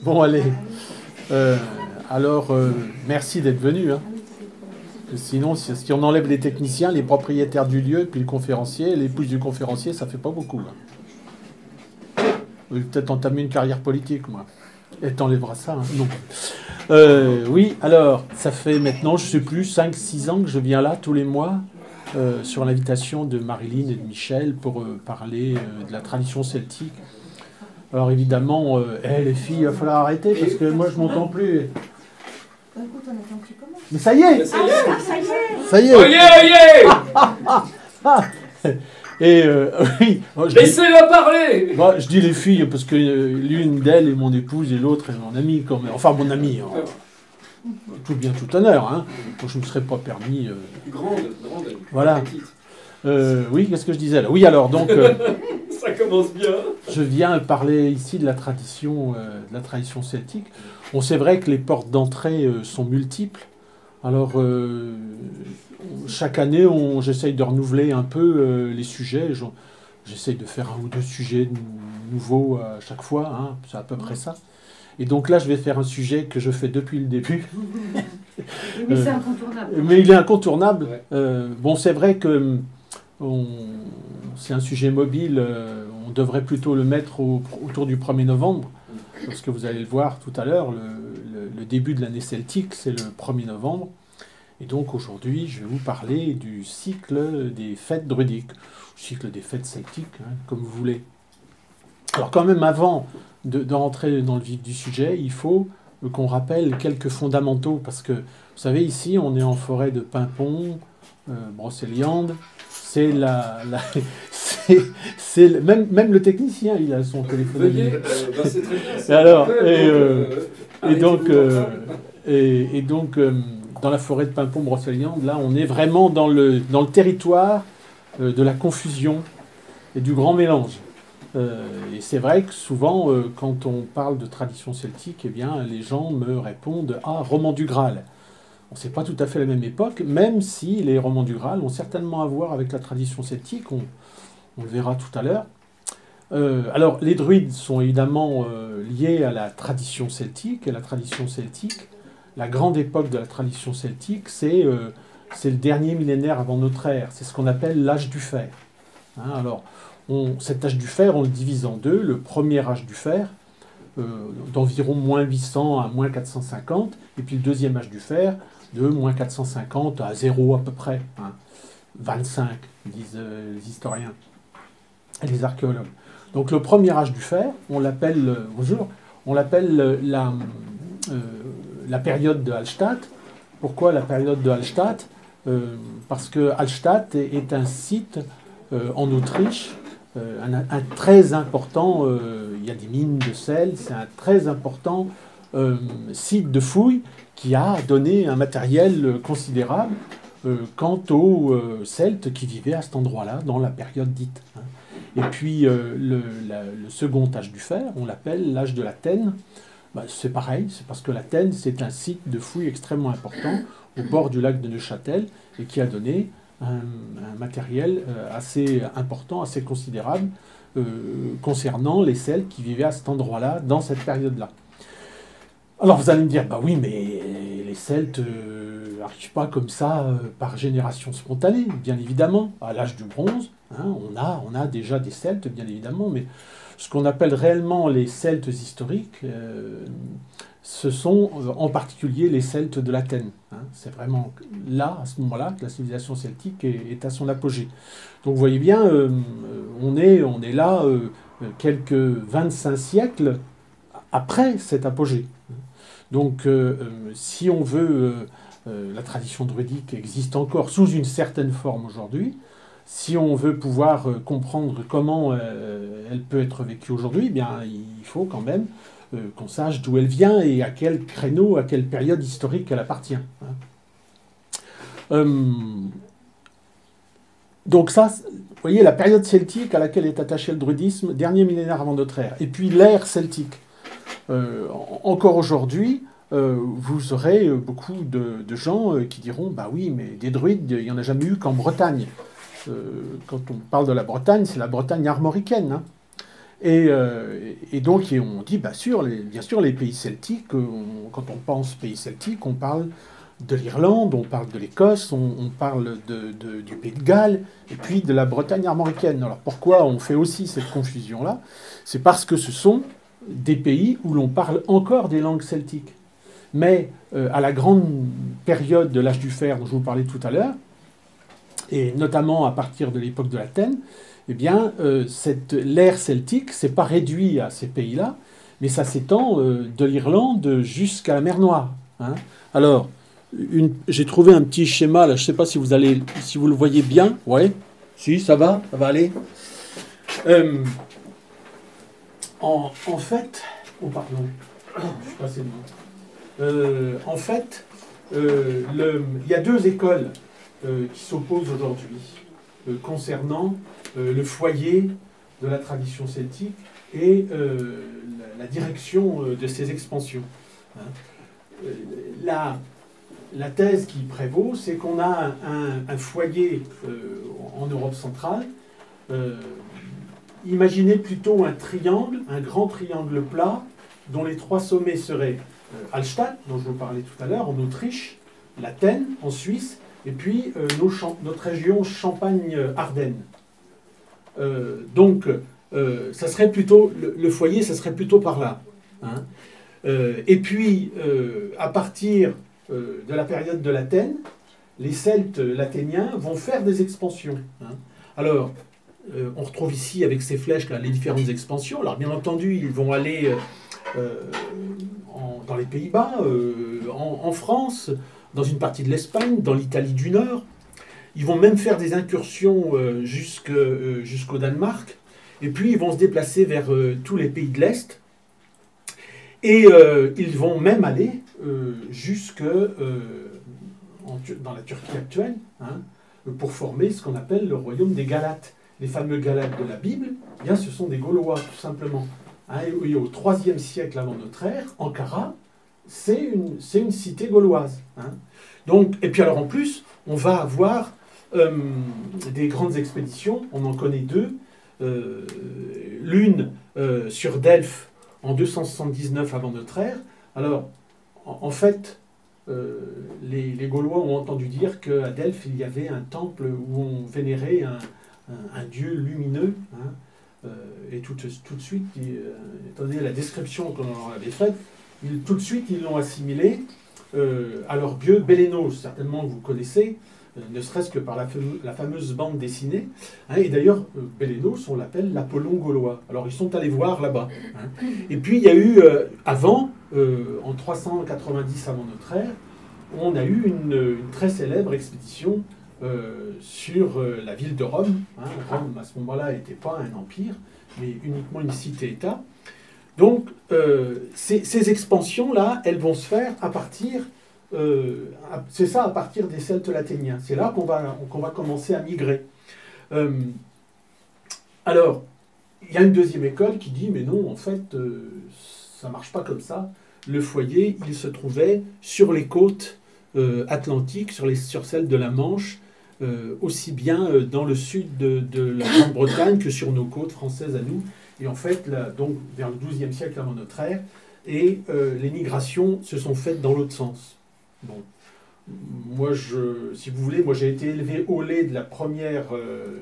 Bon, allez. Alors, merci d'être venu. Hein. Sinon, si on enlève les techniciens, les propriétaires du lieu, puis le conférencier, l'épouse du conférencier, ça fait pas beaucoup. Hein. Je vais peut-être entamer une carrière politique, moi. Et t'enlèveras ça, hein. Non. Oui, alors, ça fait maintenant, je sais plus, 5-6 ans que je viens là tous les mois, sur l'invitation de Marilyn et de Michel pour parler de la tradition celtique. Alors évidemment, les filles, il va falloir arrêter parce que moi je m'entends plus. Bah écoute, on attend que tu commences. Mais ça y est. Ça y est, ça y est. Ça y est. Oyez, oyez. Et oui. Laissez-la parler. Bon, je dis les filles parce que l'une d'elles est mon épouse et l'autre est mon amie quand même. Enfin mon amie. Hein. Tout bien, tout honneur. Hein. Donc, je ne me serais pas permis. Grande. Voilà. Oui, qu'est-ce que je disais là? Oui, alors donc. Ça commence bien. Je viens parler ici de la tradition celtique. Bon, c'est vrai que les portes d'entrée sont multiples. Alors, chaque année, j'essaye de renouveler un peu les sujets. J'essaye de faire 1 ou 2 sujets nouveaux à chaque fois. Hein, c'est à peu près ça. Et donc là, je vais faire un sujet que je fais depuis le début. Mais c'est incontournable. Mais il est incontournable. Ouais. Bon, c'est vrai que c'est un sujet mobile. On devrait plutôt le mettre autour du 1er novembre. Parce que vous allez le voir tout à l'heure, le début de l'année celtique, c'est le 1er novembre. Et donc aujourd'hui, je vais vous parler du cycle des fêtes druidiques, cycle des fêtes celtiques, hein, comme vous voulez. Alors quand même, avant de rentrer dans le vif du sujet, il faut qu'on rappelle quelques fondamentaux, parce que, vous savez, ici, on est en forêt de Paimpont, Brocéliande, c'est même le technicien, il a son téléphone. Veuillez, c'est très bien. Alors, et donc, dans la forêt de Paimpont, Brocéliande, là, on est vraiment dans le territoire de la confusion et du grand mélange. Et c'est vrai que souvent, quand on parle de tradition celtique, eh bien, les gens me répondent « Ah, roman du Graal ». Bon, c'est pas tout à fait la même époque, même si les romans du Graal ont certainement à voir avec la tradition celtique, on le verra tout à l'heure. Alors, les druides sont évidemment liés à la tradition celtique, et la tradition celtique, la grande époque de la tradition celtique, c'est le dernier millénaire avant notre ère, c'est ce qu'on appelle l'âge du fer. Hein, alors, cet âge du fer, on le divise en deux, le premier âge du fer, d'environ moins 800 à moins 450, et puis le deuxième âge du fer, de moins 450 à 0 à peu près, hein, 25, disent les historiens et les archéologues. Donc le premier âge du fer, on l'appelle la période de Hallstatt. Pourquoi la période de Hallstatt? Parce que Hallstatt est un site en Autriche, un très important, il y a des mines de sel, c'est un très important site de fouilles qui a donné un matériel considérable quant aux Celtes qui vivaient à cet endroit-là dans la période dite. Hein. Et puis le second âge du fer, on l'appelle l'âge de la Tène. Bah, c'est pareil, c'est parce que la Tène, c'est un site de fouilles extrêmement important au bord du lac de Neuchâtel et qui a donné un matériel assez important, assez considérable concernant les Celtes qui vivaient à cet endroit-là, dans cette période-là. Alors vous allez me dire, bah oui, mais les Celtes n'arrivent pas comme ça par génération spontanée, bien évidemment. À l'âge du bronze, hein, on a déjà des Celtes, bien évidemment, mais ce qu'on appelle réellement les Celtes historiques, ce sont en particulier les Celtes de l'Athènes. Hein. C'est vraiment là, à ce moment-là, que la civilisation celtique est à son apogée. Donc vous voyez bien, on est là quelques 25 siècles après cet apogée. Donc si on veut, la tradition druidique existe encore sous une certaine forme aujourd'hui. Si on veut pouvoir comprendre comment elle peut être vécue aujourd'hui, eh bien, il faut quand même qu'on sache d'où elle vient et à quel créneau, à quelle période historique elle appartient. Donc ça, vous voyez, la période celtique à laquelle est attaché le druidisme, dernier millénaire avant notre ère, et puis l'ère celtique. Encore aujourd'hui, vous aurez beaucoup de gens qui diront « Bah oui, mais des druides, il n'y en a jamais eu qu'en Bretagne. » Quand on parle de la Bretagne, c'est la Bretagne armoricaine. Hein. Et donc, on dit, bien sûr, les pays celtiques, quand on pense pays celtiques, on parle de l'Irlande, on parle de l'Écosse, on parle du Pays de Galles, et puis de la Bretagne armoricaine. Alors pourquoi on fait aussi cette confusion-là? C'est parce que ce sont des pays où l'on parle encore des langues celtiques. Mais à la grande période de l'âge du fer dont je vous parlais tout à l'heure, et notamment à partir de l'époque de l'Athènes, eh bien, l'ère celtique s'est pas réduit à ces pays-là, mais ça s'étend de l'Irlande jusqu'à la mer Noire. Hein. Alors, j'ai trouvé un petit schéma, là, je ne sais pas si vous le voyez bien. Ouais, si, ça va aller. En fait, oh pardon, je suis passé devant. En fait, il y a deux écoles qui s'opposent aujourd'hui concernant le foyer de la tradition celtique et la direction de ses expansions. Hein. La thèse qui prévaut, c'est qu'on a un foyer en Europe centrale. Imaginez plutôt un triangle, un grand triangle plat, dont les trois sommets seraient Hallstatt, dont je vous parlais tout à l'heure, en Autriche, l'Athènes, en Suisse, et puis notre région Champagne-Ardenne. Donc, ça serait plutôt, le foyer, ça serait plutôt par là. Hein. Et puis, à partir de la période de l'Athènes, les Celtes lathéniens vont faire des expansions. Hein. Alors, on retrouve ici avec ces flèches là les différentes expansions. Alors, bien entendu, ils vont aller dans les Pays-Bas, en France, dans une partie de l'Espagne, dans l'Italie du Nord. Ils vont même faire des incursions jusqu'au Danemark. Et puis, ils vont se déplacer vers tous les pays de l'Est. Et ils vont même aller jusque dans la Turquie actuelle, hein, pour former ce qu'on appelle le royaume des Galates. Les fameux Galates de la Bible, eh bien, ce sont des Gaulois, tout simplement. Hein, et au IIIe siècle avant notre ère, Ankara, c'est une cité gauloise. Hein. Donc, et puis alors en plus, on va avoir des grandes expéditions, on en connaît deux. L'une sur Delphes en 279 avant notre ère. Alors, en fait, les Gaulois ont entendu dire qu'à Delphes, il y avait un temple où on vénérait un dieu lumineux. Hein, et tout de suite, étant donné la description qu'on en avait faite, tout de suite, ils l'ont assimilé à leur dieu Bélénos, certainement que vous connaissez, ne serait-ce que par la fameuse bande dessinée. Hein, et d'ailleurs, Bélénos, on l'appelle l'Apollon gaulois. Alors, ils sont allés voir là-bas. Hein. Et puis, il y a eu, en 390 avant notre ère, on a eu une très célèbre expédition sur la ville de Rome. Hein. Rome, à ce moment-là, n'était pas un empire, mais uniquement une cité-État. Donc, ces expansions-là, elles vont se faire à partir... c'est ça, à partir des Celtes lathéniens. C'est là qu'on va commencer à migrer. Alors, il y a une deuxième école qui dit, mais non, en fait, ça ne marche pas comme ça. Le foyer, il se trouvait sur les côtes atlantiques, sur celles de la Manche, aussi bien dans le sud de la Grande-Bretagne que sur nos côtes françaises à nous. Et en fait, là, donc, vers le XIIe siècle avant notre ère, et les migrations se sont faites dans l'autre sens. Bon. Moi, si vous voulez, moi j'ai été élevé au lait de la première,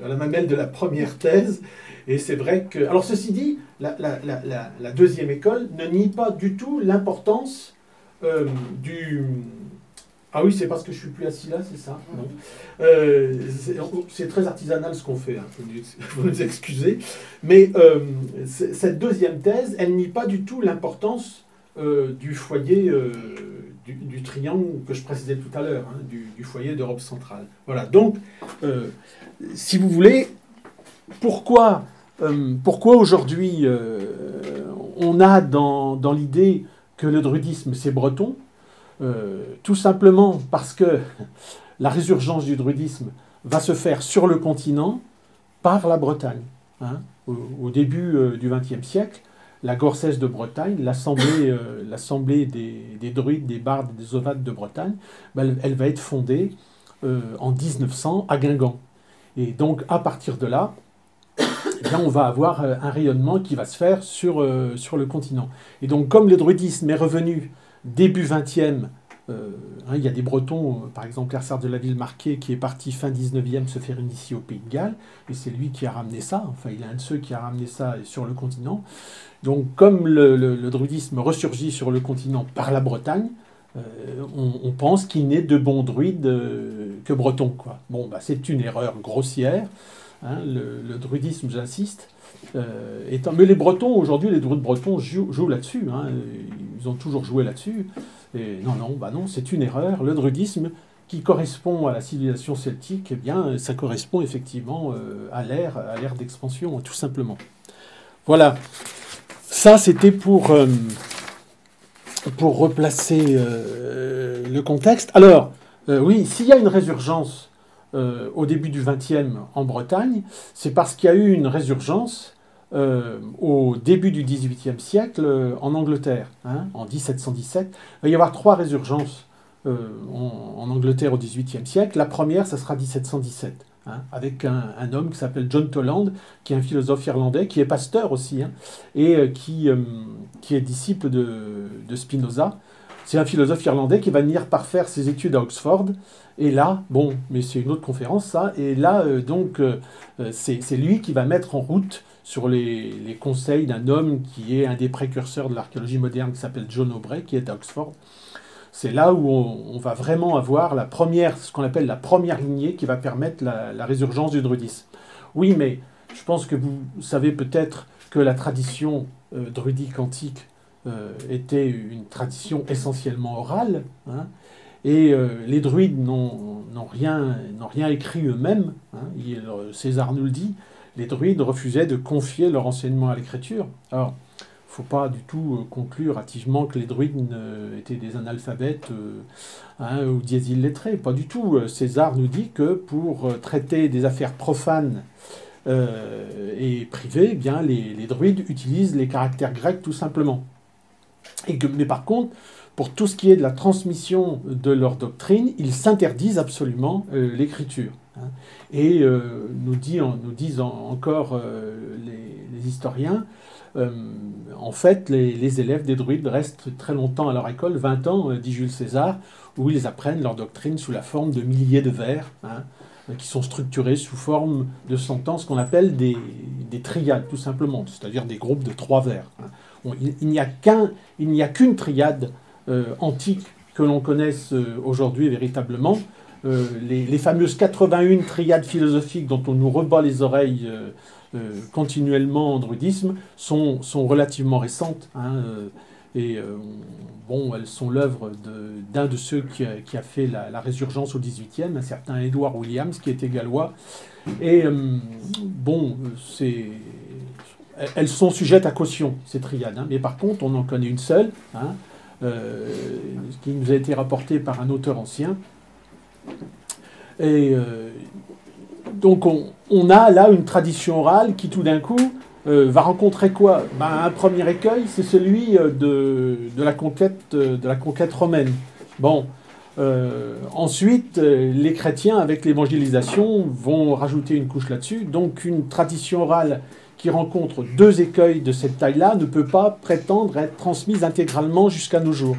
à la mamelle de la première thèse, et c'est vrai que... Alors ceci dit, la deuxième école ne nie pas du tout l'importance du... Ah oui, c'est parce que je suis plus assis là, c'est ça? Non. C'est très artisanal ce qu'on fait, hein, vous nous excusez. Mais cette deuxième thèse, elle nie pas du tout l'importance du foyer... Du triangle que je précisais tout à l'heure, hein, du foyer d'Europe centrale. Voilà, donc, si vous voulez, pourquoi aujourd'hui on a dans l'idée que le druidisme c'est breton? Tout simplement parce que la résurgence du druidisme va se faire sur le continent par la Bretagne. Hein. Au début du XXe siècle, la Gorcès de Bretagne, l'assemblée des druides, des bardes et des ovates de Bretagne, elle va être fondée en 1900 à Guingamp. Et donc, à partir de là, eh bien, on va avoir un rayonnement qui va se faire sur le continent. Et donc, comme le druidisme est revenu début 20e, il y a des Bretons, par exemple Ersard de la Ville-Marquet, qui est parti fin 19e se faire initier au Pays de Galles, et c'est lui qui a ramené ça, enfin il est un de ceux qui a ramené ça sur le continent. Donc comme le druidisme ressurgit sur le continent par la Bretagne, on pense qu'il n'est de bons druides que bretons, quoi. Bon, bah, c'est une erreur grossière, hein, le druidisme, j'insiste. Mais les Bretons, aujourd'hui, les druides bretons jouent là-dessus, hein, ils ont toujours joué là-dessus. Et non, c'est une erreur. Le druidisme, qui correspond à la civilisation celtique, eh bien, ça correspond effectivement à l'ère d'expansion, tout simplement. Voilà. Ça, c'était pour replacer le contexte. Alors, oui, s'il y a une résurgence au début du XXe en Bretagne, c'est parce qu'il y a eu une résurgence au début du XVIIIe siècle en Angleterre, hein, en 1717. Il va y avoir 3 résurgences en Angleterre au XVIIIe siècle. La première, ça sera 1717, hein, avec un homme qui s'appelle John Toland, qui est un philosophe irlandais, qui est pasteur aussi, hein, et qui est disciple de Spinoza. C'est un philosophe irlandais qui va venir parfaire ses études à Oxford. Et là, bon, mais c'est une autre conférence, ça. Et là, c'est lui qui va mettre en route sur les conseils d'un homme qui est un des précurseurs de l'archéologie moderne, qui s'appelle John Aubrey, qui est à Oxford. C'est là où on va vraiment avoir ce qu'on appelle la première lignée qui va permettre la résurgence du druidisme. Oui, mais je pense que vous savez peut-être que la tradition druidique antique était une tradition essentiellement orale, hein, et les druides n'ont rien écrit eux-mêmes, hein, César nous le dit. Les druides refusaient de confier leur enseignement à l'écriture. Alors, il ne faut pas du tout conclure hâtivement que les druides étaient des analphabètes ou des illettrés. Pas du tout. César nous dit que pour traiter des affaires profanes et privées, eh bien, les druides utilisent les caractères grecs tout simplement. Mais par contre, pour tout ce qui est de la transmission de leur doctrine, ils s'interdisent absolument l'écriture. Hein. Et nous disent encore les historiens, en fait, les élèves des druides restent très longtemps à leur école, 20 ans, dit Jules César, où ils apprennent leur doctrine sous la forme de milliers de vers, hein, qui sont structurés sous forme de sentences qu'on appelle des triades, tout simplement, c'est-à-dire des groupes de 3 vers. Hein. Il n'y a qu'une triade antique que l'on connaisse aujourd'hui véritablement. Les fameuses 81 triades philosophiques dont on nous rebat les oreilles continuellement en druidisme sont relativement récentes. Hein, elles sont l'œuvre d'un de ceux qui a fait la résurgence au XVIIIe, un certain Edward Williams, qui était gallois. Et elles sont sujettes à caution, ces triades. Hein, mais par contre, on en connaît une seule, hein, qui nous a été rapportée par un auteur ancien. Et donc on a là une tradition orale qui tout d'un coup va rencontrer quoi ? Un premier écueil, c'est celui de la conquête romaine. Bon, ensuite, les chrétiens, avec l'évangélisation, vont rajouter une couche là-dessus. Donc une tradition orale qui rencontre 2 écueils de cette taille-là ne peut pas prétendre être transmise intégralement jusqu'à nos jours.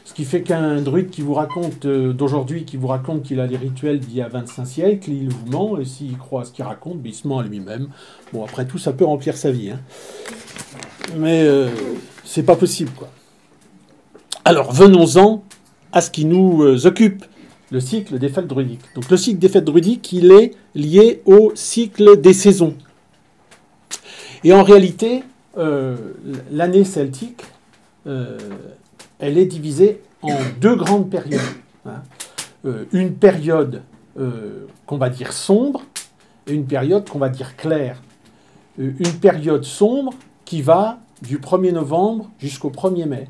Ce qui fait qu'un druide qui vous raconte d'aujourd'hui, qui vous raconte qu'il a les rituels d'il y a 25 siècles, il vous ment, et s'il croit à ce qu'il raconte, il se ment à lui-même. Bon, après tout, ça peut remplir sa vie. Hein. Mais c'est pas possible, quoi. Alors, venons-en à ce qui nous occupe, le cycle des fêtes druidiques. Donc, le cycle des fêtes druidiques, il est lié au cycle des saisons. Et en réalité, l'année celtique, elle est divisée en 2 grandes périodes. Hein. Une période qu'on va dire sombre et une période qu'on va dire claire. Une période sombre qui va du 1er novembre jusqu'au 1er mai.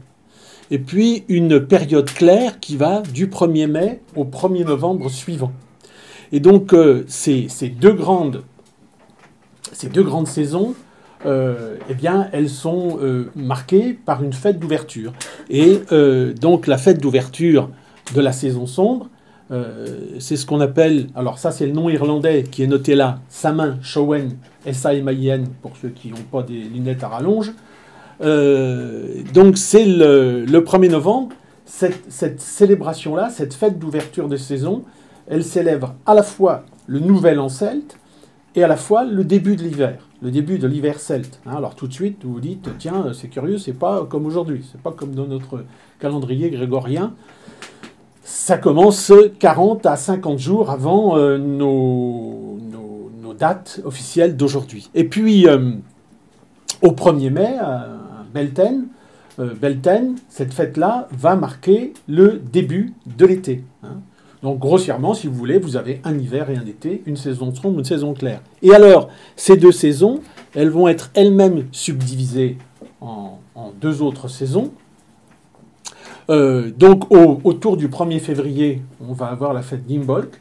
Et puis une période claire qui va du 1er mai au 1er novembre suivant. Et donc ces deux grandes saisons, eh bien, elles sont marquées par une fête d'ouverture. Et donc la fête d'ouverture de la saison sombre, c'est ce qu'on appelle, alors ça c'est le nom irlandais qui est noté là, Samhain, Samhain, S-A-M-A-I-N, pour ceux qui n'ont pas des lunettes à rallonge. Donc c'est le 1er novembre, cette célébration-là, cette fête d'ouverture de saison, elle célèbre à la fois le nouvel an celte et à la fois le début de l'hiver celte. Hein, alors tout de suite, vous vous dites, tiens, c'est curieux, c'est pas comme aujourd'hui, c'est pas comme dans notre calendrier grégorien. Ça commence 40 à 50 jours avant nos dates officielles d'aujourd'hui. Et puis, au 1er mai, à Beltane, cette fête-là va marquer le début de l'été. Hein. Donc, grossièrement, si vous voulez, vous avez un hiver et un été, une saison sombre, une saison claire. Et alors, ces deux saisons, elles vont être elles-mêmes subdivisées en deux autres saisons. Donc, autour du 1er février, on va avoir la fête d'Imbolc,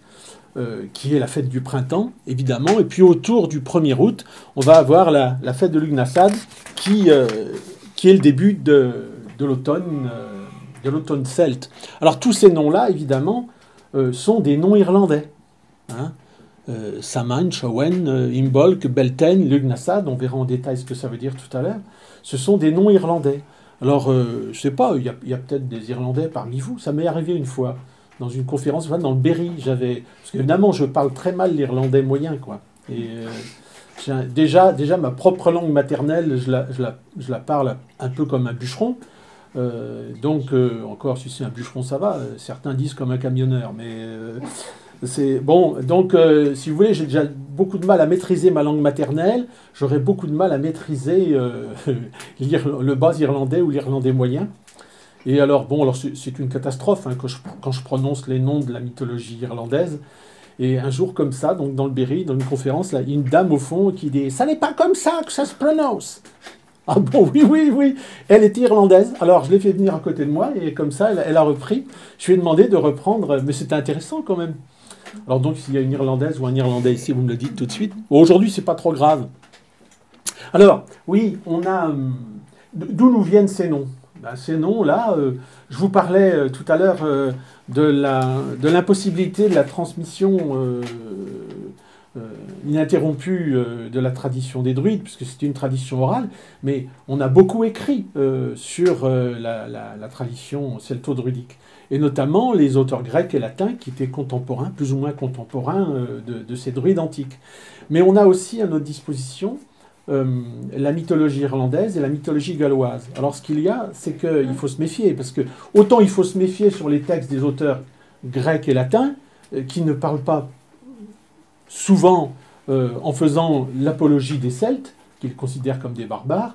qui est la fête du printemps, évidemment. Et puis, autour du 1er août, on va avoir la fête de Lughnasadh, qui est le début de l'automne celte. Alors, tous ces noms-là, évidemment, sont des noms irlandais. Hein. Samhain, Samhain, Imbolc, Beltane, Lughnasadh, on verra en détail ce que ça veut dire tout à l'heure. Ce sont des noms irlandais. Alors, je ne sais pas, il y a peut-être des Irlandais parmi vous. Ça m'est arrivé une fois, dans une conférence, dans le Berry. Parce qu'évidemment, je parle très mal l'irlandais moyen, quoi. Et déjà, ma propre langue maternelle, je la parle un peu comme un bûcheron. Donc, encore, si c'est un bûcheron, ça va. Certains disent comme un camionneur, mais... c'est bon, donc si vous voulez, j'ai déjà beaucoup de mal à maîtriser ma langue maternelle. J'aurais beaucoup de mal à maîtriser lire le bas irlandais ou l'irlandais moyen. Et alors, bon, alors c'est une catastrophe hein, quand je prononce les noms de la mythologie irlandaise. Et un jour comme ça, donc dans le Berry, dans une conférence, là, il y a une dame au fond qui dit « Ça n'est pas comme ça que ça se prononce !» Ah bon, oui. Elle était irlandaise. Alors, je l'ai fait venir à côté de moi et comme ça, elle a repris. Je lui ai demandé de reprendre, mais c'était intéressant quand même. Alors donc, s'il y a une Irlandaise ou un Irlandais ici, vous me le dites tout de suite. Bon, aujourd'hui, c'est pas trop grave. Alors, oui, on a... D'où nous viennent ces noms? Ben, ces noms-là, je vous parlais tout à l'heure de l'impossibilité de la transmission ininterrompue de la tradition des druides, puisque c'est une tradition orale, mais on a beaucoup écrit sur la tradition celto-druidique. Et notamment les auteurs grecs et latins qui étaient contemporains, plus ou moins contemporains de ces druides antiques. Mais on a aussi à notre disposition la mythologie irlandaise et la mythologie galloise. Alors ce qu'il y a, c'est qu'il faut se méfier, parce que autant il faut se méfier sur les textes des auteurs grecs et latins, qui ne parlent pas souvent en faisant l'apologie des Celtes, qu'ils considèrent comme des barbares.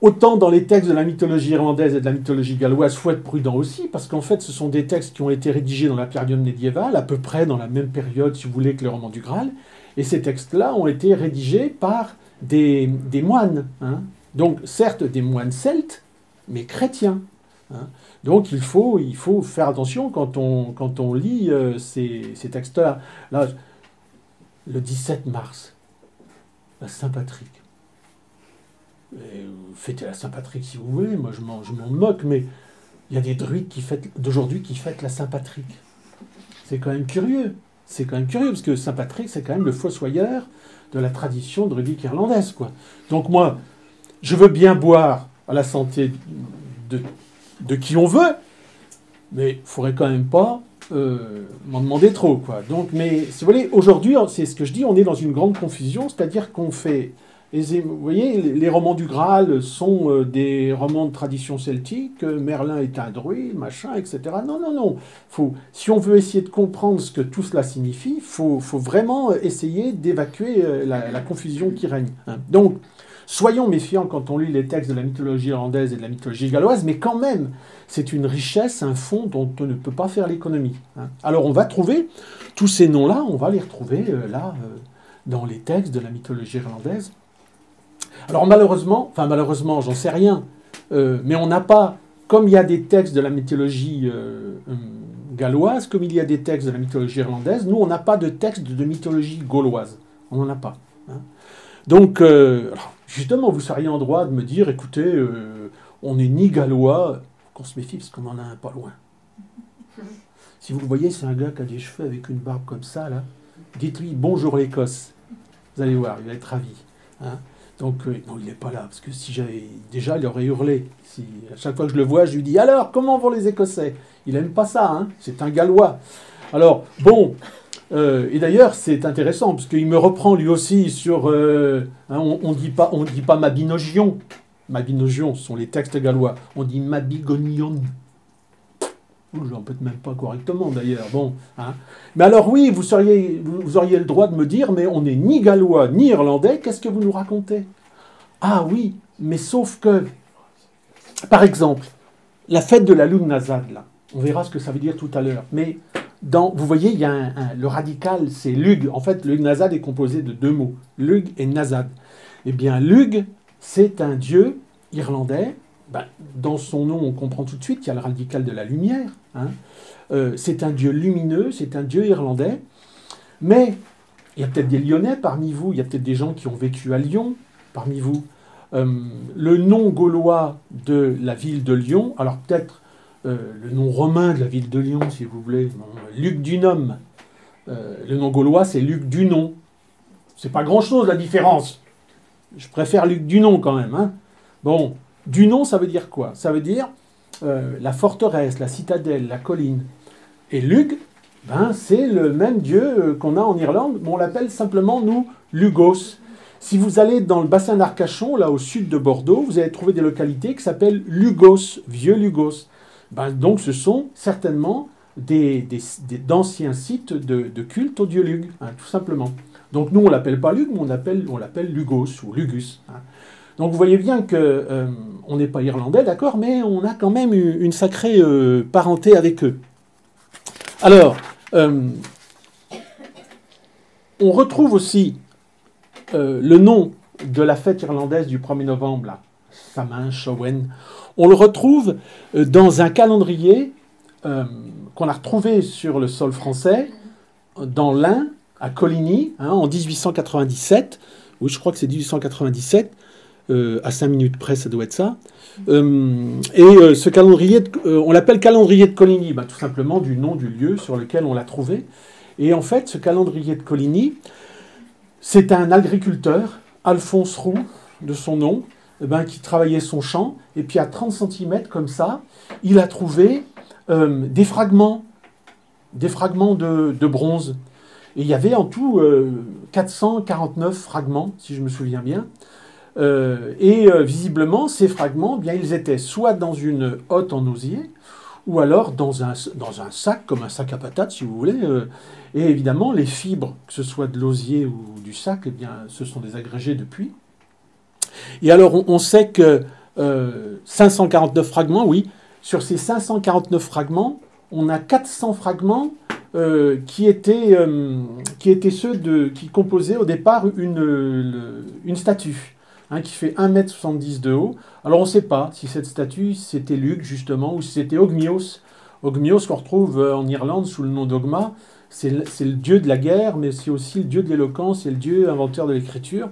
Autant dans les textes de la mythologie irlandaise et de la mythologie galloise, il faut être prudent aussi, parce qu'en fait, ce sont des textes qui ont été rédigés dans la période médiévale, à peu près dans la même période, si vous voulez, que le roman du Graal, et ces textes-là ont été rédigés par des moines. Hein. Donc, certes, des moines celtes, mais chrétiens. Hein. Donc, il faut faire attention quand on lit ces textes-là. Là, le 17 mars, la Saint-Patrick. Fêtez la Saint-Patrick si vous voulez, moi je m'en moque, mais il y a des druides d'aujourd'hui qui fêtent la Saint-Patrick. C'est quand même curieux. C'est quand même curieux, parce que Saint-Patrick, c'est quand même le fossoyeur de la tradition druidique irlandaise, quoi. Donc moi, je veux bien boire à la santé de qui on veut, mais il ne faudrait quand même pas m'en demander trop, quoi. Donc, mais si vous voulez, aujourd'hui, c'est ce que je dis, on est dans une grande confusion, c'est-à-dire qu'on fait... Vous voyez, les romans du Graal sont des romans de tradition celtique, Merlin est un druide, machin, etc. Non. Si on veut essayer de comprendre ce que tout cela signifie, il faut vraiment essayer d'évacuer la confusion qui règne. Hein. Donc, soyons méfiants quand on lit les textes de la mythologie irlandaise et de la mythologie galloise, mais quand même, c'est une richesse, un fond dont on ne peut pas faire l'économie. Hein. Alors, on va trouver tous ces noms-là, on va les retrouver dans les textes de la mythologie irlandaise. Alors malheureusement, j'en sais rien, mais on n'a pas, comme il y a des textes de la mythologie galloise, comme il y a des textes de la mythologie irlandaise, nous on n'a pas de texte de mythologie gauloise. On n'en a pas. Hein. Donc, alors, justement, vous seriez en droit de me dire, écoutez, on n'est ni gallois, qu'on se méfie parce qu'on en a un pas loin. Si vous le voyez, c'est un gars qui a des cheveux avec une barbe comme ça, là. Dites-lui bonjour l'Écosse. Vous allez voir, il va être ravi. Hein. Donc, non, il n'est pas là, parce que si j'avais... Déjà, il aurait hurlé. Si, à chaque fois que je le vois, je lui dis « Alors, comment vont les Écossais ?» Il n'aime pas ça, hein. C'est un Gallois. Alors, bon... et d'ailleurs, c'est intéressant, parce qu'il me reprend lui aussi sur... hein, on dit pas Mabinogion. Mabinogion, ce sont les textes gallois. On dit Mabigonion. J'en peux même pas correctement d'ailleurs. Bon, hein. Mais alors oui, vous auriez le droit de me dire, mais on n'est ni gallois ni irlandais, qu'est-ce que vous nous racontez? Ah oui, mais sauf que, par exemple, la fête de la Lugnasad, là, on verra ce que ça veut dire tout à l'heure, mais vous voyez, il y a le radical, c'est Lug. En fait, Lugnasad est composé de deux mots, Lug et Nasad. Eh bien, Lug, c'est un dieu irlandais. Ben, dans son nom, on comprend tout de suite qu'il y a le radical de la lumière. Hein. C'est un dieu lumineux, c'est un dieu irlandais. Mais il y a peut-être des Lyonnais parmi vous, il y a peut-être des gens qui ont vécu à Lyon parmi vous. Le nom gaulois de la ville de Lyon, alors peut-être le nom romain de la ville de Lyon, si vous voulez, Lugdunum. Le nom gaulois, c'est Lugdunon. C'est pas grand-chose la différence. Je préfère Lugdunon quand même. Hein. Bon. Dunon, ça veut dire quoi? Ça veut dire la forteresse, la citadelle, la colline. Et Lug, ben, c'est le même dieu qu'on a en Irlande, mais on l'appelle simplement, nous, Lugos. Si vous allez dans le bassin d'Arcachon, là au sud de Bordeaux, vous allez trouver des localités qui s'appellent Lugos, vieux Lugos. Ben, donc ce sont certainement d'anciens sites de culte au dieu Lug, hein, tout simplement. Donc nous, on ne l'appelle pas Lug, mais on l'appelle Lugos ou Lugus. Hein. Donc vous voyez bien qu'on n'est pas irlandais, d'accord, mais on a quand même une sacrée parenté avec eux. Alors, on retrouve aussi le nom de la fête irlandaise du 1er novembre, là, Samhain, Samhain. On le retrouve dans un calendrier qu'on a retrouvé sur le sol français, dans l'Ain, à Coligny, hein, en 1897. Oui, je crois que c'est 1897. À 5 minutes près, ça doit être ça. Ce calendrier, on l'appelle calendrier de Coligny, tout simplement du nom du lieu sur lequel on l'a trouvé. Et en fait, ce calendrier de Coligny, c'est un agriculteur, Alphonse Roux, de son nom, qui travaillait son champ. Et puis à 30 cm, comme ça, il a trouvé des fragments de bronze. Et il y avait en tout 449 fragments, si je me souviens bien. Visiblement, ces fragments, bien, ils étaient soit dans une hotte en osier, ou alors dans un sac, comme un sac à patates, si vous voulez. Et évidemment, les fibres, que ce soit de l'osier ou du sac, eh bien, ce sont des agrégés de puits. Et alors, on sait que 549 fragments, oui, sur ces 549 fragments, on a 400 fragments qui étaient ceux qui composaient au départ une statue. Hein, qui fait 1,70 m de haut. Alors on ne sait pas si cette statue, c'était Lug, justement, ou si c'était Ogmios. Ogmios, qu'on retrouve en Irlande sous le nom d'Ogma, c'est le dieu de la guerre, mais c'est aussi le dieu de l'éloquence, c'est le dieu inventeur de l'écriture.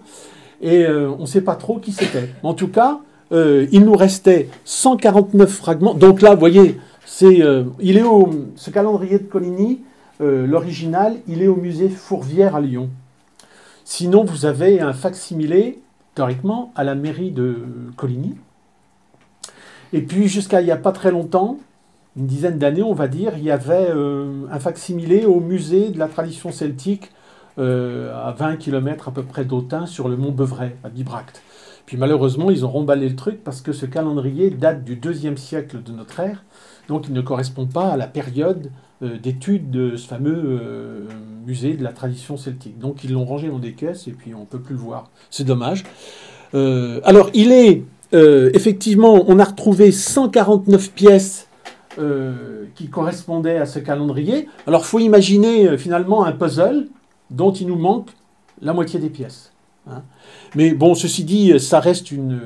Et on ne sait pas trop qui c'était. En tout cas, il nous restait 149 fragments. Donc là, vous voyez, ce calendrier de Coligny, l'original, il est au musée Fourvière à Lyon. Sinon, vous avez un fac-similé, théoriquement, à la mairie de Coligny. Et puis, jusqu'à il n'y a pas très longtemps, une dizaine d'années, on va dire, il y avait un fac-similé au musée de la tradition celtique, à 20 km à peu près d'Autun, sur le mont Beuvray, à Bibracte. Puis malheureusement, ils ont remballé le truc parce que ce calendrier date du IIe siècle de notre ère, donc il ne correspond pas à la période d'étude de ce fameux musée de la tradition celtique. Donc ils l'ont rangé dans des caisses et puis on ne peut plus le voir. C'est dommage. Alors il est, effectivement, on a retrouvé 149 pièces qui correspondaient à ce calendrier. Alors il faut imaginer finalement un puzzle dont il nous manque la moitié des pièces. Hein. Mais bon, ceci dit, ça reste une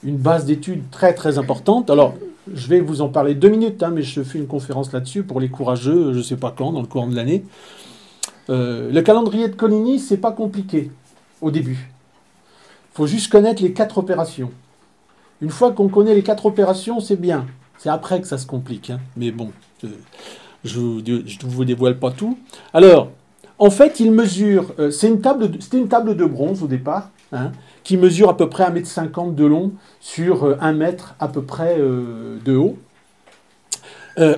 base d'études très très importante. Alors, je vais vous en parler 2 minutes, hein, mais je fais une conférence là-dessus pour les courageux, je ne sais pas quand, dans le courant de l'année. Le calendrier de Coligny, c'est pas compliqué au début. Il faut juste connaître les 4 opérations. Une fois qu'on connaît les 4 opérations, c'est bien. C'est après que ça se complique, hein. Mais bon, je ne vous dévoile pas tout. Alors, en fait, il mesure... c'était une table de bronze au départ, hein, qui mesure à peu près 1,50 m de long sur 1 mètre à peu près de haut,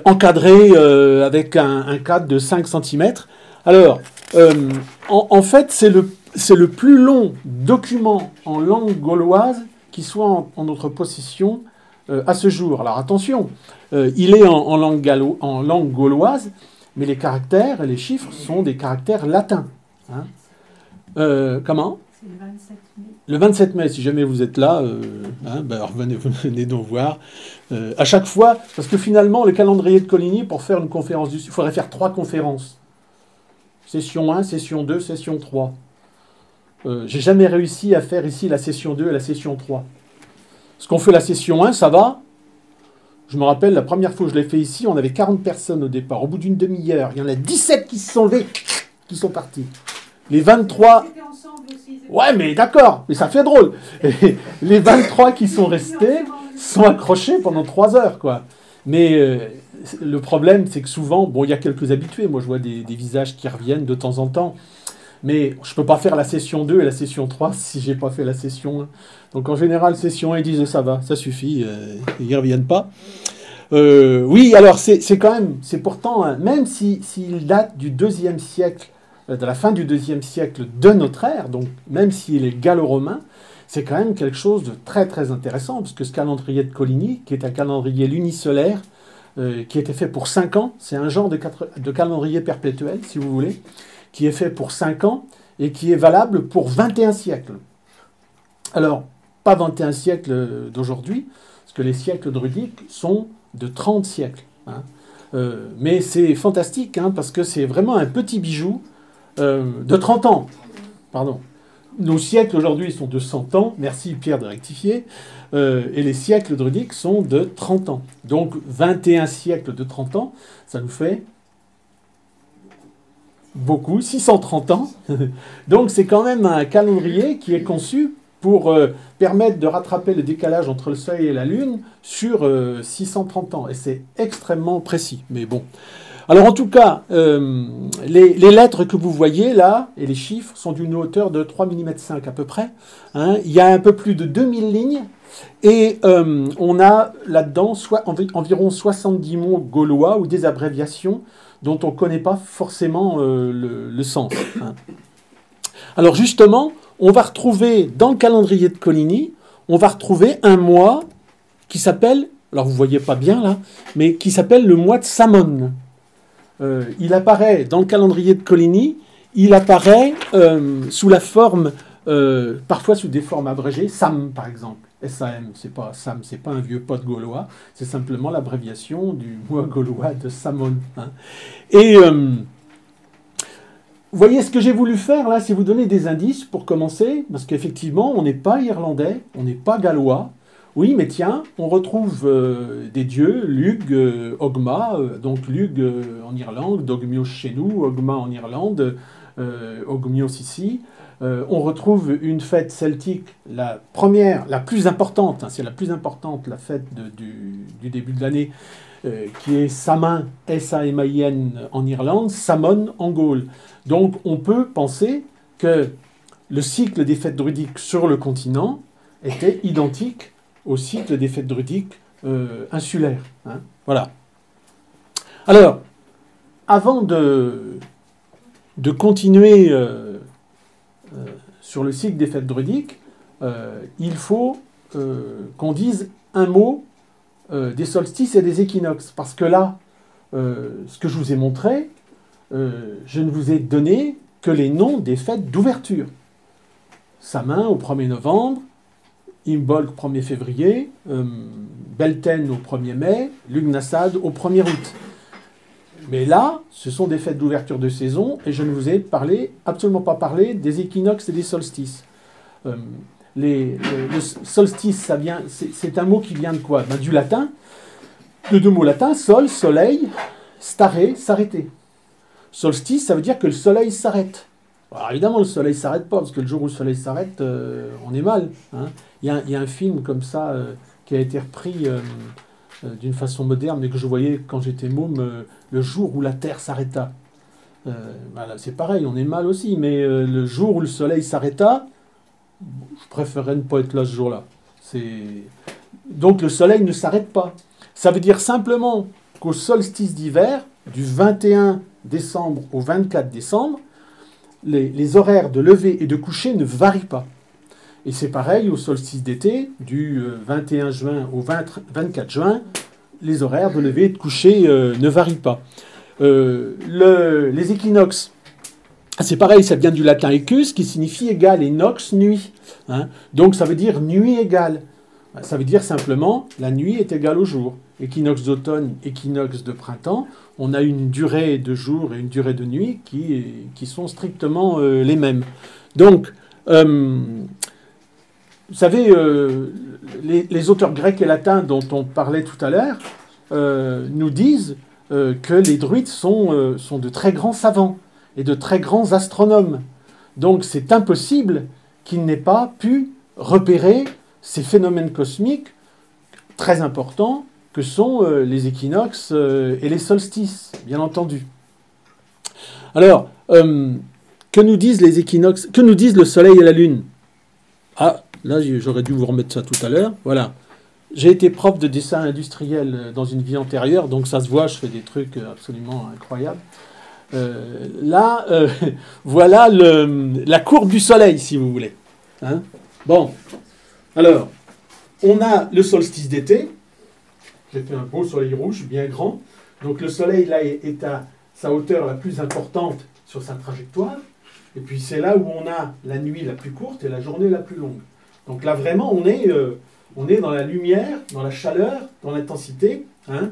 encadré avec un cadre de 5 cm. Alors, en fait, c'est le plus long document en langue gauloise qui soit en notre possession à ce jour. Alors attention, il est en langue gauloise, mais les caractères et les chiffres sont des caractères latins. Hein. Comment ? C'est le 27 mai. Le 27 mai, si jamais vous êtes là, venez donc voir. À chaque fois, parce que finalement, le calendrier de Coligny, pour faire une conférence il faudrait faire 3 conférences. Session 1, session 2, session 3. J'ai jamais réussi à faire ici la session 2 et la session 3. Parce qu'on fait la session 1, ça va. Je me rappelle, la première fois que je l'ai fait ici, on avait 40 personnes au départ. Au bout d'une demi-heure, il y en a 17 qui se sont levés, qui sont partis. Les 23... C'était ensemble aussi. Ouais, mais d'accord, mais ça fait drôle. Et les 23 qui sont restés sont accrochés pendant 3 heures, quoi. Mais le problème, c'est que souvent, bon, il y a quelques habitués. Moi, je vois des visages qui reviennent de temps en temps. Mais je ne peux pas faire la session 2 et la session 3 si je n'ai pas fait la session 1. Donc en général, session 1, ils disent ça va, ça suffit, ils ne reviennent pas. Oui, alors c'est quand même, c'est pourtant, hein, même s'il date du 2e siècle, de la fin du 2e siècle de notre ère, donc même s'il est gallo-romain, c'est quand même quelque chose de très très intéressant, parce que ce calendrier de Coligny, qui est un calendrier lunisolaire, qui était fait pour 5 ans, c'est un genre de calendrier perpétuel, si vous voulez, qui est fait pour 5 ans et qui est valable pour 21 siècles. Alors, pas 21 siècles d'aujourd'hui, parce que les siècles druidiques sont de 30 siècles. Hein. Mais c'est fantastique, hein, parce que c'est vraiment un petit bijou de 30 ans. Pardon. Nos siècles aujourd'hui sont de 100 ans, merci Pierre de rectifier, et les siècles druidiques sont de 30 ans. Donc 21 siècles de 30 ans, ça nous fait... beaucoup, 630 ans. Donc c'est quand même un calendrier qui est conçu pour permettre de rattraper le décalage entre le Soleil et la Lune sur 630 ans. Et c'est extrêmement précis. Mais bon. Alors en tout cas, les lettres que vous voyez là, et les chiffres, sont d'une hauteur de 3,5 mm à peu près. Hein. Il y a un peu plus de 2000 lignes. Et on a là-dedans environ 70 mots gaulois ou des abréviations dont on ne connaît pas forcément le sens. Hein. Alors justement, on va retrouver dans le calendrier de Coligny, on va retrouver un mois qui s'appelle, alors vous ne voyez pas bien là, mais qui s'appelle le mois de Samone. Il apparaît dans le calendrier de Coligny, il apparaît sous la forme, parfois sous des formes abrégées, Sam par exemple. SAM, c'est pas Sam, c'est pas un vieux pote gaulois, c'est simplement l'abréviation du mois gaulois de Samone. Hein. Et vous voyez ce que j'ai voulu faire là, c'est vous donner des indices pour commencer, parce qu'effectivement, on n'est pas irlandais, on n'est pas gallois. Oui, mais tiens, on retrouve des dieux, Lugh, Ogma, donc Lugh en Irlande, Ogmios chez nous, Ogma en Irlande, Ogmios ici. On retrouve une fête celtique, la première, la plus importante, hein, c'est la plus importante, la fête du début de l'année, qui est Samhain, S-A-M-A-I-N en Irlande, Samhain en Gaule. Donc on peut penser que le cycle des fêtes druidiques sur le continent était identique au cycle des fêtes druidiques insulaires. Hein. Voilà. Alors, avant de continuer sur le cycle des fêtes druidiques, il faut qu'on dise un mot des solstices et des équinoxes. Parce que là, ce que je vous ai montré, je ne vous ai donné que les noms des fêtes d'ouverture. Samhain au 1er novembre, Imbolc 1er février, Beltane au 1er mai, Lughnasadh au 1er août. Mais là, ce sont des fêtes d'ouverture de saison et je ne vous ai absolument pas parlé des équinoxes et des solstices. Le solstice, c'est un mot qui vient de quoi? Ben, du latin, de 2 mots latins, sol, soleil, stare, s'arrêter. Solstice, ça veut dire que le soleil s'arrête. Alors évidemment, le soleil ne s'arrête pas, parce que le jour où le soleil s'arrête, on est mal. Hein. Il y a un film comme ça qui a été repris d'une façon moderne, mais que je voyais quand j'étais môme, le jour où la Terre s'arrêta. Voilà, c'est pareil, on est mal aussi, mais le jour où le soleil s'arrêta, je préférerais ne pas être là ce jour-là. Donc le soleil ne s'arrête pas. Ça veut dire simplement qu'au solstice d'hiver, du 21 décembre au 24 décembre, les horaires de lever et de coucher ne varient pas. Et c'est pareil au solstice d'été, du 21 juin au 24 juin, les horaires de lever et de coucher ne varient pas. Les équinoxes, c'est pareil, ça vient du latin ecus, qui signifie égal, et nox, nuit. Hein. Donc ça veut dire nuit égale. Ça veut dire simplement, la nuit est égale au jour. Équinoxe d'automne, équinoxe de printemps, on a une durée de jour et une durée de nuit qui sont strictement les mêmes. Donc, vous savez, les auteurs grecs et latins dont on parlait tout à l'heure nous disent que les druides sont de très grands savants et de très grands astronomes. Donc c'est impossible qu'ils n'aient pas pu repérer ces phénomènes cosmiques très importants que sont les équinoxes et les solstices, bien entendu. Alors, que nous disent les équinoxes, que nous disent le soleil et la lune? Ah, là j'aurais dû vous remettre ça tout à l'heure, voilà. J'ai été prof de dessin industriel dans une vie antérieure, donc ça se voit, je fais des trucs absolument incroyables. Voilà la courbe du soleil, si vous voulez. Hein? Bon, alors, on a le solstice d'été. J'ai fait un beau soleil rouge, bien grand. Donc le soleil, là, est à sa hauteur la plus importante sur sa trajectoire. Et puis c'est là où on a la nuit la plus courte et la journée la plus longue. Donc là, vraiment, on est dans la lumière, dans la chaleur, dans l'intensité. Hein,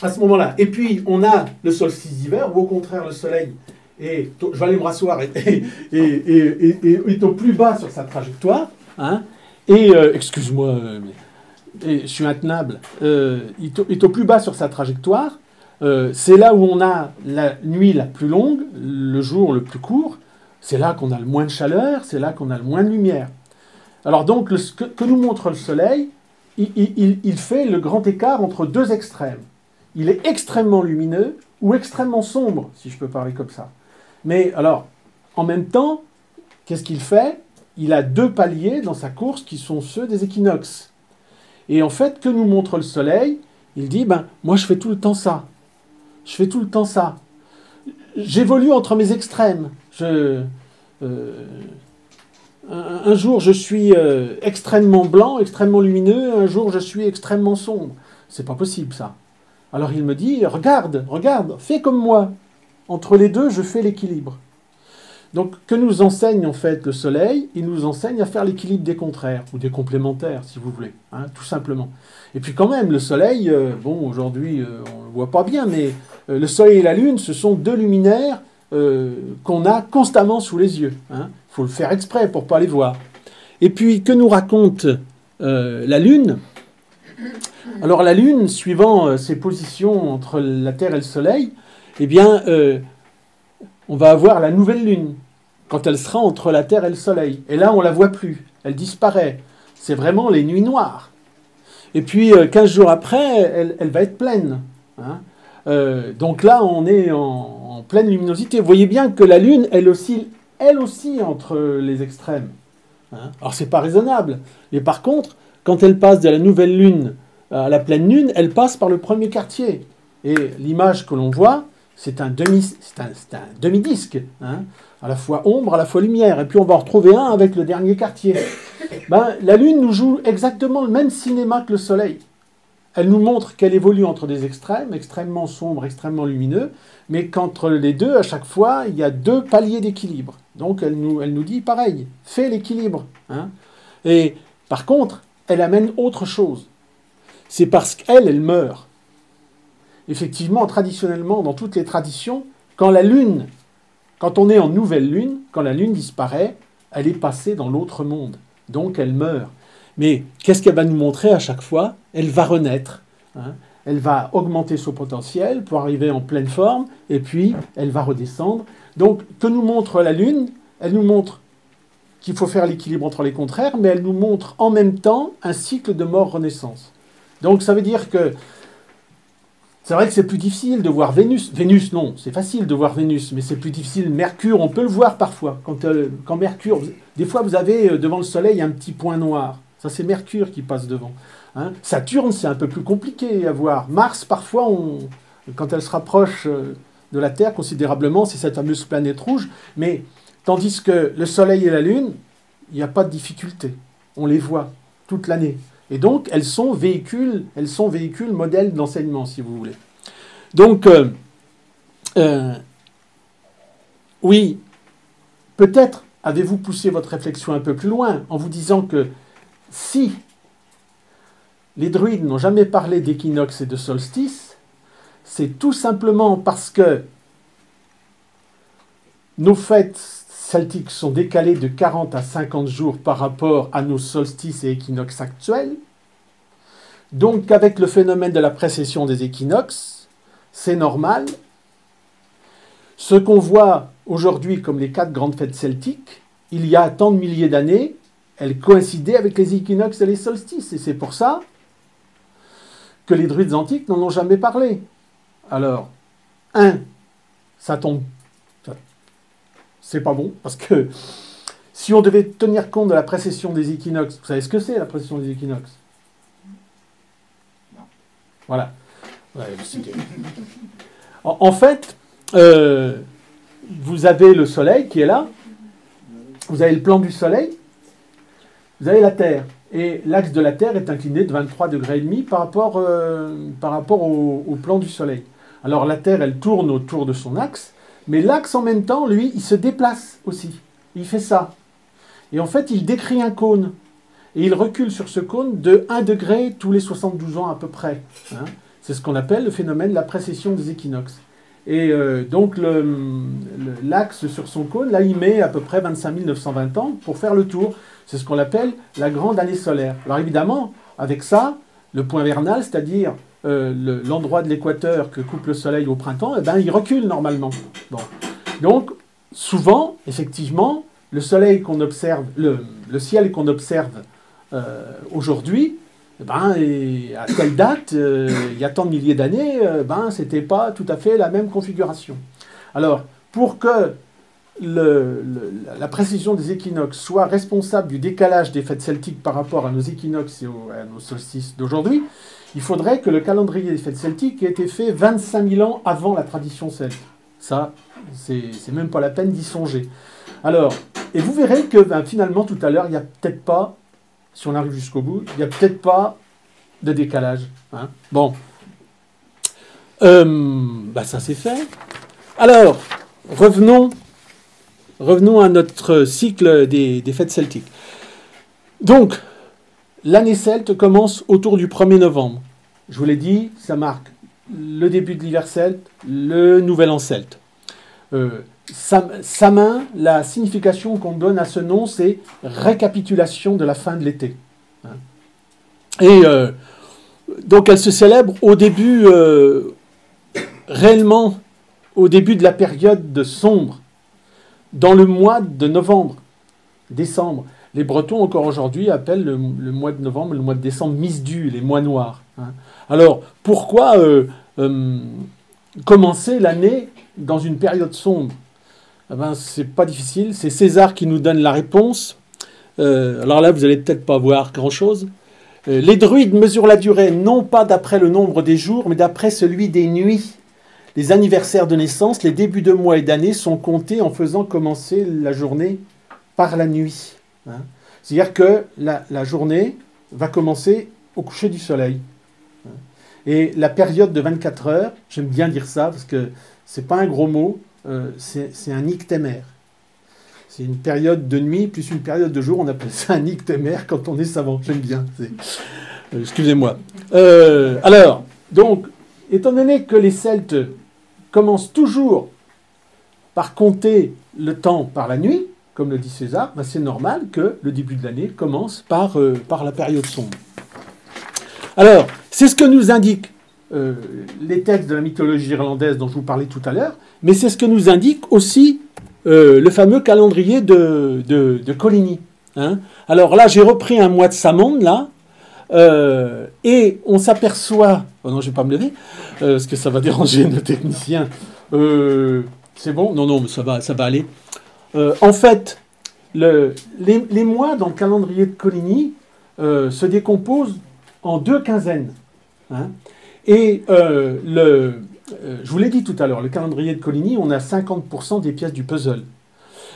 à ce moment-là. Et puis, on a le solstice d'hiver, où au contraire, le soleil est... Je vais aller me rasseoir, est au plus bas sur sa trajectoire. Hein, et, excuse-moi, je suis intenable. Est au plus bas sur sa trajectoire. C'est là où on a la nuit la plus longue, le jour le plus court. C'est là qu'on a le moins de chaleur, c'est là qu'on a le moins de lumière. Alors donc, que nous montre le soleil, il fait le grand écart entre deux extrêmes. Il est extrêmement lumineux ou extrêmement sombre, si je peux parler comme ça. Mais alors, en même temps, qu'est-ce qu'il fait? Il a deux paliers dans sa course qui sont ceux des équinoxes. Et en fait, que nous montre le soleil? Il dit, moi je fais tout le temps ça. Je fais tout le temps ça. J'évolue entre mes extrêmes. Un jour, je suis extrêmement blanc, extrêmement lumineux. Un jour, je suis extrêmement sombre. C'est pas possible, ça. Alors il me dit, regarde, fais comme moi. Entre les deux, je fais l'équilibre. Donc, que nous enseigne en fait le soleil? Il nous enseigne à faire l'équilibre des contraires, ou des complémentaires, si vous voulez, hein, tout simplement. Et puis quand même, le soleil, aujourd'hui, on ne le voit pas bien, mais le soleil et la lune, ce sont deux luminaires qu'on a constamment sous les yeux. Hein. Il faut le faire exprès pour ne pas les voir. Et puis, que nous raconte la lune? Alors la lune, suivant ses positions entre la Terre et le soleil, eh bien, on va avoir la nouvelle lune, quand elle sera entre la Terre et le soleil. Et là, on ne la voit plus, elle disparaît. C'est vraiment les nuits noires. Et puis, 15 jours après, elle va être pleine. Hein. Donc là, on est en pleine luminosité. Vous voyez bien que la lune, elle oscille entre les extrêmes. Hein. Alors, c'est pas raisonnable. Mais par contre, quand elle passe de la nouvelle lune à la pleine lune, elle passe par le premier quartier. Et l'image que l'on voit, c'est un demi-disque, hein, à la fois ombre, à la fois lumière. Et puis on va en retrouver un avec le dernier quartier. La Lune nous joue exactement le même cinéma que le Soleil. Elle nous montre qu'elle évolue entre des extrêmes, extrêmement sombres, extrêmement lumineux, mais qu'entre les deux, à chaque fois, il y a deux paliers d'équilibre. Donc elle nous dit pareil, fais l'équilibre. Hein. Et par contre, elle amène autre chose. C'est parce qu'elle meurt. Effectivement, traditionnellement, dans toutes les traditions, quand on est en nouvelle lune, quand la lune disparaît, elle est passée dans l'autre monde. Donc elle meurt. Mais qu'est-ce qu'elle va nous montrer à chaque fois? Elle va renaître. Hein. Elle va augmenter son potentiel pour arriver en pleine forme, et puis elle va redescendre. Donc, que nous montre la lune? Elle nous montre qu'il faut faire l'équilibre entre les contraires, mais elle nous montre en même temps un cycle de mort-renaissance. Donc ça veut dire que c'est vrai que c'est plus difficile de voir Vénus. Vénus, non, c'est facile de voir Vénus, mais c'est plus difficile. Mercure, on peut le voir parfois. Quand Mercure, des fois vous avez devant le Soleil un petit point noir. Ça c'est Mercure qui passe devant. Hein. Saturne, c'est un peu plus compliqué à voir. Mars, parfois, quand elle se rapproche de la Terre considérablement, c'est cette fameuse planète rouge. Mais tandis que le Soleil et la Lune, il n'y a pas de difficulté. On les voit toute l'année. Et donc, elles sont véhicules modèles d'enseignement, si vous voulez. Donc, oui, peut-être avez-vous poussé votre réflexion un peu plus loin en vous disant que si les druides n'ont jamais parlé d'équinoxe et de solstice, c'est tout simplement parce que nos fêtes celtiques sont décalées de 40 à 50 jours par rapport à nos solstices et équinoxes actuels. Donc, avec le phénomène de la précession des équinoxes, c'est normal. Ce qu'on voit aujourd'hui comme les 4 grandes fêtes celtiques, il y a tant de milliers d'années, elles coïncidaient avec les équinoxes et les solstices. Et c'est pour ça que les druides antiques n'en ont jamais parlé. Alors, ça tombe. C'est pas bon, parce que si on devait tenir compte de la précession des équinoxes, vous savez ce que c'est la précession des équinoxes? Voilà. Ouais, en fait, vous avez le Soleil qui est là, vous avez le plan du Soleil, vous avez la Terre. Et l'axe de la Terre est incliné de 23,5 degrés par rapport au plan du Soleil. Alors la Terre, elle tourne autour de son axe, mais l'axe, en même temps, lui, il se déplace aussi. Il fait ça. Et en fait, il décrit un cône. Et il recule sur ce cône de 1 degré tous les 72 ans à peu près. Hein. C'est ce qu'on appelle le phénomène de la précession des équinoxes. Et donc, l'axe sur son cône, là, il met à peu près 25 920 ans pour faire le tour. C'est ce qu'on appelle la grande année solaire. Alors évidemment, avec ça, le point vernal, c'est-à-dire l'endroit de l'équateur que coupe le soleil au printemps, eh ben, il recule normalement. Bon. Donc, souvent, effectivement, le soleil qu'on observe, le ciel qu'on observe aujourd'hui, eh ben, et à telle date, il y a tant de milliers d'années, c'était pas tout à fait la même configuration. Alors, pour que la précision des équinoxes soit responsable du décalage des fêtes celtiques par rapport à nos équinoxes et à nos solstices d'aujourd'hui, il faudrait que le calendrier des fêtes celtiques ait été fait 25 000 ans avant la tradition celte. Ça, c'est même pas la peine d'y songer. Alors, et vous verrez que finalement, tout à l'heure, il n'y a peut-être pas, si on arrive jusqu'au bout, il n'y a peut-être pas de décalage. Hein. Bon. Ça c'est fait. Alors, revenons à notre cycle des fêtes celtiques. Donc, l'année celte commence autour du 1er novembre. Je vous l'ai dit, ça marque le début de l'hiver celte, le nouvel an celte. Samin, la signification qu'on donne à ce nom, c'est récapitulation de la fin de l'été. Et donc elle se célèbre au début, réellement, au début de la période de sombre, dans le mois de novembre, décembre. Les Bretons, encore aujourd'hui, appellent le mois de novembre, le mois de décembre, Misdu, les mois noirs. Hein. Alors, pourquoi commencer l'année dans une période sombre? C'est pas difficile, c'est César qui nous donne la réponse. Alors là, vous allez peut-être pas voir grand-chose. Les druides mesurent la durée, non pas d'après le nombre des jours, mais d'après celui des nuits. Les anniversaires de naissance, les débuts de mois et d'années sont comptés en faisant commencer la journée par la nuit. Hein. C'est-à-dire que la journée va commencer au coucher du soleil. Et la période de 24 heures, j'aime bien dire ça, parce que c'est pas un gros mot, c'est un ictémère. C'est une période de nuit plus une période de jour, on appelle ça un ictémère quand on est savant. J'aime bien. Excusez-moi. Alors, donc, étant donné que les Celtes commencent toujours par compter le temps par la nuit, comme le dit César, c'est normal que le début de l'année commence par la période sombre. Alors, c'est ce que nous indiquent les textes de la mythologie irlandaise dont je vous parlais tout à l'heure, mais c'est ce que nous indique aussi le fameux calendrier de Coligny. Hein. Alors là, j'ai repris un mois de Samande, là. Et on s'aperçoit... Oh non, je ne vais pas me lever, parce que ça va déranger nos techniciens. C'est bon? Non, non, mais ça va aller. En fait, les mois dans le calendrier de Coligny se décomposent en 2 quinzaines. Hein. Et je vous l'ai dit tout à l'heure, le calendrier de Coligny, on a 50% des pièces du puzzle.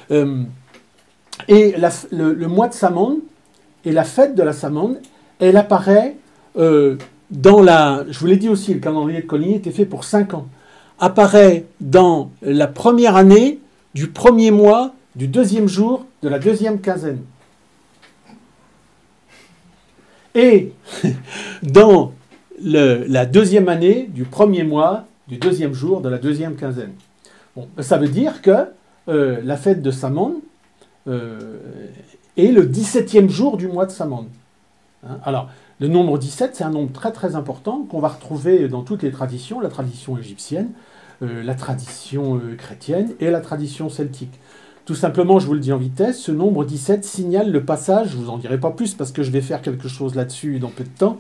Et le mois de Samhain et la fête de la Samhain, elle apparaît dans la... Je vous l'ai dit aussi, le calendrier de Coligny était fait pour 5 ans. Apparaît dans la première année du premier mois du 2e jour de la 2e quinzaine. Et dans la 2e année du premier mois du 2e jour de la 2e quinzaine. Bon, ça veut dire que la fête de Samhain est le 17e jour du mois de Samhain. Hein? Alors, le nombre 17, c'est un nombre très très important qu'on va retrouver dans toutes les traditions, la tradition égyptienne, la tradition chrétienne et la tradition celtique. Tout simplement, je vous le dis en vitesse, ce nombre 17 signale le passage, je ne vous en dirai pas plus parce que je vais faire quelque chose là-dessus dans peu de temps,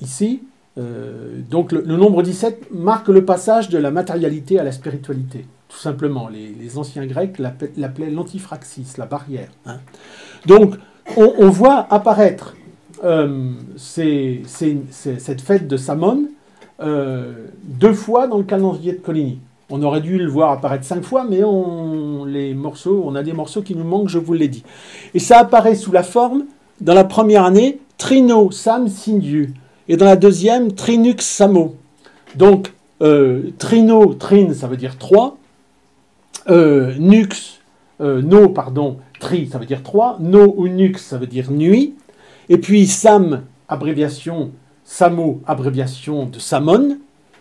ici. Donc le nombre 17 marque le passage de la matérialité à la spiritualité. Tout simplement, les anciens Grecs l'appelaient l'antifraxis, la barrière. Hein. Donc, on voit apparaître cette fête de Samhain 2 fois dans le calendrier de Coligny. On aurait dû le voir apparaître 5 fois, mais on a des morceaux qui nous manquent, je vous l'ai dit. Et ça apparaît sous la forme, dans la première année, Trino, Sam, Sindiu. Et dans la deuxième, Trinux, Samo. Donc, Trino, Trin, ça veut dire 3. Nux, No, pardon, Tri, ça veut dire 3. No ou Nux, ça veut dire nuit. Et puis Sam, abréviation, Samo, abréviation de Samon.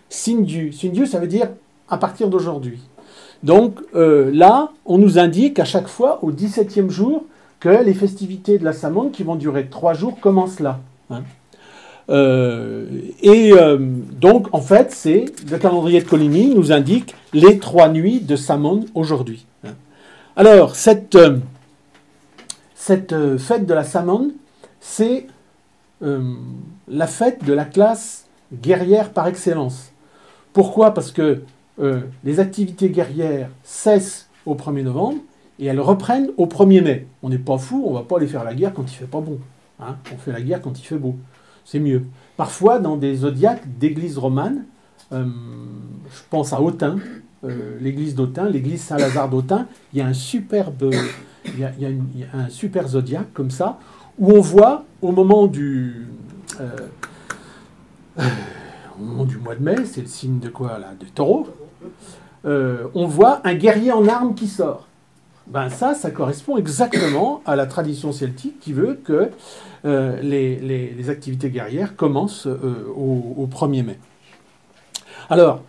Sindiu, Sindiu, ça veut dire à partir d'aujourd'hui. Donc là, on nous indique à chaque fois, au 17e jour, que les festivités de la Samhain, qui vont durer 3 jours, commencent là. Hein. Donc, en fait, le calendrier de Coligny nous indique les 3 nuits de Samhain aujourd'hui. Hein. Alors, cette fête de la Samhain, c'est la fête de la classe guerrière par excellence. Pourquoi? Parce que les activités guerrières cessent au 1er novembre et elles reprennent au 1er mai. On n'est pas fou, on ne va pas aller faire la guerre quand il ne fait pas bon. Hein. On fait la guerre quand il fait beau. C'est mieux. Parfois, dans des zodiaques d'églises romanes, je pense à Autun, l'église d'Autun, l'église Saint-Lazare d'Autun, il y a un superbe, il y a un super zodiaque comme ça, où on voit au moment du mois de mai, c'est le signe de quoi là? Du taureau. On voit un guerrier en armes qui sort. Ben ça correspond exactement à la tradition celtique qui veut que les activités guerrières commencent au 1er mai. Alors,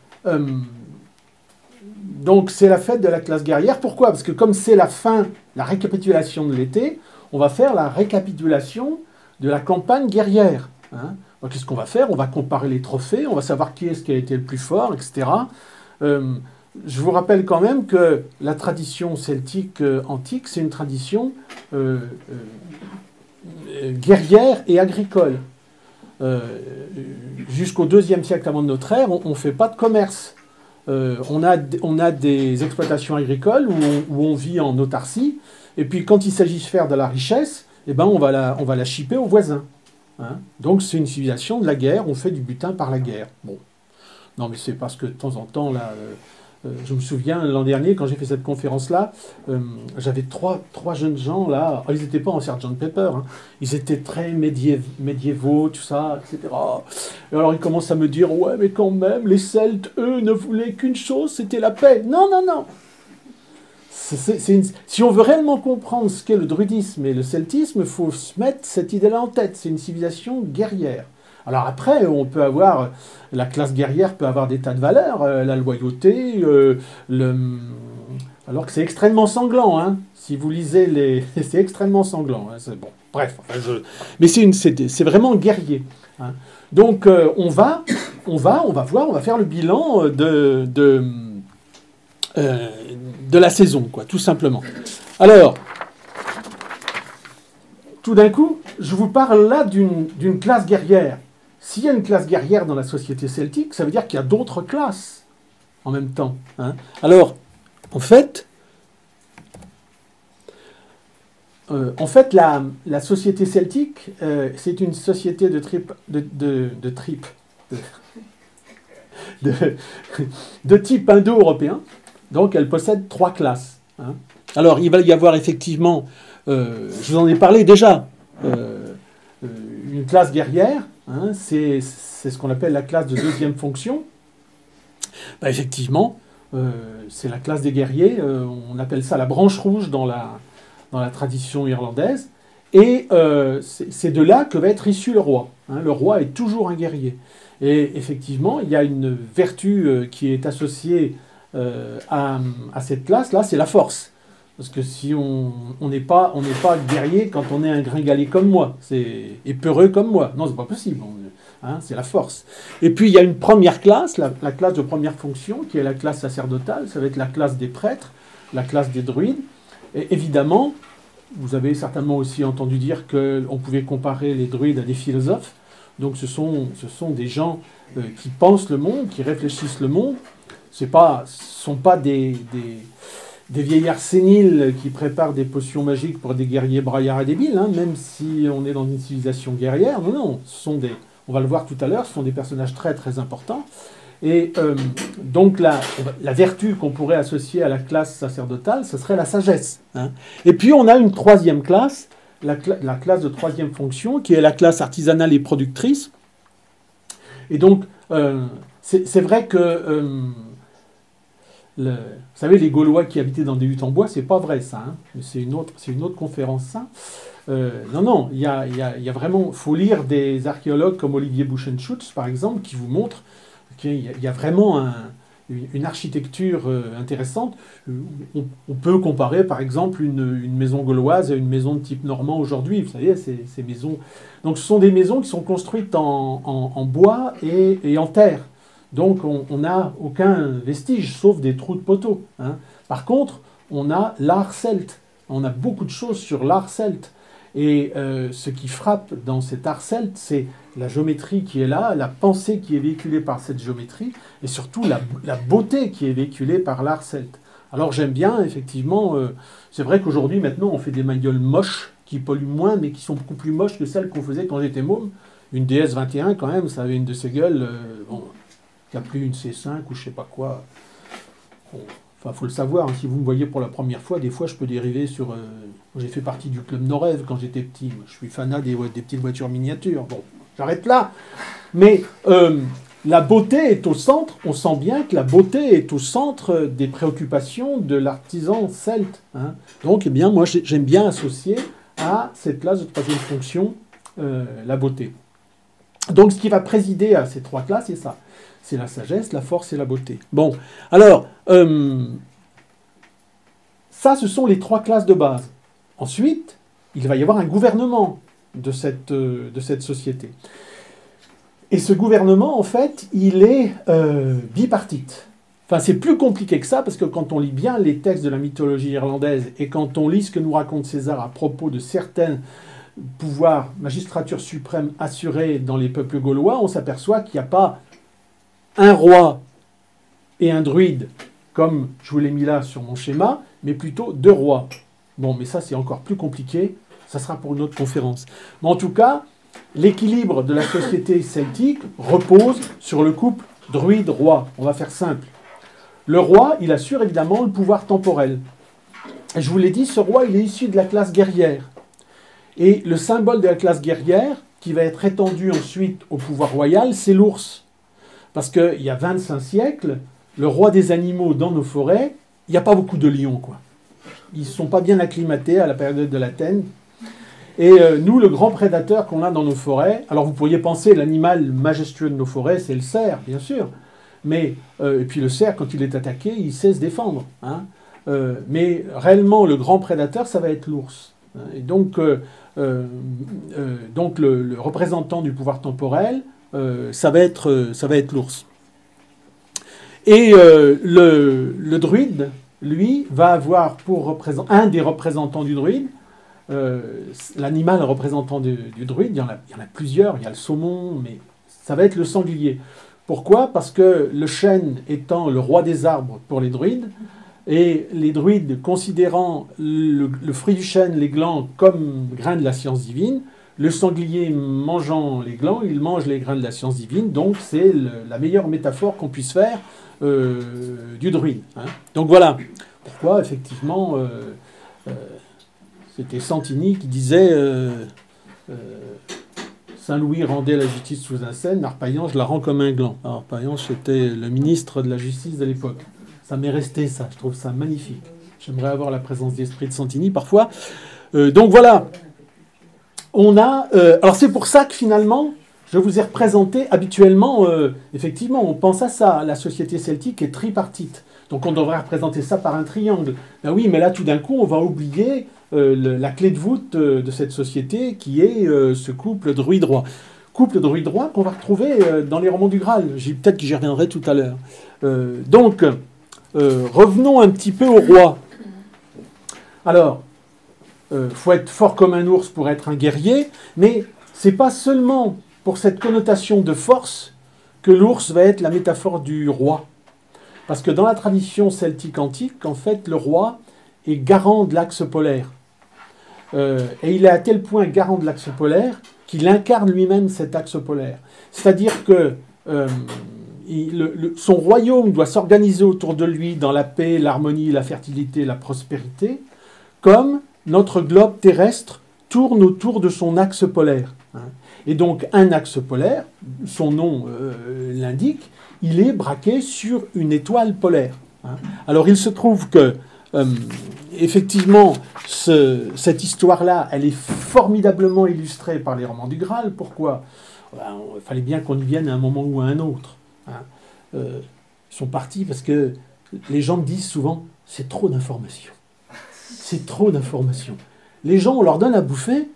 donc c'est la fête de la classe guerrière. Pourquoi? Parce que comme c'est la fin, la récapitulation de l'été, on va faire la récapitulation de la campagne guerrière. Hein. Qu'est-ce qu'on va faire? On va comparer les trophées, on va savoir qui est-ce qui a été le plus fort, etc. Je vous rappelle quand même que la tradition celtique antique, c'est une tradition guerrière et agricole. Jusqu'au IIe siècle avant de notre ère, on ne fait pas de commerce. On a des exploitations agricoles où on vit en autarcie, et puis quand il s'agit de faire de la richesse, eh ben on va la chipper aux voisins. Hein. Donc c'est une civilisation de la guerre, on fait du butin par la guerre. Bon. Non mais c'est parce que de temps en temps, là, je me souviens l'an dernier, quand j'ai fait cette conférence-là, j'avais trois jeunes gens là, ils n'étaient pas en Sgt Pepper, hein. Ils étaient très médiévaux, tout ça, etc. Et alors ils commencent à me dire, ouais mais quand même, les Celtes, eux, ne voulaient qu'une chose, c'était la paix. Non, non, non. Si on veut réellement comprendre ce qu'est le druidisme et le celtisme, il faut se mettre cette idée-là en tête. C'est une civilisation guerrière. Alors après, on peut avoir... La classe guerrière peut avoir des tas de valeurs. La loyauté, alors que c'est extrêmement sanglant. Hein. Si vous lisez les... c'est extrêmement sanglant. Hein. Bon, bref. Enfin, mais c'est vraiment guerrier. Hein. Donc on va voir, on va faire le bilan de la saison, quoi, tout simplement. Alors, tout d'un coup, je vous parle là d'une classe guerrière. S'il y a une classe guerrière dans la société celtique, ça veut dire qu'il y a d'autres classes en même temps. Hein. Alors, en fait, la société celtique, c'est une société de type indo-européen. Donc, elle possède 3 classes. Hein. Alors, il va y avoir effectivement, je vous en ai parlé déjà, une classe guerrière. Hein, c'est ce qu'on appelle la classe de deuxième fonction. Ben, effectivement, c'est la classe des guerriers. On appelle ça la branche rouge dans la tradition irlandaise. Et c'est de là que va être issu le roi. Hein, le roi est toujours un guerrier. Et effectivement, il y a une vertu qui est associée à cette classe-là, c'est la force. Parce que si on n'est pas guerrier quand on est un gringalet comme moi, et peureux comme moi. Non, c'est pas possible. Hein, c'est la force. Et puis il y a une première classe, la classe de première fonction, qui est la classe sacerdotale. Ça va être la classe des prêtres, la classe des druides. Et évidemment, vous avez certainement aussi entendu dire qu'on pouvait comparer les druides à des philosophes. Donc ce sont des gens qui pensent le monde, qui réfléchissent le monde. Ce ne sont pas des vieillards séniles qui préparent des potions magiques pour des guerriers braillards et débiles, hein, même si on est dans une civilisation guerrière. Non, non, on va le voir tout à l'heure, ce sont des personnages très très importants. Et donc la vertu qu'on pourrait associer à la classe sacerdotale, ce serait la sagesse. Hein. Et puis on a une troisième classe, la classe de troisième fonction, qui est la classe artisanale et productrice. Et donc, c'est vrai que... vous savez, les Gaulois qui habitaient dans des huttes en bois, c'est pas vrai ça. Hein. C'est une autre conférence ça. Non, il y a vraiment... Il faut lire des archéologues comme Olivier Buchenschutz, par exemple, qui vous montrent qu'il y a vraiment une architecture intéressante. On peut comparer, par exemple, une maison gauloise à une maison de type normand aujourd'hui. Vous savez, ces maisons... Donc, ce sont des maisons qui sont construites en bois et en terre. Donc, on n'a aucun vestige, sauf des trous de poteaux. Hein. Par contre, on a l'art celte. On a beaucoup de choses sur l'art celte. Et ce qui frappe dans cet art celte, c'est la géométrie qui est là, la pensée qui est véhiculée par cette géométrie, et surtout la beauté qui est véhiculée par l'art celte. Alors j'aime bien, effectivement, c'est vrai qu'aujourd'hui, maintenant, on fait des magnoles moches, qui polluent moins, mais qui sont beaucoup plus moches que celles qu'on faisait quand j'étais môme. Une DS21, quand même, ça avait une de ces gueules... qui a pris une C5 ou je sais pas quoi. Bon, enfin, faut le savoir, hein, si vous me voyez pour la première fois, des fois je peux dériver sur... j'ai fait partie du club Norève quand j'étais petit. Je suis fanat des petites voitures miniatures. Bon, j'arrête là. Mais la beauté est au centre, on sent bien que la beauté est au centre des préoccupations de l'artisan celte. Hein. Donc, eh bien, moi j'aime bien associer à cette classe de troisième fonction la beauté. Donc, ce qui va présider à ces 3 classes, c'est ça. C'est la sagesse, la force et la beauté. Bon, alors, ça, ce sont les 3 classes de base. Ensuite, il va y avoir un gouvernement de cette société. Et ce gouvernement, en fait, il est bipartite. Enfin, c'est plus compliqué que ça, parce que quand on lit bien les textes de la mythologie irlandaise, et quand on lit ce que nous raconte César à propos de certains pouvoirs, magistrature suprême assurés dans les peuples gaulois, on s'aperçoit qu'il n'y a pas un roi et un druide, comme je vous l'ai mis là sur mon schéma, mais plutôt 2 rois. Bon, mais ça, c'est encore plus compliqué. Ça sera pour une autre conférence. Mais en tout cas, l'équilibre de la société celtique repose sur le couple druide-roi. On va faire simple. Le roi, il assure évidemment le pouvoir temporel. Et je vous l'ai dit, ce roi, il est issu de la classe guerrière. Et le symbole de la classe guerrière, qui va être étendu ensuite au pouvoir royal, c'est l'ours. Parce qu'il y a 25 siècles, le roi des animaux dans nos forêts, il n'y a pas beaucoup de lions, quoi. Ils ne sont pas bien acclimatés à la période de la Tène. Et nous, le grand prédateur qu'on a dans nos forêts, alors vous pourriez penser l'animal majestueux de nos forêts, c'est le cerf, bien sûr. Mais, et puis le cerf, quand il est attaqué, il sait se défendre. Hein. Mais réellement, le grand prédateur, ça va être l'ours. Et donc le représentant du pouvoir temporel, ça va être l'ours. Et le druide, lui, va avoir pour un des représentants du druide, l'animal représentant du druide, il y en a plusieurs, il y a le saumon, mais ça va être le sanglier. Pourquoi? Parce que le chêne étant le roi des arbres pour les druides, et les druides considérant le fruit du chêne, les glands, comme grains de la science divine, le sanglier mangeant les glands, il mange les grains de la science divine, donc c'est la meilleure métaphore qu'on puisse faire du druide. Hein. Donc voilà pourquoi, effectivement, c'était Santini qui disait Saint-Louis rendait la justice sous un sceau, Arpaillange la rend comme un gland. Alors, Arpaillange, c'était le ministre de la justice de l'époque. Ça m'est resté, ça. Je trouve ça magnifique. J'aimerais avoir la présence d'esprit de Santini parfois. Donc voilà. On a. Alors c'est pour ça que finalement, je vous ai représenté habituellement. Effectivement, on pense à ça. La société celtique est tripartite. Donc on devrait représenter ça par un triangle. Ben oui, mais là tout d'un coup, on va oublier la clé de voûte de cette société qui est ce couple druide-roi. Couple druide-roi qu'on va retrouver dans les romans du Graal. Peut-être que j'y reviendrai tout à l'heure. Donc, revenons un petit peu au roi. Alors, faut être fort comme un ours pour être un guerrier, mais c'est pas seulement pour cette connotation de force que l'ours va être la métaphore du roi. Parce que dans la tradition celtique antique, en fait, le roi est garant de l'axe polaire. Et il est à tel point garant de l'axe polaire qu'il incarne lui-même cet axe polaire. C'est-à-dire que son royaume doit s'organiser autour de lui dans la paix, l'harmonie, la fertilité, la prospérité, comme notre globe terrestre tourne autour de son axe polaire. Et donc un axe polaire, son nom l'indique, il est braqué sur une étoile polaire. Alors il se trouve que, effectivement, cette histoire-là, elle est formidablement illustrée par les romans du Graal. Pourquoi? Il fallait bien qu'on y vienne à un moment ou à un autre. Ils sont partis parce que les gens me disent souvent, c'est trop d'informations. C'est trop d'informations. Les gens, on leur donne à bouffer,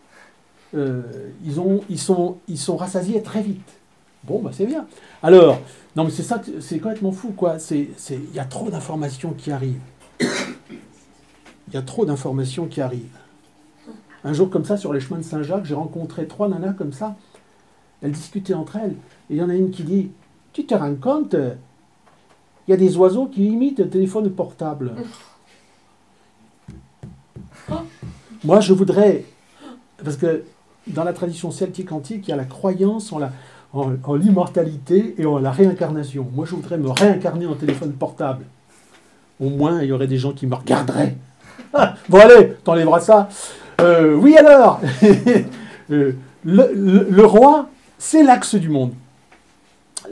ils sont rassasiés très vite. Bon, bah c'est bien. Alors, non mais c'est ça, c'est complètement fou, quoi. Il y a trop d'informations qui arrivent. Il y a trop d'informations qui arrivent. Un jour comme ça, sur les chemins de Saint-Jacques, j'ai rencontré 3 nanas comme ça. Elles discutaient entre elles. Et il y en a une qui dit, tu te rends compte, il y a des oiseaux qui imitent un téléphone portable. Moi, je voudrais... Parce que dans la tradition celtique antique, il y a la croyance en l'immortalité et en la réincarnation. Moi, je voudrais me réincarner en téléphone portable. Au moins, il y aurait des gens qui me regarderaient. Ah, bon, allez, t'enlèveras ça. Oui, alors le roi, c'est l'axe du monde.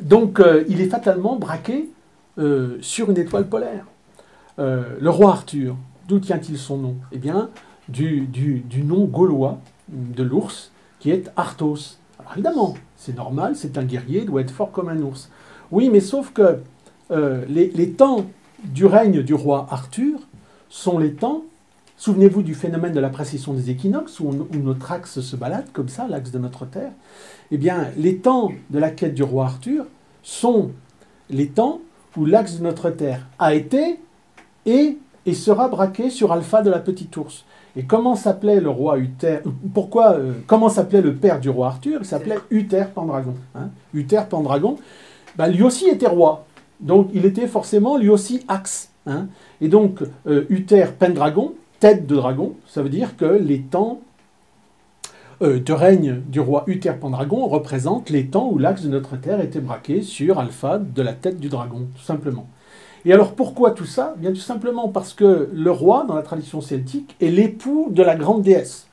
Donc, il est fatalement braqué sur une étoile polaire. Le roi Arthur, d'où tient-il son nom? Eh bien, du nom gaulois de l'ours, qui est Arthos. Alors évidemment, c'est normal, c'est un guerrier, il doit être fort comme un ours. Oui, mais sauf que les temps du règne du roi Arthur sont les temps, souvenez-vous du phénomène de la précession des équinoxes, où notre axe se balade, comme ça, l'axe de notre Terre. Eh bien, les temps de la quête du roi Arthur sont les temps où l'axe de notre Terre a été et sera braqué sur Alpha de la petite ours. Et comment s'appelait le roi Uther? Comment s'appelait le père du roi Arthur? Il s'appelait Uther Pendragon. Uther Pendragon, lui aussi était roi. Donc il était forcément lui aussi axe. Et donc Uther Pendragon, tête de dragon, ça veut dire que les temps de règne du roi Uther Pendragon représentent les temps où l'axe de notre Terre était braqué sur Alpha de la tête du dragon, tout simplement. Et alors pourquoi tout ça? Bien tout simplement parce que le roi, dans la tradition celtique, est l'époux de la grande déesse.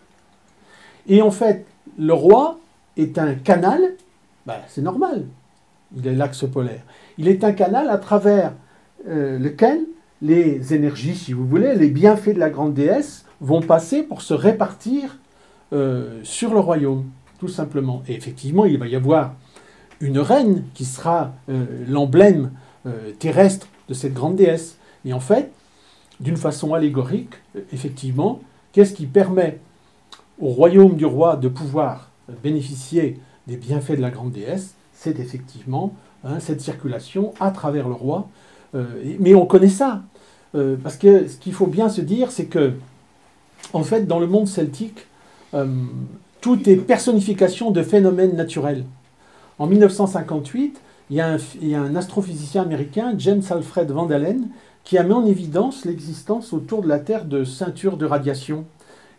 Et en fait, le roi est un canal, c'est normal, il est l'axe polaire. Il est un canal à travers lequel les énergies, si vous voulez, les bienfaits de la grande déesse vont passer pour se répartir sur le royaume, tout simplement. Et effectivement, il va y avoir une reine qui sera l'emblème terrestre de cette grande déesse. Et en fait, d'une façon allégorique, effectivement, qu'est-ce qui permet au royaume du roi de pouvoir bénéficier des bienfaits de la grande déesse? C'est effectivement cette circulation à travers le roi. Mais on connaît ça. Parce que ce qu'il faut bien se dire, c'est que en fait, dans le monde celtique, tout est personnification de phénomènes naturels. En 1958, il y a un astrophysicien américain, James Alfred Van Allen, qui a mis en évidence l'existence autour de la Terre de ceintures de radiation.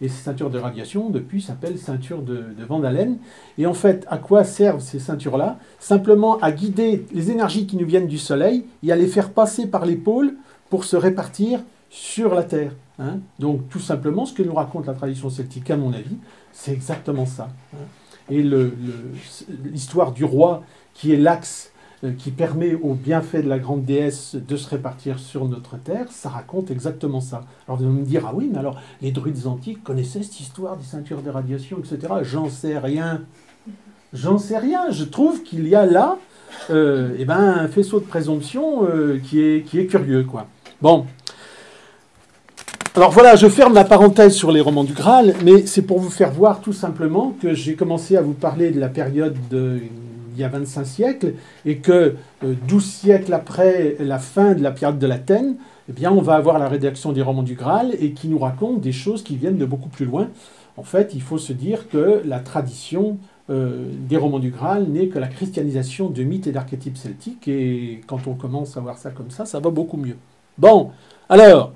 Et ces ceintures de radiation, depuis, s'appellent ceintures de Van Allen. Et en fait, à quoi servent ces ceintures-là? Simplement à guider les énergies qui nous viennent du Soleil et à les faire passer par les pôles pour se répartir sur la Terre. Hein. Donc, tout simplement, ce que nous raconte la tradition celtique, à mon avis, c'est exactement ça. Hein. Et l'histoire du roi, qui est l'axe qui permet au bienfait de la grande déesse de se répartir sur notre terre, ça raconte exactement ça. Alors vous allez me dire, ah oui, mais alors les druides antiques connaissaient cette histoire des ceintures de radiation, etc. J'en sais rien. J'en sais rien. Je trouve qu'il y a là un faisceau de présomption qui est curieux, quoi. Bon. Alors voilà, je ferme la parenthèse sur les romans du Graal, mais c'est pour vous faire voir tout simplement que j'ai commencé à vous parler de la période il y a 25 siècles, et que 12 siècles après la fin de la période de l'Athènes, eh bien, on va avoir la rédaction des romans du Graal, et qui nous raconte des choses qui viennent de beaucoup plus loin. En fait, il faut se dire que la tradition des romans du Graal n'est que la christianisation de mythes et d'archétypes celtiques, et quand on commence à voir ça comme ça va beaucoup mieux. Bon, alors,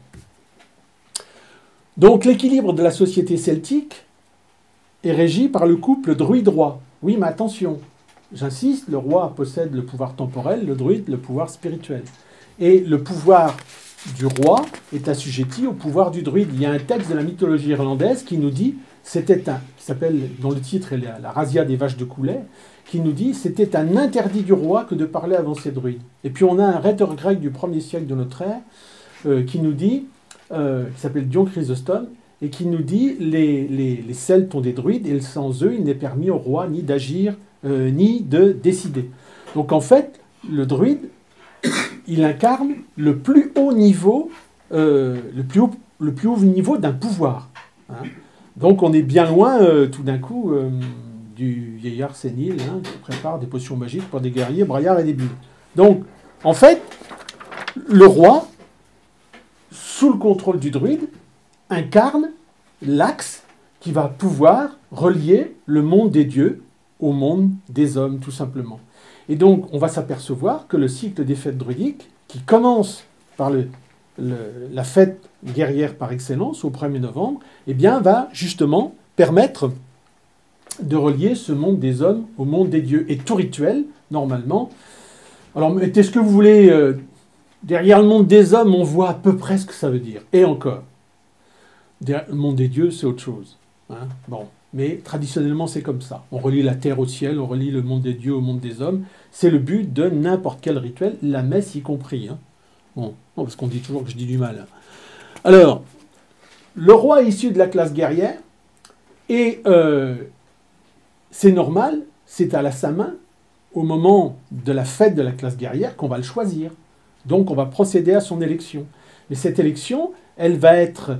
donc l'équilibre de la société celtique est régi par le couple druide-roi. Oui, mais attention, j'insiste, le roi possède le pouvoir temporel, le druide le pouvoir spirituel. Et le pouvoir du roi est assujetti au pouvoir du druide. Il y a un texte de la mythologie irlandaise qui nous dit, qui s'appelle, dont le titre est la Razia des vaches de Coulet, qui nous dit, c'était un interdit du roi que de parler avant ses druides. Et puis on a un rhéteur grec du 1er siècle de notre ère qui nous dit, qui s'appelle Dion Chrysostome, et qui nous dit, les Celtes ont des druides, et sans eux, il n'est permis au roi ni d'agir, ni de décider. Donc en fait, le druide, il incarne le plus haut niveau, le plus haut niveau d'un pouvoir. Hein. Donc on est bien loin, tout d'un coup, du vieillard sénile qui prépare des potions magiques pour des guerriers, braillards et débiles. Donc, en fait, le roi, sous le contrôle du druide, incarne l'axe qui va pouvoir relier le monde des dieux au monde des hommes, tout simplement. Et donc, on va s'apercevoir que le cycle des fêtes druidiques, qui commence par la fête guerrière par excellence, au 1er novembre, eh bien, va justement permettre de relier ce monde des hommes au monde des dieux. Et tout rituel, normalement... Alors, mettez ce que vous voulez... derrière le monde des hommes, on voit à peu près ce que ça veut dire. Et encore. Le monde des dieux, c'est autre chose. Hein, bon. Mais traditionnellement, c'est comme ça. On relie la terre au ciel, on relie le monde des dieux au monde des hommes. C'est le but de n'importe quel rituel, la messe y compris. Hein. Bon, non, parce qu'on dit toujours que je dis du mal. Alors, le roi est issu de la classe guerrière, et c'est normal, c'est à la Saint-Main, au moment de la fête de la classe guerrière, qu'on va le choisir. Donc, on va procéder à son élection. Mais cette élection, elle va être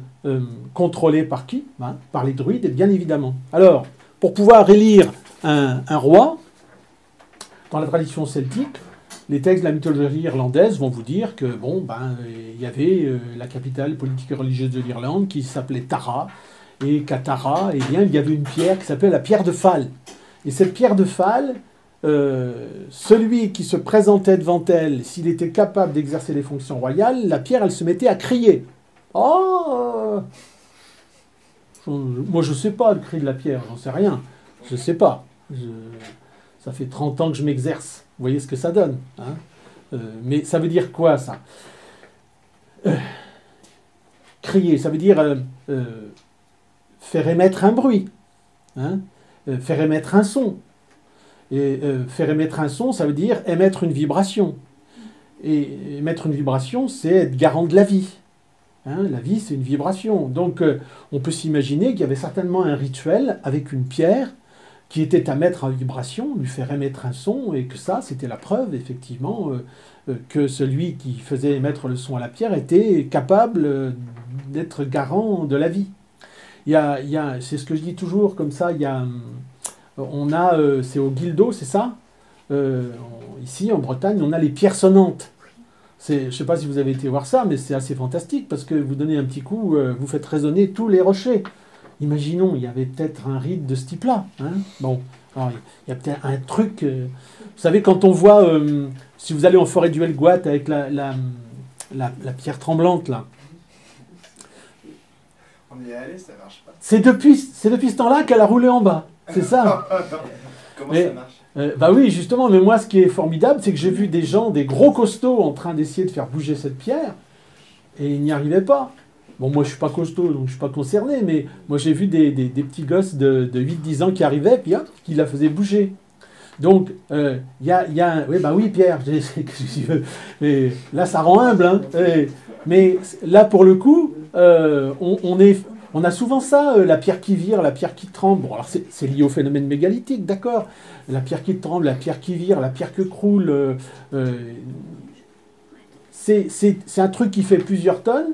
contrôlée par qui? Par les druides, bien évidemment. Alors, pour pouvoir élire un roi, dans la tradition celtique, les textes de la mythologie irlandaise vont vous dire que, il y avait la capitale politique et religieuse de l'Irlande qui s'appelait Tara, et qu'à Tara, eh bien, il y avait une pierre qui s'appelait la pierre de Fal. Et cette pierre de Fal, celui qui se présentait devant elle, s'il était capable d'exercer les fonctions royales, la pierre, elle se mettait à crier. Oh! Moi, je ne sais pas le cri de la pierre, j'en sais rien. Je ne sais pas. Ça fait 30 ans que je m'exerce. Vous voyez ce que ça donne. Hein, mais ça veut dire quoi, ça? Crier, ça veut dire faire émettre un bruit. Hein, faire émettre un son. Et faire émettre un son, ça veut dire émettre une vibration. Et émettre une vibration, c'est être garant de la vie. Hein, la vie, c'est une vibration. Donc, on peut s'imaginer qu'il y avait certainement un rituel avec une pierre qui était à mettre en vibration, lui faire émettre un son, et que ça, c'était la preuve, effectivement, que celui qui faisait émettre le son à la pierre était capable d'être garant de la vie. C'est ce que je dis toujours, comme ça, c'est au Guildo, c'est ça? Ici, en Bretagne, on a les pierres sonnantes. Je ne sais pas si vous avez été voir ça, mais c'est assez fantastique parce que vous donnez un petit coup, vous faites résonner tous les rochers. Imaginons, il y avait peut-être un rite de ce type-là. Hein. Bon, alors, il y a peut-être un truc. Vous savez, quand on voit, si vous allez en forêt du Helgoat avec la pierre tremblante, là. On y est allé, ça marche pas. C'est depuis ce temps-là qu'elle a roulé en bas. C'est ça. Comment Mais- ça marche? Bah oui, justement, mais moi, ce qui est formidable, c'est que j'ai vu des gens, des gros costauds, en train d'essayer de faire bouger cette pierre, et ils n'y arrivaient pas. Bon, moi, je suis pas costaud, donc je suis pas concerné, mais moi, j'ai vu des petits gosses de 8-10 ans qui arrivaient, puis hop, qui la faisaient bouger. Donc, il y a un... Oui, bah oui, Pierre, mais là, ça rend humble, hein. Mais là, pour le coup, on a souvent ça, la pierre qui vire, la pierre qui tremble. Bon, alors c'est lié au phénomène mégalithique, d'accord. La pierre qui tremble, la pierre qui vire, la pierre que croule. C'est un truc qui fait plusieurs tonnes,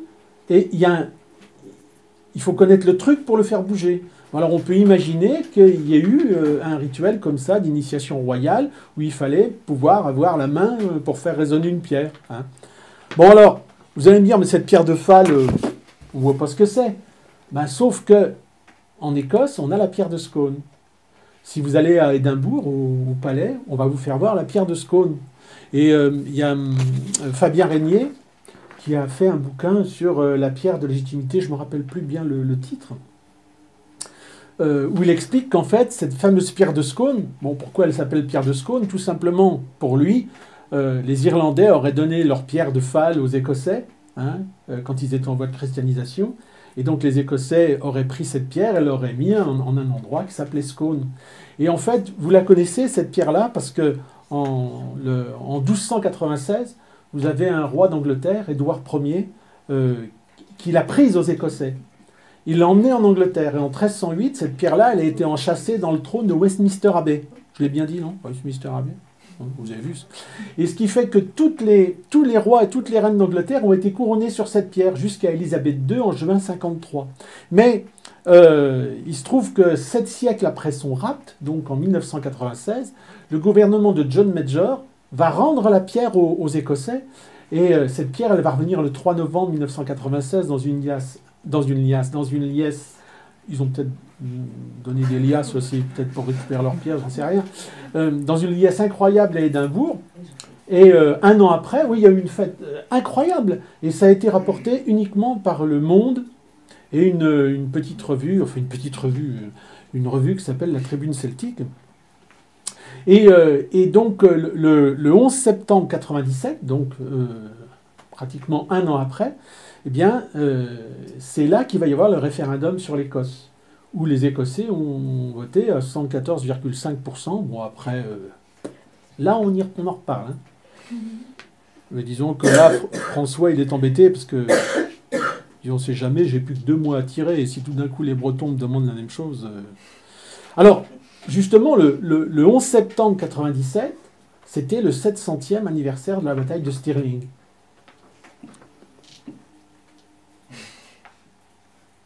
et il faut connaître le truc pour le faire bouger. Alors on peut imaginer qu'il y ait eu un rituel comme ça d'initiation royale où il fallait pouvoir avoir la main pour faire résonner une pierre. Hein. Bon alors, vous allez me dire, mais cette pierre de Fall, on ne voit pas ce que c'est. Ben, sauf que en Écosse, on a la pierre de Scone. Si vous allez à Édimbourg, au palais, on va vous faire voir la pierre de Scone. Et il y a Fabien Régnier qui a fait un bouquin sur la pierre de légitimité, je ne me rappelle plus bien le titre, où il explique qu'en fait, cette fameuse pierre de Scone, bon, pourquoi elle s'appelle pierre de Scone? Tout simplement, pour lui, les Irlandais auraient donné leur pierre de Fall aux Écossais, hein, quand ils étaient en voie de christianisation, et donc les Écossais auraient pris cette pierre et l'auraient mis en un endroit qui s'appelait Scone. Et en fait, vous la connaissez, cette pierre-là, parce que en 1296, vous avez un roi d'Angleterre, Édouard Ier, qui l'a prise aux Écossais. Il l'a emmenée en Angleterre. Et en 1308, cette pierre-là, elle a été enchâssée dans le trône de Westminster Abbey. Je l'ai bien dit, non? Westminster Abbey. Vous avez vu ça. Et ce qui fait que tous les rois et toutes les reines d'Angleterre ont été couronnés sur cette pierre jusqu'à Élisabeth II en juin 53. Mais il se trouve que 7 siècles après son rapt, donc en 1996, le gouvernement de John Major va rendre la pierre aux Écossais. Et cette pierre, elle va revenir le 3 novembre 1996 dans une liasse. Ils ont peut-être donné des liasses aussi, peut-être pour récupérer leurs pierres, j'en sais rien. Dans une liasse incroyable à Édimbourg. Et un an après, oui, il y a eu une fête incroyable. Et ça a été rapporté uniquement par Le Monde et une petite revue, enfin une revue qui s'appelle La Tribune Celtique. Et donc, le 11 septembre 1997, donc pratiquement un an après, eh bien, c'est là qu'il va y avoir le référendum sur l'Écosse, où les Écossais ont voté à 74,5%. Bon, après, là, on en reparle. Hein. Mais disons que là, François, il est embêté, parce que, on ne sait jamais, j'ai plus que 2 mois à tirer, et si tout d'un coup les Bretons me demandent la même chose... Alors, justement, le 11 septembre 1997, c'était le 700e anniversaire de la bataille de Stirling.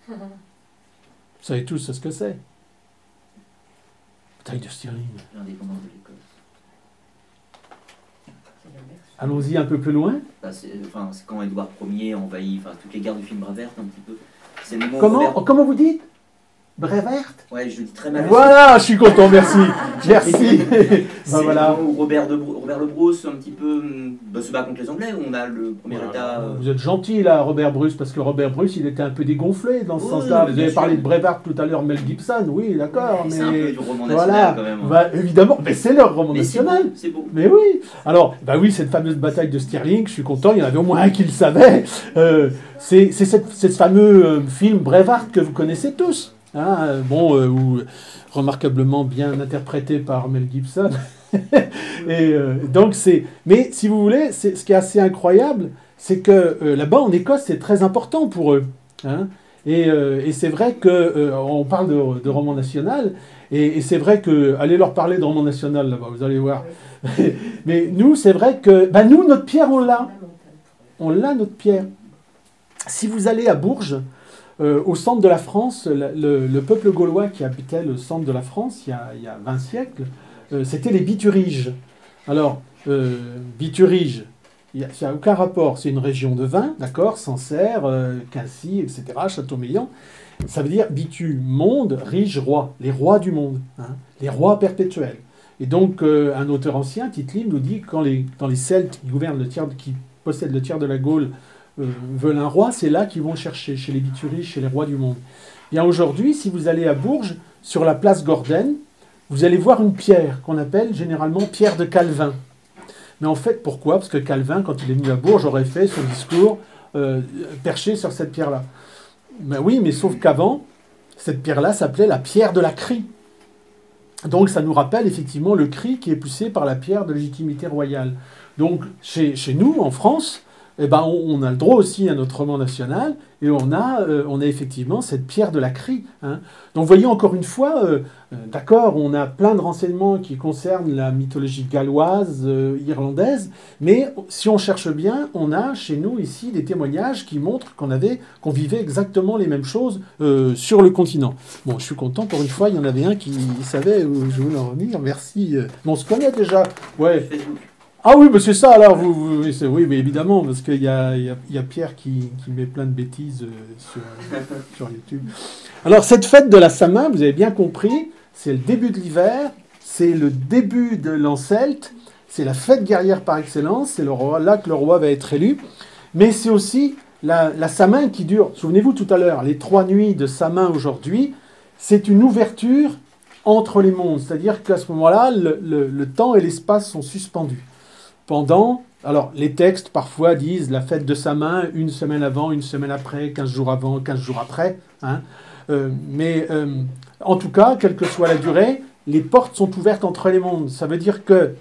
Vous savez tous ce que c'est. Bataille de Stirling. L'indépendance de l'Écosse. Allons-y un peu plus loin. Bah, c'est quand Édouard Ier envahit toutes les guerres du film Braveheart un petit peu. C'est le moment où Comment vous dites? Braveheart? Ouais, je le dis très mal. Voilà, je suis content, merci. Merci. C'est Ben voilà. le moment où Robert le Bruce un petit peu se bat contre les Anglais, où on a le premier Voilà. état... Vous êtes gentil là, Robert Bruce, parce que Robert Bruce, il était un peu dégonflé dans ce Oui, sens-là. mais Vous bien avez sûr. parlé de Braveheart tout à l'heure, Mel Gibson, oui, d'accord, C'est un peu mais du roman national voilà, quand même. bah, évidemment, mais c'est leur roman Mais c'est national. beau, c'est beau. Mais oui. Alors, bah oui, cette fameuse bataille de Stirling, je suis content, il y en avait au moins un qui le savait. C'est ce fameux film Braveheart que vous connaissez tous. Hein, remarquablement bien interprété par Mel Gibson. Et donc mais si vous voulez, ce qui est assez incroyable, c'est que là-bas en Écosse, c'est très important pour eux. Hein, et c'est vrai que on parle de roman national, et c'est vrai que allez leur parler de roman national là-bas, vous allez voir. Mais nous, c'est vrai que nous, notre pierre, on l'a notre pierre. Si vous allez à Bourges, au centre de la France, le peuple gaulois qui habitait le centre de la France il y a 20 siècles, c'était les Bituriges. Alors, Bituriges, Il n'y a aucun rapport. C'est une région de vin, d'accord, Sancerre, Quincy, etc., Châteaumeillan. Ça veut dire bitu, monde, riche, roi, les rois du monde, hein, les rois perpétuels. Et donc, un auteur ancien, Tite-Live, nous dit que quand les Celtes qui gouvernent qui possèdent le tiers de la Gaule veulent un roi, c'est là qu'ils vont chercher, chez les Bituris, chez les rois du monde. Bien aujourd'hui, si vous allez à Bourges, sur la place Gordenne, vous allez voir une pierre qu'on appelle généralement pierre de Calvin. Mais en fait, pourquoi? Parce que Calvin, quand il est venu à Bourges, aurait fait son discours perché sur cette pierre-là. Ben oui, mais sauf qu'avant, cette pierre-là s'appelait la pierre de la crie. Donc ça nous rappelle effectivement le cri qui est poussé par la pierre de légitimité royale. Donc chez nous, en France, eh ben, on a le droit aussi à notre roman national, et on a effectivement cette pierre de la crie. Hein. Donc vous voyez encore une fois, d'accord, on a plein de renseignements qui concernent la mythologie galloise, irlandaise, mais si on cherche bien, on a chez nous ici des témoignages qui montrent qu'on vivait exactement les mêmes choses sur le continent. Bon, je suis content, pour une fois, il y en avait un qui savait où je voulais en revenir, merci. On se connaît déjà, ouais. Ah oui, mais c'est ça, alors, oui, mais évidemment, parce qu'il y a Pierre qui met plein de bêtises sur YouTube. Alors, cette fête de la Samin, vous avez bien compris, c'est le début de l'hiver, c'est le début de l'an celte, c'est la fête guerrière par excellence, c'est là que le roi va être élu, mais c'est aussi la Samin qui dure, souvenez-vous tout à l'heure, les 3 nuits de Samin aujourd'hui, c'est une ouverture entre les mondes, c'est-à-dire qu'à ce moment-là, le temps et l'espace sont suspendus. Alors les textes parfois disent la fête de Samin, 1 semaine avant, 1 semaine après, 15 jours avant, 15 jours après. Hein. Mais en tout cas, quelle que soit la durée, les portes sont ouvertes entre les mondes. Ça veut dire que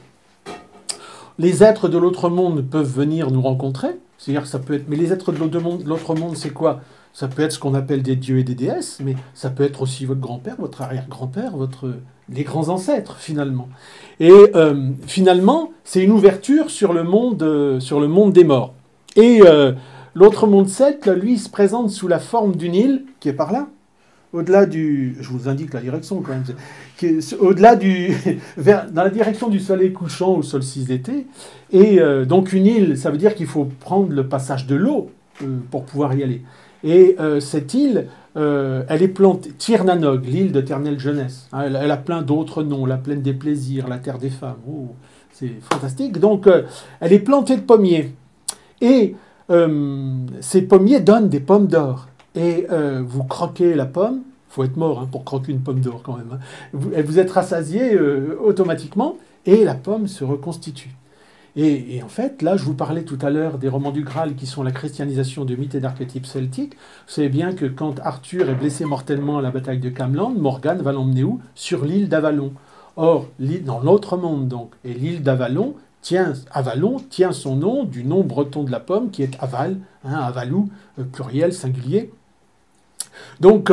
les êtres de l'autre monde peuvent venir nous rencontrer. C'est-à-dire que ça peut être. Mais les êtres de l'autre monde, c'est quoi? Ça peut être ce qu'on appelle des dieux et des déesses, mais ça peut être aussi votre grand-père, votre arrière-grand-père, les grands ancêtres, finalement. Et finalement, c'est une ouverture sur le monde des morts. Et l'autre monde celte, lui, il se présente sous la forme d'une île, qui est par là, au-delà du... Je vous indique la direction, quand même. Au-delà du... dans la direction du soleil couchant ou solstice d'été. Et donc une île, ça veut dire qu'il faut prendre le passage de l'eau pour pouvoir y aller. Et cette île, elle est plantée, Tirnanog, l'île d'éternelle jeunesse. Hein, elle a plein d'autres noms, la plaine des plaisirs, la terre des femmes. Oh, c'est fantastique. Donc, elle est plantée de pommiers. Et ces pommiers donnent des pommes d'or. Et vous croquez la pomme, il faut être mort pour croquer une pomme d'or quand même. Hein. Vous êtes rassasié automatiquement, et la pomme se reconstitue. Et en fait, là, je vous parlais tout à l'heure des romans du Graal qui sont la christianisation de mythes et d'archétypes celtiques. Vous savez bien que quand Arthur est blessé mortellement à la bataille de Camelot, Morgane va l'emmener où? Sur l'île d'Avalon. Or, dans l'autre monde, donc. Et l'île d'Avalon tient son nom du nom breton de la pomme qui est Aval, hein, Avalou, pluriel, singulier. Donc,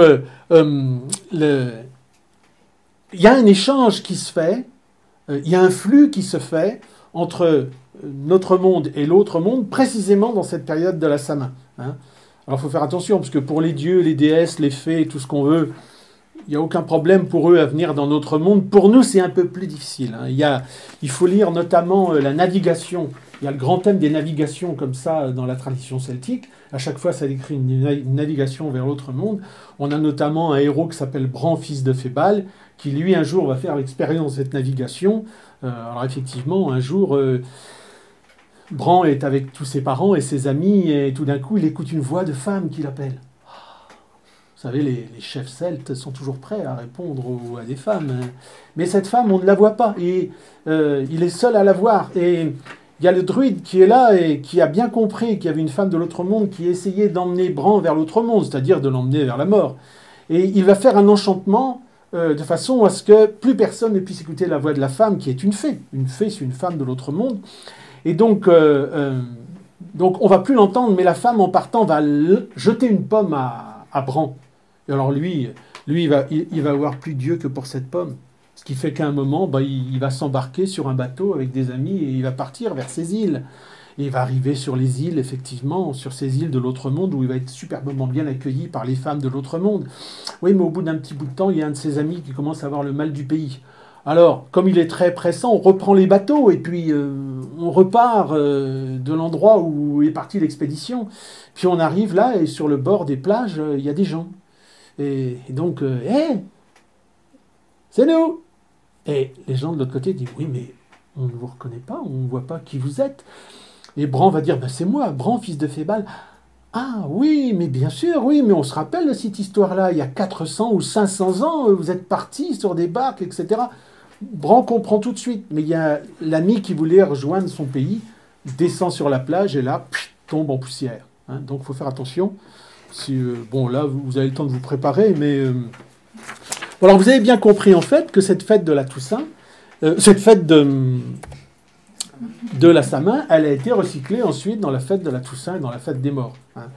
il y a un échange qui se fait, il y a un flux qui se fait entre notre monde et l'autre monde, précisément dans cette période de la Samin. Hein. Alors il faut faire attention, parce que pour les dieux, les déesses, les fées, tout ce qu'on veut, il n'y a aucun problème pour eux à venir dans notre monde. Pour nous, c'est un peu plus difficile. Hein. Il faut lire notamment la navigation. Il y a le grand thème des navigations comme ça dans la tradition celtique. À chaque fois, ça décrit une navigation vers l'autre monde. On a notamment un héros qui s'appelle Bran, fils de Fébal, qui lui, un jour, va faire l'expérience de cette navigation. Alors effectivement, un jour, Bran est avec tous ses parents et ses amis, et tout d'un coup, il écoute une voix de femme qui l'appelle. Vous savez, les chefs celtes sont toujours prêts à répondre à des femmes. Mais cette femme, on ne la voit pas, et il est seul à la voir. Et il y a le druide qui est là et qui a bien compris qu'il y avait une femme de l'autre monde qui essayait d'emmener Bran vers l'autre monde, c'est-à-dire de l'emmener vers la mort. Et il va faire un enchantement de façon à ce que plus personne ne puisse écouter la voix de la femme, qui est une fée. Une fée, c'est une femme de l'autre monde. Et donc on va plus l'entendre, mais la femme, en partant, va jeter une pomme à Bran. Et alors lui il va avoir plus Dieu que pour cette pomme. Ce qui fait qu'à un moment, il va s'embarquer sur un bateau avec des amis et il va partir vers ces îles. Et il va arriver sur les îles, effectivement, sur ces îles de l'autre monde, où il va être superbement bien accueilli par les femmes de l'autre monde. Oui, mais au bout d'un petit bout de temps, il y a un de ses amis qui commence à avoir le mal du pays. Alors, comme il est très pressant, on reprend les bateaux et puis on repart de l'endroit où est partie l'expédition. Puis on arrive là et sur le bord des plages, il y a des gens. Et donc, hé, c'est nous! Et les gens de l'autre côté disent, oui, mais on ne vous reconnaît pas, on ne voit pas qui vous êtes. Et Bran va dire, ben, c'est moi, Bran, fils de Fébal. Ah oui, mais bien sûr, oui, mais on se rappelle de cette histoire-là, il y a 400 ou 500 ans, vous êtes partis sur des barques, etc. Bran comprend tout de suite, mais il y a l'ami qui voulait rejoindre son pays, descend sur la plage et là, tombe en poussière. Hein. Donc il faut faire attention. Si, bon, là, vous avez le temps de vous préparer, mais... Alors vous avez bien compris en fait que cette fête de la Toussaint, cette fête de la Samin, elle a été recyclée ensuite dans la fête de la Toussaint et dans la fête des morts. Hein.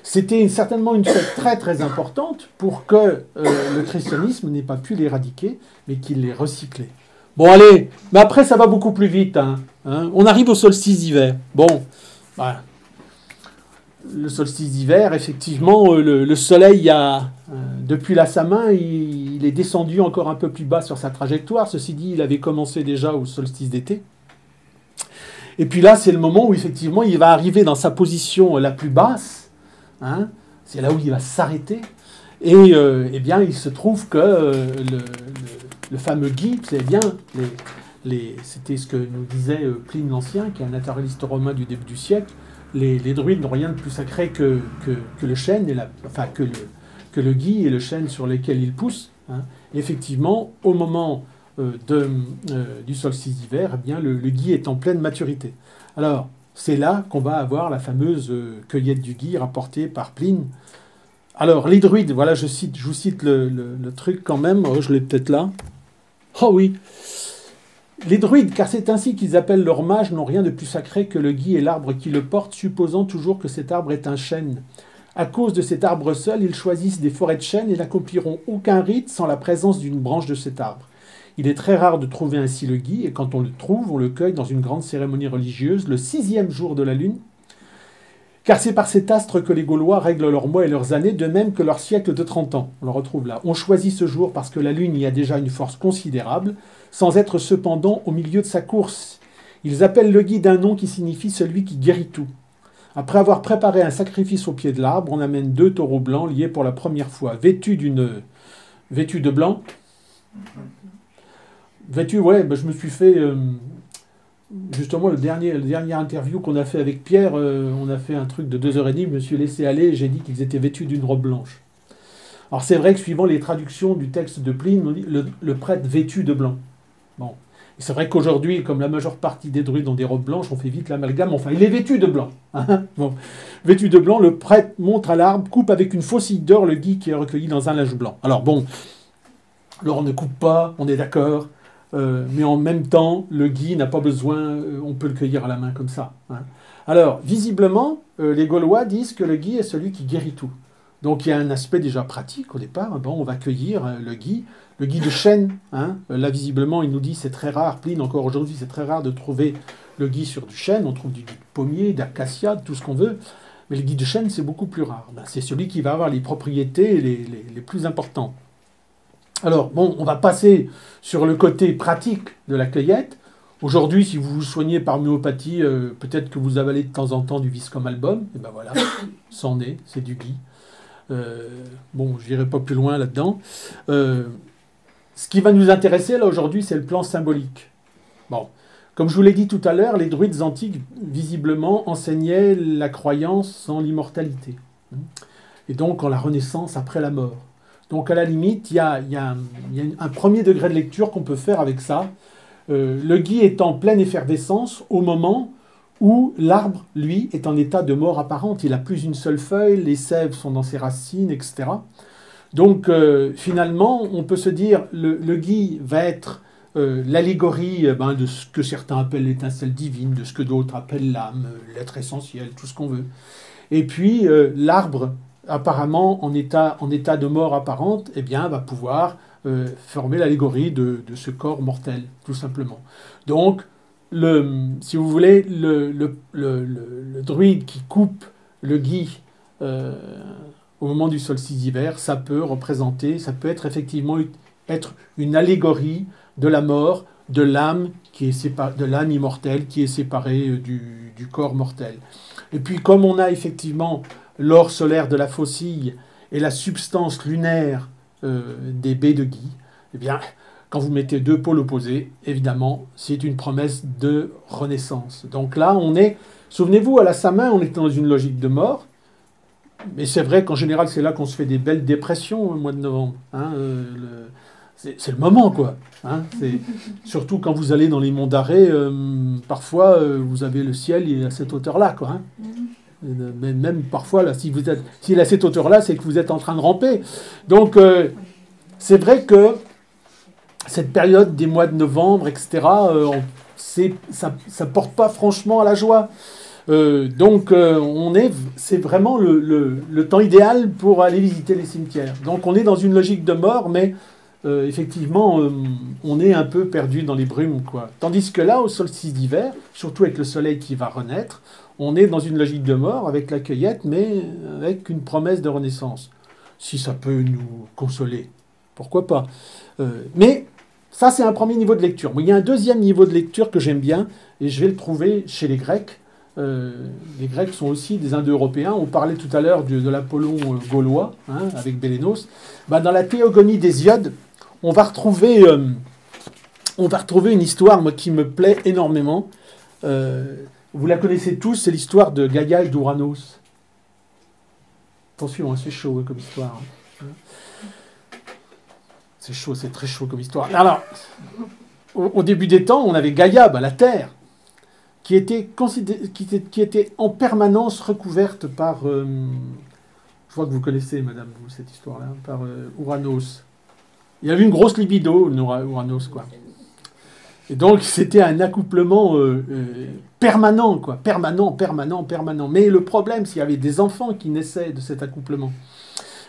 C'était certainement une fête très très importante pour que le christianisme n'ait pas pu l'éradiquer, mais qu'il l'ait recyclé. Bon allez, mais après ça va beaucoup plus vite. Hein. On arrive au solstice d'hiver. Bon, voilà. Le solstice d'hiver, effectivement, le soleil depuis la Samin, il est descendu encore un peu plus bas sur sa trajectoire. Ceci dit, il avait commencé déjà au solstice d'été. Et puis là, c'est le moment où, effectivement, il va arriver dans sa position la plus basse. Hein, c'est là où il va s'arrêter. Et eh bien, il se trouve que le fameux Guy, c'est bien, c'était ce que nous disait Pline l'Ancien, qui est un naturaliste romain du début du siècle. Les druides n'ont rien de plus sacré que le chêne, que le gui et le chêne sur lesquels ils poussent. Hein. Effectivement, au moment du solstice d'hiver, eh bien, le gui est en pleine maturité. Alors, c'est là qu'on va avoir la fameuse cueillette du gui rapportée par Pline. Alors, les druides, voilà, je vous cite le truc quand même, je l'ai peut-être là. Oh oui. Les druides, car c'est ainsi qu'ils appellent leurs mages, n'ont rien de plus sacré que le gui et l'arbre qui le porte, supposant toujours que cet arbre est un chêne. À cause de cet arbre seul, ils choisissent des forêts de chênes et n'accompliront aucun rite sans la présence d'une branche de cet arbre. Il est très rare de trouver ainsi le gui, et quand on le trouve, on le cueille dans une grande cérémonie religieuse, le 6e jour de la lune, car c'est par cet astre que les Gaulois règlent leurs mois et leurs années, de même que leur siècle de 30 ans. On le retrouve là. On choisit ce jour parce que la lune y a déjà une force considérable, sans être cependant au milieu de sa course. Ils appellent le gui d'un nom qui signifie celui qui guérit tout. Après avoir préparé un sacrifice au pied de l'arbre, on amène 2 taureaux blancs liés pour la première fois, vêtus de blanc. Ouais, ben je me suis fait... Justement, le dernier interview qu'on a fait avec Pierre, on a fait un truc de 2h30, je me suis laissé aller et j'ai dit qu'ils étaient vêtus d'une robe blanche. Alors c'est vrai que suivant les traductions du texte de Pline, on dit le prêtre vêtu de blanc. Bon. Et c'est vrai qu'aujourd'hui, comme la majeure partie des druides ont des robes blanches, on fait vite l'amalgame, enfin il est vêtu de blanc. Hein. Bon. Vêtu de blanc, le prêtre montre à l'arbre, coupe avec une faucille d'or le gui qui est recueilli dans un linge blanc. Alors bon, alors on ne coupe pas, on est d'accord. Mais en même temps, le gui n'a pas besoin, on peut le cueillir à la main comme ça. Hein. Alors, visiblement, les Gaulois disent que le gui est celui qui guérit tout. Donc il y a un aspect déjà pratique au départ. Bon, on va cueillir le gui de chêne. Hein. Là, visiblement, il nous dit c'est très rare, Pline encore aujourd'hui, c'est très rare de trouver le gui sur du chêne. On trouve du gui de pommier, d'acacia, de tout ce qu'on veut. Mais le gui de chêne, c'est beaucoup plus rare. Ben, c'est celui qui va avoir les propriétés les plus importantes. Alors, bon, on va passer sur le côté pratique de la cueillette. Aujourd'hui, si vous vous soignez par myopathie, peut-être que vous avalez de temps en temps du Viscom album. Et ben voilà, c'en est, c'est du gui. Bon, je n'irai pas plus loin là-dedans. Ce qui va nous intéresser, là, aujourd'hui, c'est le plan symbolique. Bon, comme je vous l'ai dit tout à l'heure, les druides antiques, visiblement, enseignaient la croyance en l'immortalité. Et donc, en la renaissance après la mort. Donc, à la limite, il y a un premier degré de lecture qu'on peut faire avec ça. Le gui est en pleine effervescence au moment où l'arbre, lui, est en état de mort apparente. Il n'a plus une seule feuille, les sèves sont dans ses racines, etc. Donc, finalement, on peut se dire le gui va être l'allégorie de ce que certains appellent l'étincelle divine, de ce que d'autres appellent l'âme, l'être essentiel, tout ce qu'on veut. Et puis, l'arbre, apparemment en état de mort apparente, eh bien, va pouvoir former l'allégorie de ce corps mortel, tout simplement. Donc, si vous voulez, le druide qui coupe le gui au moment du solstice d'hiver, ça peut être effectivement une allégorie de la mort, de l'âme de l'âme immortelle qui est séparée du corps mortel. Et puis comme on a effectivement l'or solaire de la faucille et la substance lunaire des baies de Guy, eh bien, quand vous mettez deux pôles opposés, évidemment, c'est une promesse de renaissance. Donc là, on est, souvenez-vous, à la Samin, on est dans une logique de mort, mais c'est vrai qu'en général, c'est là qu'on se fait des belles dépressions au mois de novembre. Hein, c'est le moment, quoi. Hein, surtout quand vous allez dans les monts d'arrêt, parfois, vous avez le ciel à cette hauteur-là, quoi. Hein. Même parfois, là, s'il est à cette hauteur-là, c'est que vous êtes en train de ramper. Donc, c'est vrai que cette période des mois de novembre, etc., ça ne porte pas franchement à la joie. Donc, c'est vraiment le temps idéal pour aller visiter les cimetières. Donc, on est dans une logique de mort, mais effectivement, on est un peu perdu dans les brumes, quoi. Tandis que là, au solstice d'hiver, surtout avec le soleil qui va renaître, on est dans une logique de mort avec la cueillette, mais avec une promesse de renaissance. Si ça peut nous consoler, pourquoi pas. Mais ça, c'est un premier niveau de lecture. Il y a un deuxième niveau de lecture que j'aime bien, et je vais le trouver chez les Grecs. Les Grecs sont aussi des Indo-Européens. On parlait tout à l'heure de l'Apollon gaulois, hein, avec Bélénos. Dans la Théogonie d'Hésiode, on va retrouver une histoire, moi, qui me plaît énormément. Vous la connaissez tous, c'est l'histoire de Gaïa et d'Ouranos. Attention, hein, c'est chaud comme histoire. Hein. C'est chaud, c'est très chaud comme histoire. Alors, au début des temps, on avait Gaïa, la Terre, qui était en permanence recouverte par... je crois que vous connaissez, madame, vous, cette histoire-là, par Ouranos. Il y avait une grosse libido, Ouranos, quoi. Et donc, c'était un accouplement permanent, quoi. Permanent. Mais le problème, c'est qu'il y avait des enfants qui naissaient de cet accouplement.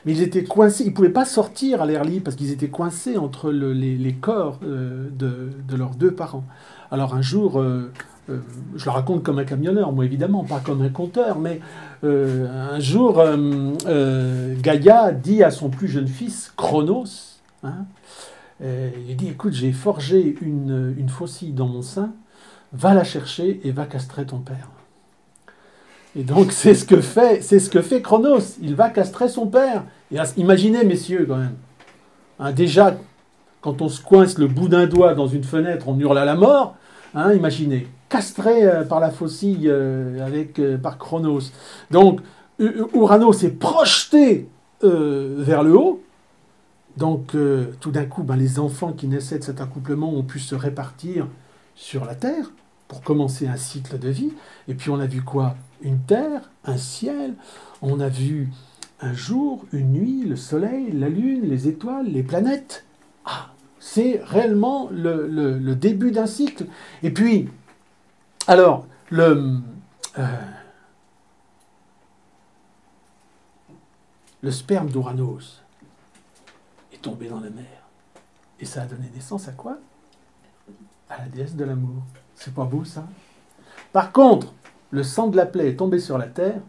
Mais ils étaient coincés, ils ne pouvaient pas sortir à l'air libre parce qu'ils étaient coincés entre les corps de leurs deux parents. Alors un jour, je le raconte comme un camionneur, moi évidemment, pas comme un conteur, mais un jour, Gaïa dit à son plus jeune fils, Chronos, hein, il dit, écoute, j'ai forgé une faucille dans mon sein, va la chercher et va castrer ton père. Et donc, c'est ce que fait Chronos. Il va castrer son père. Et imaginez, messieurs, quand même. Hein, déjà, quand on se coince le bout d'un doigt dans une fenêtre, on hurle à la mort. Hein, imaginez. Castré par la faucille par Chronos. Donc, Ouranos est projeté vers le haut. Donc, tout d'un coup, les enfants qui naissaient de cet accouplement ont pu se répartir sur la Terre pour commencer un cycle de vie. Et puis, on a vu quoi ? Une terre, un ciel, on a vu un jour, une nuit, le soleil, la lune, les étoiles, les planètes. Ah, c'est réellement le début d'un cycle. Et puis, alors, le sperme d'Ouranos est tombé dans la mer. Et ça a donné naissance à quoi ? À la déesse de l'amour. C'est pas beau, ça ? Par contre, le sang de la plaie est tombé sur la terre,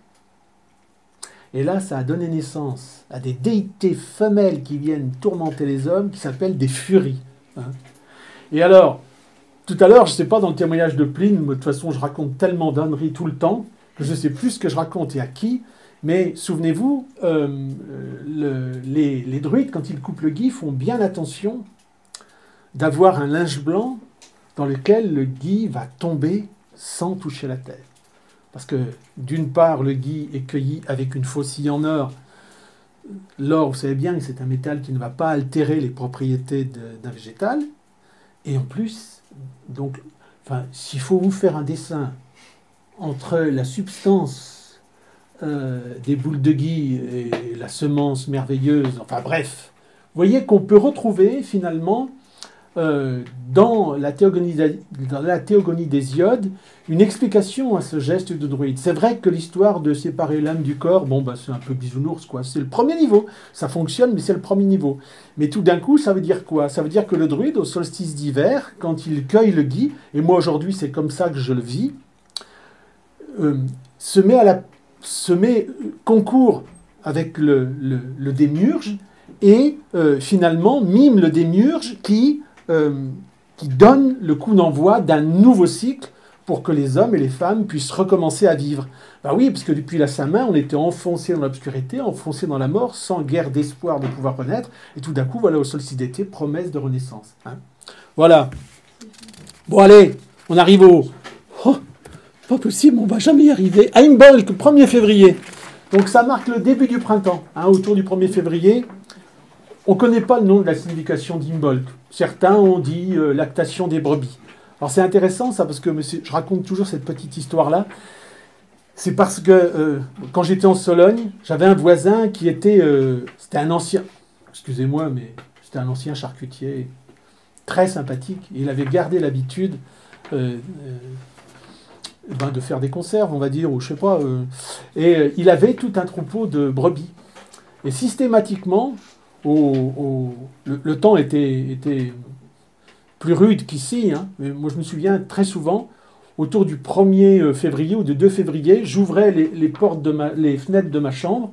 et là, ça a donné naissance à des déités femelles qui viennent tourmenter les hommes, qui s'appellent des furies. Hein. Et alors, tout à l'heure, je ne sais pas, dans le témoignage de Pline, de toute façon, je raconte tellement d'âneries tout le temps, que je ne sais plus ce que je raconte et à qui, mais souvenez-vous, les druides, quand ils coupent le gui, font bien attention d'avoir un linge blanc dans lequel le gui va tomber sans toucher la terre. Parce que, d'une part, le gui est cueilli avec une faucille en or. L'or, vous savez bien, c'est un métal qui ne va pas altérer les propriétés d'un végétal. Et en plus, donc, s'il faut vous faire un dessin entre la substance des boules de gui et la semence merveilleuse, enfin bref, vous voyez qu'on peut retrouver finalement dans la théogonie d'Hésiode, une explication à ce geste de druide. C'est vrai que l'histoire de séparer l'âme du corps, c'est un peu bisounours, quoi. C'est le premier niveau. Ça fonctionne, mais c'est le premier niveau. Mais tout d'un coup, ça veut dire quoi ? Ça veut dire que le druide, au solstice d'hiver, quand il cueille le gui, et moi aujourd'hui c'est comme ça que je le vis, concourt avec le démiurge, et finalement mime le démiurge qui qui donne le coup d'envoi d'un nouveau cycle pour que les hommes et les femmes puissent recommencer à vivre. Ben oui, parce que depuis la Saint-Main, on était enfoncé dans l'obscurité, enfoncé dans la mort, sans guère d'espoir de pouvoir renaître. Et tout d'un coup, voilà, au solstice d'été, promesse de renaissance. Hein. Voilà. Bon, allez, on arrive au... Oh, pas possible, on va jamais y arriver. Imbolc, 1er février. Donc ça marque le début du printemps, hein, autour du 1er février. On ne connaît pas le nom de la signification d'Imbolc. Certains ont dit lactation des brebis. Alors c'est intéressant ça, parce que je raconte toujours cette petite histoire-là. C'est parce que quand j'étais en Sologne, j'avais un voisin qui était... c'était un ancien... Excusez-moi, mais c'était un ancien charcutier très sympathique. Il avait gardé l'habitude de faire des conserves, on va dire, ou je sais pas. Et il avait tout un troupeau de brebis. Et systématiquement, le temps était plus rude qu'ici, hein, mais moi je me souviens très souvent, autour du 1er février ou du 2 février, j'ouvrais les fenêtres de ma chambre,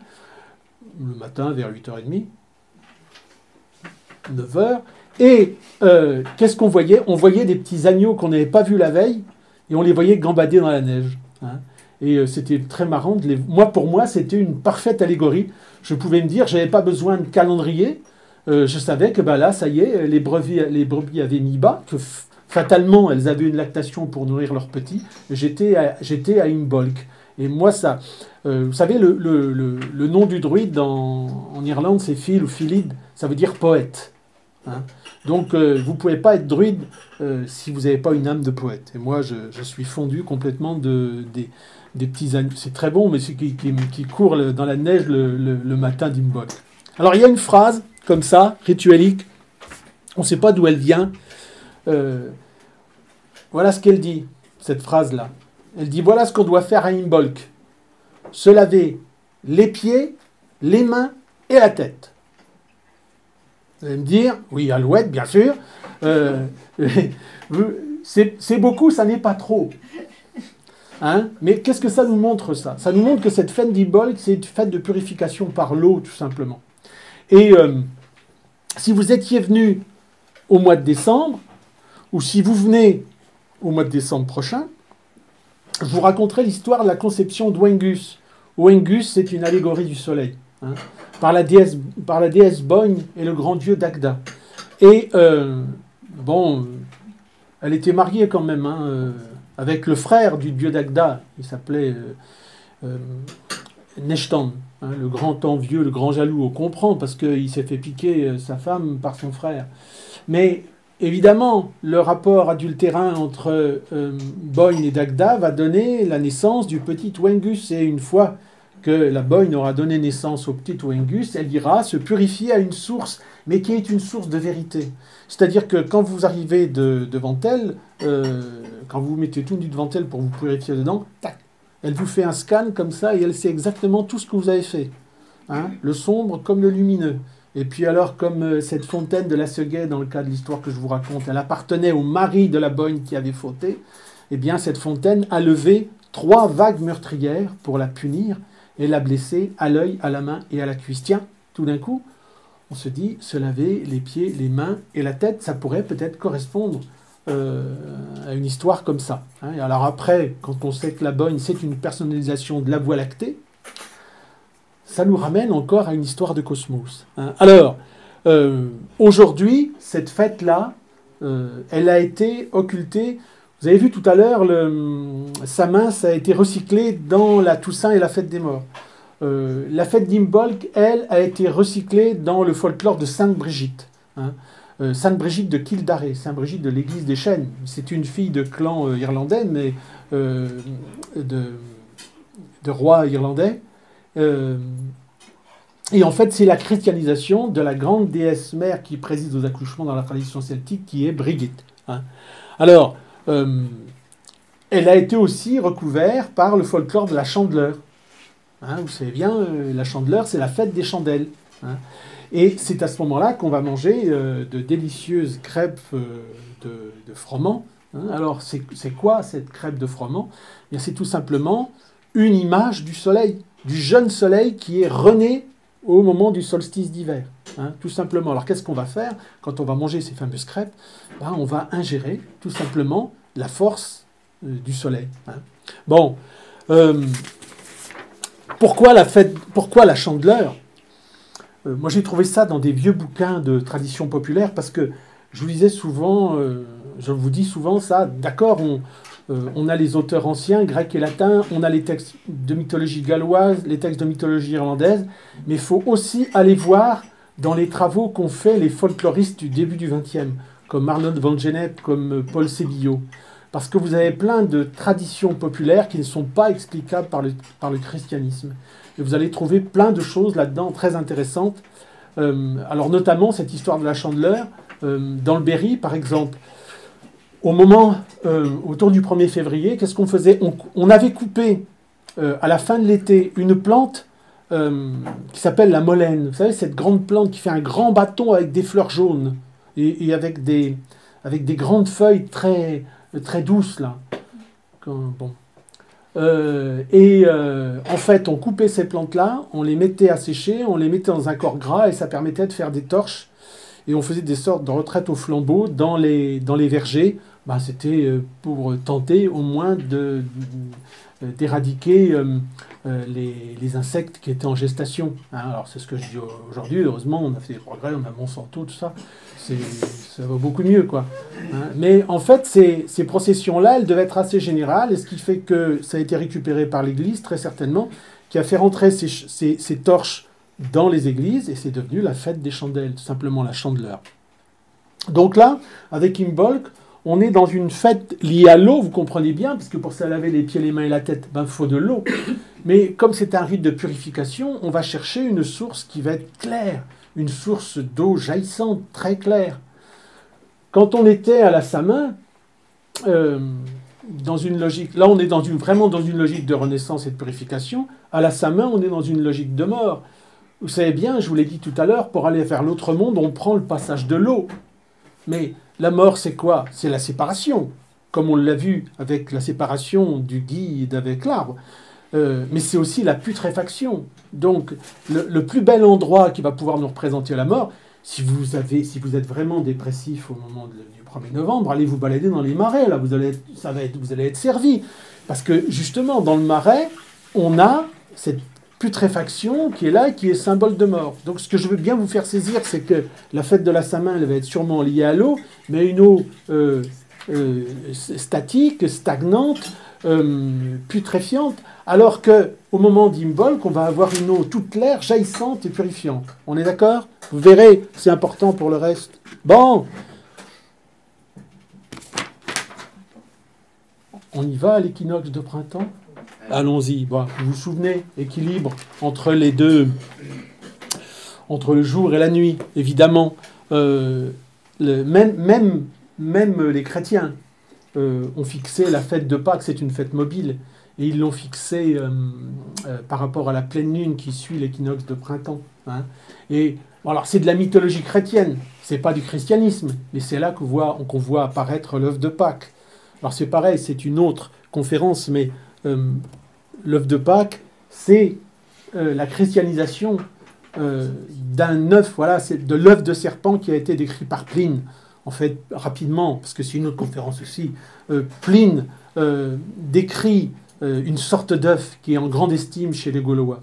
le matin vers 8h30, 9h, et qu'est-ce qu'on voyait? On voyait des petits agneaux qu'on n'avait pas vus la veille, et on les voyait gambader dans la neige. Hein. Et c'était très marrant. Pour moi, c'était une parfaite allégorie. Je pouvais me dire, je n'avais pas besoin de calendrier. Je savais que là, ça y est, les brebis avaient mis bas, que fatalement, elles avaient une lactation pour nourrir leurs petits. J'étais à Imbolc. Et moi, ça... vous savez, le nom du druide en Irlande, c'est Phil ou Philide. Ça veut dire poète. Hein. Donc, vous ne pouvez pas être druide si vous n'avez pas une âme de poète. Et moi, je suis fondu complètement des petits agneaux. C'est très bon, mais qui courent dans la neige le matin d'Imbolc. Alors, il y a une phrase comme ça, rituelique. On ne sait pas d'où elle vient. Voilà ce qu'elle dit, cette phrase-là. Elle dit, voilà ce qu'on doit faire à Imbolc. Se laver les pieds, les mains et la tête. Vous allez me dire, oui, Alouette, bien sûr. C'est beaucoup, ça n'est pas trop. Hein? Mais qu'est-ce que ça nous montre, ça? Ça nous montre que cette fête d'Imbolc, c'est une fête de purification par l'eau, tout simplement. Et si vous étiez venu au mois de décembre, ou si vous venez au mois de décembre prochain, je vous raconterai l'histoire de la conception d'Oengus. Oengus, c'est une allégorie du soleil, hein, par la déesse Bogne et le grand dieu Dagda. Et elle était mariée quand même, hein, avec le frère du dieu Dagda, il s'appelait Neshtan, hein, le grand envieux, le grand jaloux. On comprend parce qu'il s'est fait piquer sa femme par son frère. Mais évidemment, le rapport adultérin entre Bogne et Dagda va donner la naissance du petit Oengus. Et une fois que la Bogne aura donné naissance au petit Oengus, elle ira se purifier à une source, mais qui est une source de vérité. C'est-à-dire que quand vous arrivez devant elle, quand vous vous mettez tout nu devant elle pour vous purifier dedans, tac, elle vous fait un scan comme ça et elle sait exactement tout ce que vous avez fait. Hein, le sombre comme le lumineux. Et puis alors, comme cette fontaine de la Seguet, dans le cas de l'histoire que je vous raconte, elle appartenait au mari de la Bogne qui avait fauté, eh bien cette fontaine a levé 3 vagues meurtrières pour la punir et la blesser à l'œil, à la main et à la cuisse. Tiens, tout d'un coup, on se dit, se laver les pieds, les mains et la tête, ça pourrait peut-être correspondre à une histoire comme ça. Hein. Et alors après, quand on sait que la Bogne, c'est une personnalisation de la Voie lactée, ça nous ramène encore à une histoire de cosmos. Hein. Alors, aujourd'hui, cette fête-là, elle a été occultée. Vous avez vu tout à l'heure, sa main, ça a été recyclé dans la Toussaint et la fête des morts. La fête d'Imbolc, elle, a été recyclée dans le folklore de Sainte Brigitte. Hein. Sainte Brigitte de Kildare, Sainte Brigitte de l'église des Chênes. C'est une fille de clan irlandais, mais de roi irlandais. Et en fait, c'est la christianisation de la grande déesse mère qui préside aux accouchements dans la tradition celtique, qui est Brigitte. Hein. Alors, elle a été aussi recouverte par le folklore de la Chandeleur. Hein, vous savez bien, la Chandeleur, c'est la fête des chandelles. Hein. Et c'est à ce moment-là qu'on va manger de délicieuses crêpes de froment. Hein. Alors, c'est quoi cette crêpe de froment? C'est tout simplement une image du soleil, du jeune soleil qui est rené au moment du solstice d'hiver, hein, tout simplement. Alors qu'est-ce qu'on va faire quand on va manger ces fameuses crêpes? Ben, on va ingérer tout simplement la force du soleil. Hein. Bon, pourquoi la Chandeleur? Moi j'ai trouvé ça dans des vieux bouquins de tradition populaire parce que je vous disais souvent, je vous dis souvent ça, d'accord, on a les auteurs anciens, grecs et latins, on a les textes de mythologie galloise, les textes de mythologie irlandaise, mais il faut aussi aller voir dans les travaux qu'ont fait les folkloristes du début du XXe, comme Arnold van Gennep, comme Paul Sébillot. Parce que vous avez plein de traditions populaires qui ne sont pas explicables par le christianisme. Et vous allez trouver plein de choses là-dedans très intéressantes. Alors notamment cette histoire de la Chandeleur, dans le Berry par exemple. Autour du 1er février, qu'est-ce qu'on faisait? On avait coupé à la fin de l'été une plante qui s'appelle la molène. Vous savez, cette grande plante qui fait un grand bâton avec des fleurs jaunes et avec des grandes feuilles très, très douces là. Bon. En fait, on coupait ces plantes-là, on les mettait à sécher, on les mettait dans un corps gras et ça permettait de faire des torches. Et on faisait des sortes de retraites au flambeau dans les vergers. Ben, c'était pour tenter au moins d'éradiquer les insectes qui étaient en gestation. Hein, alors c'est ce que je dis aujourd'hui. Heureusement, on a fait des progrès, on a Monsanto, tout ça. Ça va beaucoup mieux, quoi. Hein, mais en fait, ces processions-là, elles devaient être assez générales. Et ce qui fait que ça a été récupéré par l'Église, très certainement, qui a fait rentrer ces torches dans les églises, et c'est devenu la fête des chandelles, tout simplement la Chandeleur. Donc là, avec Imbolc, on est dans une fête liée à l'eau, vous comprenez bien, parce que pour se laver les pieds, les mains et la tête, il faut de l'eau. Mais comme c'est un rite de purification, on va chercher une source qui va être claire, une source d'eau jaillissante, très claire. Quand on était à la Samin, dans une logique, là on est vraiment dans une logique de renaissance et de purification, à la Samin on est dans une logique de mort. Vous savez bien, je vous l'ai dit tout à l'heure, pour aller vers l'autre monde, on prend le passage de l'eau. Mais la mort, c'est quoi? C'est la séparation, comme on l'a vu avec la séparation du guide avec l'arbre. Mais c'est aussi la putréfaction. Donc, le plus bel endroit qui va pouvoir nous représenter la mort, si vous êtes vraiment dépressif au moment du 1er novembre, allez vous balader dans les marais, là, vous allez être servi. Parce que, justement, dans le marais, on a cette putréfaction qui est là et qui est symbole de mort. Donc ce que je veux bien vous faire saisir, c'est que la fête de la Samin, elle va être sûrement liée à l'eau, mais une eau statique, stagnante, putréfiante, alors qu'au moment d'Imbolc, on va avoir une eau toute claire, jaillissante et purifiante. On est d'accord? Vous verrez, c'est important pour le reste. Bon, on y va à l'équinoxe de printemps? Allons-y. Bon, vous vous souvenez, équilibre entre les deux, entre le jour et la nuit, évidemment. Même les chrétiens ont fixé la fête de Pâques, c'est une fête mobile, et ils l'ont fixée par rapport à la pleine lune qui suit l'équinoxe de printemps. Hein. Et bon, alors c'est de la mythologie chrétienne, c'est pas du christianisme, mais c'est là qu'on voit apparaître l'œuf de Pâques. Alors c'est pareil, c'est une autre conférence, mais l'œuf de Pâques, c'est la christianisation d'un œuf, voilà, c'est de l'œuf de serpent qui a été décrit par Pline. En fait, rapidement, parce que c'est une autre conférence aussi, Pline décrit une sorte d'œuf qui est en grande estime chez les Gaulois.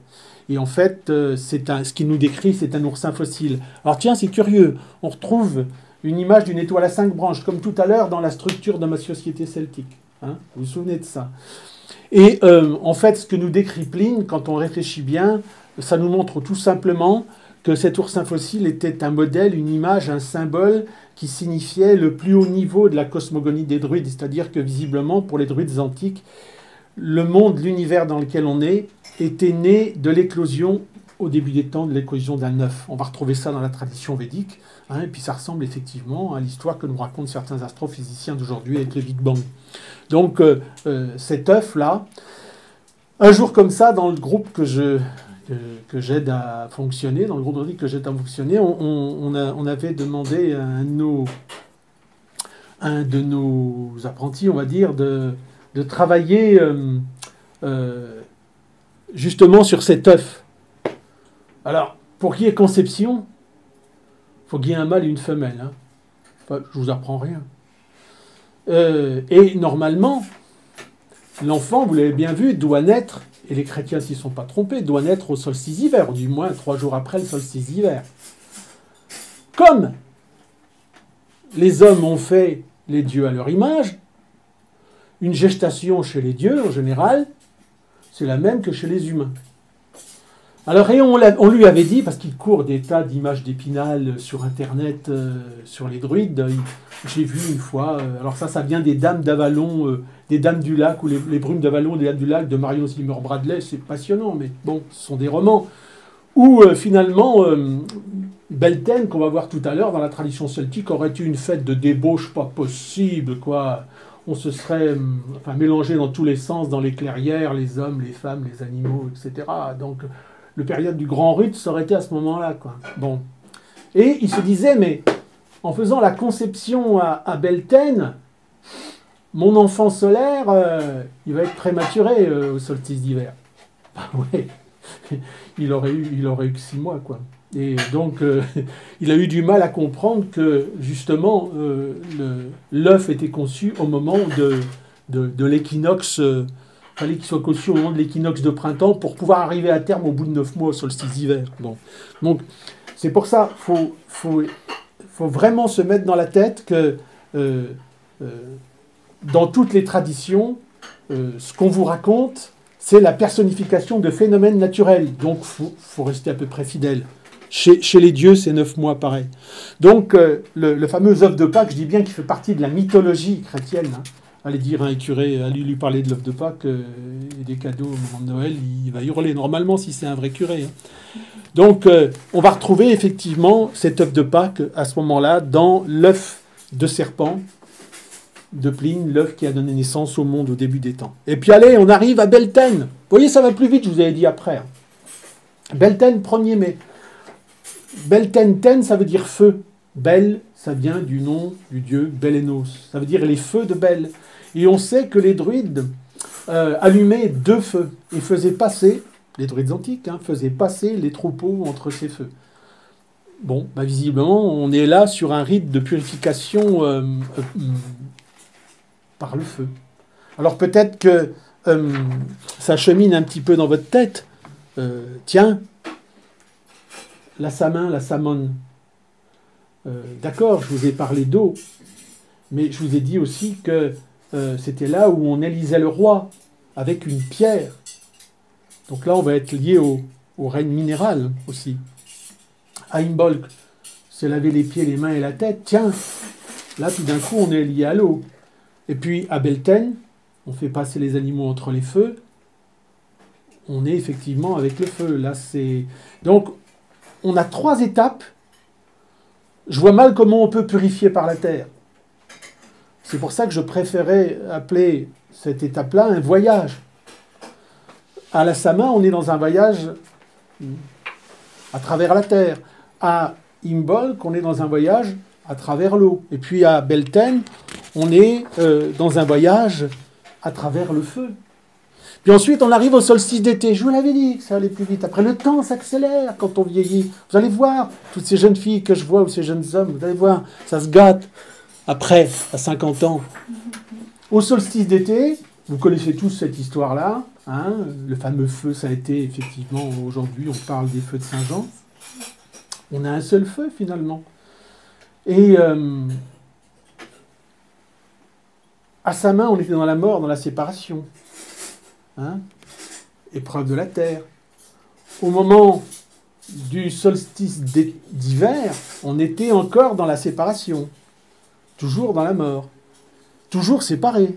Et en fait, ce qu'il nous décrit, c'est un oursin fossile. Alors tiens, c'est curieux, on retrouve une image d'une étoile à 5 branches, comme tout à l'heure dans la structure de ma société celtique. Hein, vous vous souvenez de ça? Et en fait, ce que nous décrit Pline, quand on réfléchit bien, ça nous montre tout simplement que cet oursin fossile était un modèle, une image, un symbole qui signifiait le plus haut niveau de la cosmogonie des druides. C'est-à-dire que visiblement, pour les druides antiques, le monde, l'univers dans lequel on est, était né de l'éclosion, au début des temps, de l'éclosion d'un œuf. On va retrouver ça dans la tradition védique. Hein, et puis ça ressemble effectivement à l'histoire que nous racontent certains astrophysiciens d'aujourd'hui avec le Big Bang. Donc cet œuf-là, un jour comme ça, dans le groupe que j'aide à fonctionner, dans le groupe druidique que j'aide à fonctionner, on avait demandé à un de nos apprentis, on va dire, de travailler justement sur cet œuf. Alors, pour qu'il y ait conception, il faut qu'il y ait un mâle et une femelle. Hein. Enfin, je vous apprends rien. Et normalement, l'enfant, vous l'avez bien vu, doit naître, et les chrétiens s'y sont pas trompés, doit naître au solstice d'hiver, ou du moins 3 jours après le solstice d'hiver. Comme les hommes ont fait les dieux à leur image, une gestation chez les dieux, en général, c'est la même que chez les humains. Alors, et on lui avait dit, parce qu'il court des tas d'images d'Épinal sur Internet, sur les druides, j'ai vu une fois, alors ça vient des Dames d'Avalon, des Dames du Lac, ou les Brumes d'Avalon, des Dames du Lac, de Marion Zimmer Bradley, c'est passionnant, mais bon, ce sont des romans, où finalement, Beltane, qu'on va voir tout à l'heure, dans la tradition celtique, aurait eu une fête de débauche pas possible, quoi. On se serait mélangé dans tous les sens, dans les clairières, les hommes, les femmes, les animaux, etc. Donc, le période du grand rut, ça aurait été à ce moment-là, quoi. Bon. Et il se disait, mais en faisant la conception à Beltane, mon enfant solaire, il va être prématuré au solstice d'hiver. Bah ouais, il aurait eu que 6 mois, quoi. Et donc, il a eu du mal à comprendre que, justement, l'œuf était conçu au moment de l'équinoxe. Il fallait qu'il soit conçu au moment de l'équinoxe de printemps pour pouvoir arriver à terme au bout de 9 mois au solstice d'hiver. Bon. Donc, c'est pour ça qu'il faut vraiment se mettre dans la tête que dans toutes les traditions, ce qu'on vous raconte, c'est la personnification de phénomènes naturels. Donc, il faut rester à peu près fidèle. Chez les dieux, c'est 9 mois pareil. Donc, le fameux œuf de Pâques, je dis bien qu'il fait partie de la mythologie chrétienne. Hein. Allez dire à un curé, allez lui parler de l'œuf de Pâques et des cadeaux au moment de Noël, il va hurler normalement si c'est un vrai curé. Hein. Donc, on va retrouver effectivement cet œuf de Pâques à ce moment-là dans l'œuf de serpent de Pline, l'œuf qui a donné naissance au monde au début des temps. Et puis allez, on arrive à Beltane. Vous voyez, ça va plus vite, je vous avais dit après. Hein. Beltane, 1er mai. Beltane, ça veut dire feu. Bel, ça vient du nom du dieu Belénos. Ça veut dire les feux de Bel. Et on sait que les druides allumaient 2 feux. Ils faisaient passer, les druides antiques, faisaient passer les troupeaux entre ces feux. Bon, visiblement, on est là sur un rite de purification par le feu. Alors peut-être que ça chemine un petit peu dans votre tête. Tiens, la Samin, la Samone. D'accord, je vous ai parlé d'eau, mais je vous ai dit aussi que c'était là où on élisait le roi, avec une pierre. Donc là, on va être lié au règne minéral aussi. À Imbolc, se laver les pieds, les mains et la tête. Tiens, là, tout d'un coup, on est lié à l'eau. Et puis, à Beltane, on fait passer les animaux entre les feux. On est effectivement avec le feu. Là, c'est... Donc, on a 3 étapes. Je vois mal comment on peut purifier par la terre. C'est pour ça que je préférais appeler cette étape-là un voyage. À la Samin, on est dans un voyage à travers la terre. À Imbolc, on est dans un voyage à travers l'eau. Et puis à Beltane, on est dans un voyage à travers le feu. Puis ensuite, on arrive au solstice d'été. Je vous l'avais dit que ça allait plus vite. Après, le temps s'accélère quand on vieillit. Vous allez voir, toutes ces jeunes filles que je vois, ou ces jeunes hommes, vous allez voir, ça se gâte. Après, à 50 ans. Au solstice d'été, vous connaissez tous cette histoire-là. Hein, le fameux feu, ça a été effectivement, aujourd'hui, on parle des feux de Saint-Jean. On a un seul feu, finalement. Et à sa main, on était dans la mort, dans la séparation. Hein, épreuve de la terre. Au moment du solstice d'hiver, on était encore dans la séparation. Toujours dans la mort. Toujours séparés.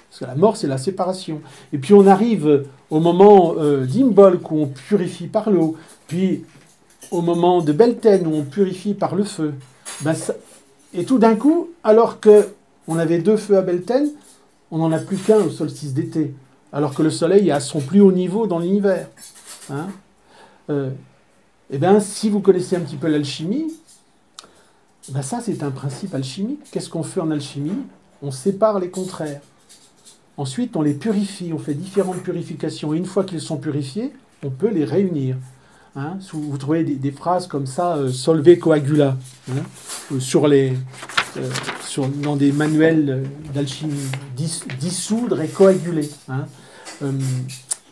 Parce que la mort, c'est la séparation. Et puis on arrive au moment d'Imbolc, où on purifie par l'eau. Puis au moment de Beltane, où on purifie par le feu. Et tout d'un coup, alors qu'on avait 2 feux à Beltane, on n'en a plus qu'un au solstice d'été. Alors que le soleil est à son plus haut niveau dans l'univers. Hein, si vous connaissez un petit peu l'alchimie, ça c'est un principe alchimique. Qu'est-ce qu'on fait en alchimie? On sépare les contraires. Ensuite, on les purifie, on fait différentes purifications. Et une fois qu'ils sont purifiés, on peut les réunir. Hein, vous trouvez des phrases comme ça, solve coagula, hein, dans des manuels d'alchimie, dissoudre et coaguler, hein,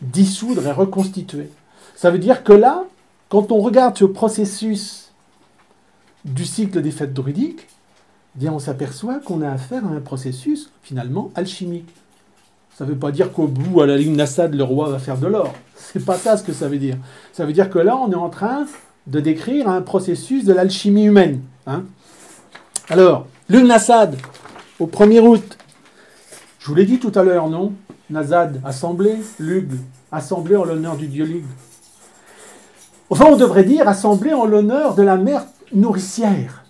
dissoudre et reconstituer. Ça veut dire que là, quand on regarde ce processus du cycle des fêtes druidiques, eh bien on s'aperçoit qu'on a affaire à un processus finalement alchimique. Ça ne veut pas dire qu'au bout, à la ligne Nassad, le roi va faire de l'or. C'est pas ça ce que ça veut dire. Ça veut dire que là, on est en train de décrire un processus de l'alchimie humaine. Hein. Alors, Lugh Nassad, au 1er août, je vous l'ai dit tout à l'heure, non? Nassad, assemblée, Lugh, assemblée en l'honneur du dieu Lugh. Enfin, on devrait dire assemblée en l'honneur de la mère nourricière,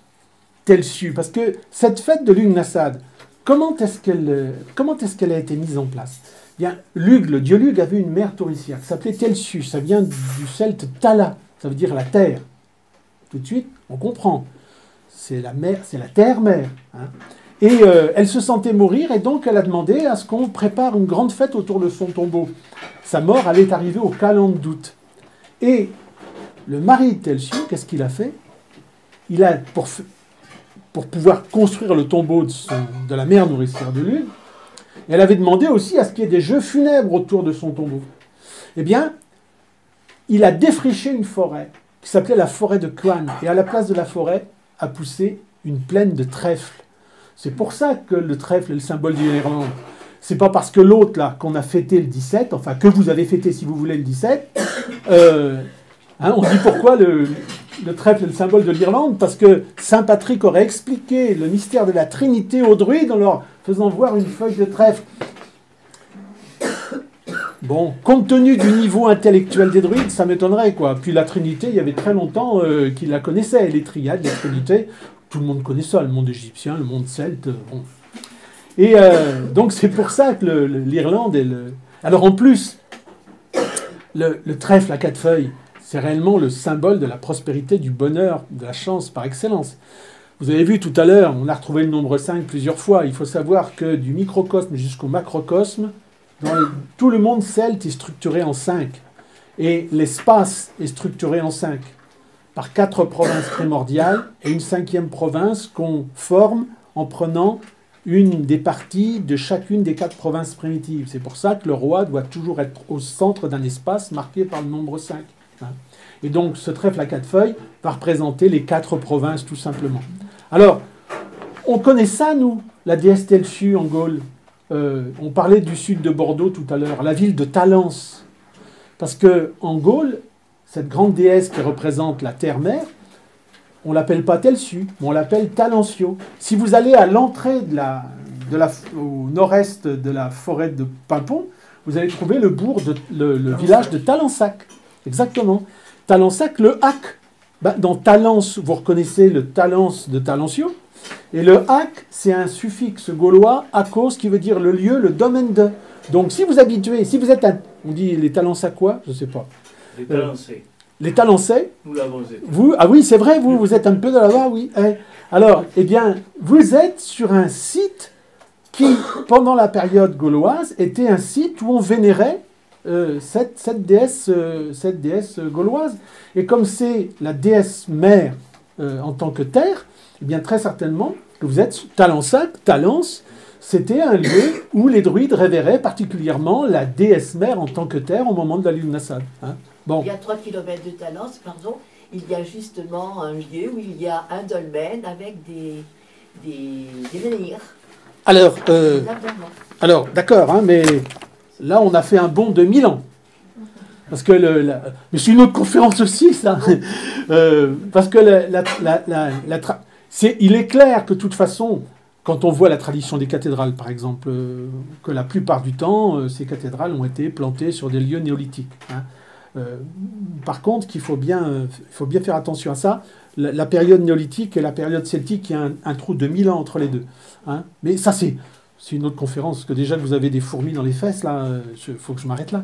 Telsu, parce que cette fête de Lugh Nassad, comment est-ce qu'elle a été mise en place? Bien, Lugh, le dieu Lugh, avait une mère nourricière qui s'appelait Telsu. Ça vient du celte Tala, ça veut dire la terre. Tout de suite, on comprend. C'est la mère, c'est la terre-mère. Hein. Et elle se sentait mourir, et donc elle a demandé à ce qu'on prépare une grande fête autour de son tombeau. Sa mort allait arriver au calende d'août. Et le mari de Telsu, qu'est-ce qu'il a fait? Il a, pour pouvoir construire le tombeau de la mère nourricière de Lugh, elle avait demandé aussi à ce qu'il y ait des jeux funèbres autour de son tombeau. Eh bien, il a défriché une forêt qui s'appelait la forêt de Cuan. Et à la place de la forêt a poussé une plaine de trèfle. C'est pour ça que le trèfle est le symbole de l'Irlande. C'est pas parce que l'autre, là, qu'on a fêté le 17, enfin, que vous avez fêté, si vous voulez, le 17, on dit pourquoi le trèfle est le symbole de l'Irlande, parce que Saint Patrick aurait expliqué le mystère de la Trinité aux druides en leur faisant voir une feuille de trèfle. Bon, compte tenu du niveau intellectuel des druides, ça m'étonnerait, quoi. Puis la Trinité, il y avait très longtemps qu'ils la connaissaient, les triades, les trinités, tout le monde connaît ça, le monde égyptien, le monde celte, bon. Et donc c'est pour ça que l'Irlande est le... Alors en plus, le trèfle à 4 feuilles, c'est réellement le symbole de la prospérité, du bonheur, de la chance par excellence. Vous avez vu tout à l'heure, on a retrouvé le nombre 5 plusieurs fois. Il faut savoir que du microcosme jusqu'au macrocosme, tout le monde celte est structuré en 5. Et l'espace est structuré en 5. Par 4 provinces primordiales et une 5e province qu'on forme en prenant une des parties de chacune des 4 provinces primitives. C'est pour ça que le roi doit toujours être au centre d'un espace marqué par le nombre 5. Et donc, ce trèfle à 4 feuilles va représenter les 4 provinces, tout simplement. Alors, on connaît ça, nous, la déesse Telsu en Gaule. On parlait du sud de Bordeaux tout à l'heure, la ville de Talence. Parce qu'en Gaule, cette grande déesse qui représente la terre-mère, on ne l'appelle pas Telsu, mais on l'appelle Talentio. Si vous allez à l'entrée au nord-est de la forêt de Pimpon, vous allez trouver le village de Talensac. Exactement. Talensac, le hac. Dans Talence, vous reconnaissez le Talence de Talentio. Et le hac, c'est un suffixe gaulois, akos, qui veut dire le lieu, le domaine de. Donc si vous êtes on dit les Talensacois, je ne sais pas. Les Talencais. Les Talencais. Nous l'avons été. Ah oui, c'est vrai, vous êtes un peu de là-bas, oui. Alors, eh bien, vous êtes sur un site qui, pendant la période gauloise, était un site où on vénérait cette déesse gauloise. Et comme c'est la déesse mère en tant que terre, eh bien très certainement que vous êtes Talensac, Talence, c'était un lieu où les druides révéraient particulièrement la déesse mère en tant que terre au moment de la Lugh Nassad. Hein. Bon. Il y a 3 km de Talence, pardon, il y a justement un lieu où il y a un dolmen avec des menhirs. Alors, d'accord, hein, mais là, on a fait un bond de 1000 ans. Parce que mais c'est une autre conférence aussi, ça. Parce que il est clair que de toute façon, quand on voit la tradition des cathédrales, par exemple, que la plupart du temps, ces cathédrales ont été plantées sur des lieux néolithiques. Hein. Par contre, il faut bien faire attention à ça. La période néolithique et la période celtique, il y a un trou de 1000 ans entre les deux. Hein. Mais ça, c'est une autre conférence, parce que déjà que vous avez des fourmis dans les fesses, là, il faut que je m'arrête là.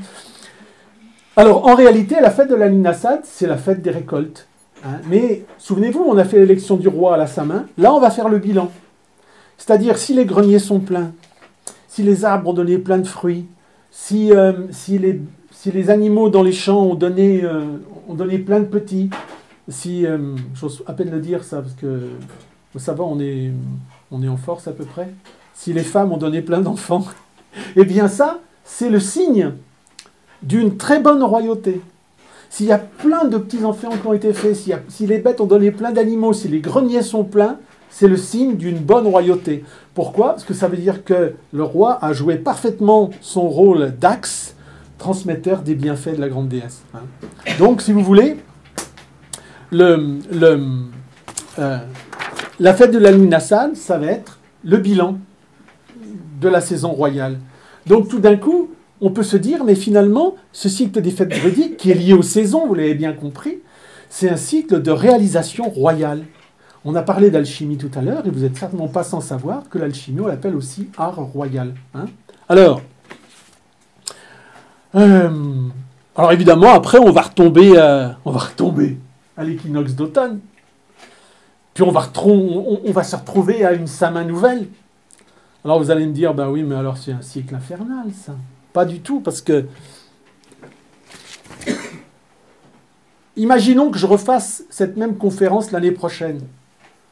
Alors, en réalité, la fête de la Lugh Nassad, c'est la fête des récoltes. Hein. Mais, souvenez-vous, on a fait l'élection du roi à la Saint-Main. Là, on va faire le bilan. C'est-à-dire, si les greniers sont pleins, si les arbres ont donné plein de fruits, si si les animaux dans les champs ont donné plein de petits, si, j'ose à peine le dire ça, parce que ça va, on est en force à peu près, si les femmes ont donné plein d'enfants, eh bien ça, c'est le signe d'une très bonne royauté. S'il y a plein de petits-enfants qui ont été faits, si les bêtes ont donné plein d'animaux, si les greniers sont pleins, c'est le signe d'une bonne royauté. Pourquoi? Parce que ça veut dire que le roi a joué parfaitement son rôle d'axe, transmetteur des bienfaits de la grande déesse. Donc, si vous voulez, la fête de la Lughnasadh, ça va être le bilan de la saison royale. Donc, tout d'un coup, on peut se dire, mais finalement, ce cycle des fêtes druidiques, qui est lié aux saisons, vous l'avez bien compris, c'est un cycle de réalisation royale. On a parlé d'alchimie tout à l'heure, et vous n'êtes certainement pas sans savoir que l'alchimie, on l'appelle aussi art royal. Alors évidemment, après, on va retomber à l'équinoxe d'automne. Puis on va se retrouver à une Samin nouvelle. Alors vous allez me dire, ben oui, mais alors c'est un cycle infernal, ça. Pas du tout, parce que... Imaginons que je refasse cette même conférence l'année prochaine,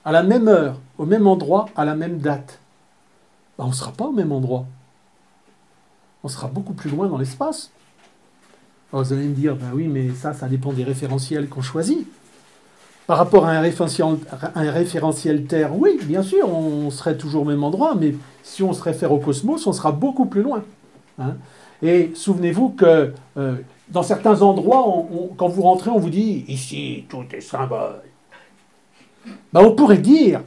à la même heure, au même endroit, à la même date. Ben, on ne sera pas au même endroit. On sera beaucoup plus loin dans l'espace. Alors vous allez me dire, ben oui, mais ça dépend des référentiels qu'on choisit. Par rapport à un référentiel Terre, oui, bien sûr, on serait toujours au même endroit, mais si on se réfère au cosmos, on sera beaucoup plus loin. Et souvenez-vous que dans certains endroits, quand vous rentrez, on vous dit « Ici, tout est symbole ». Ben, on pourrait dire,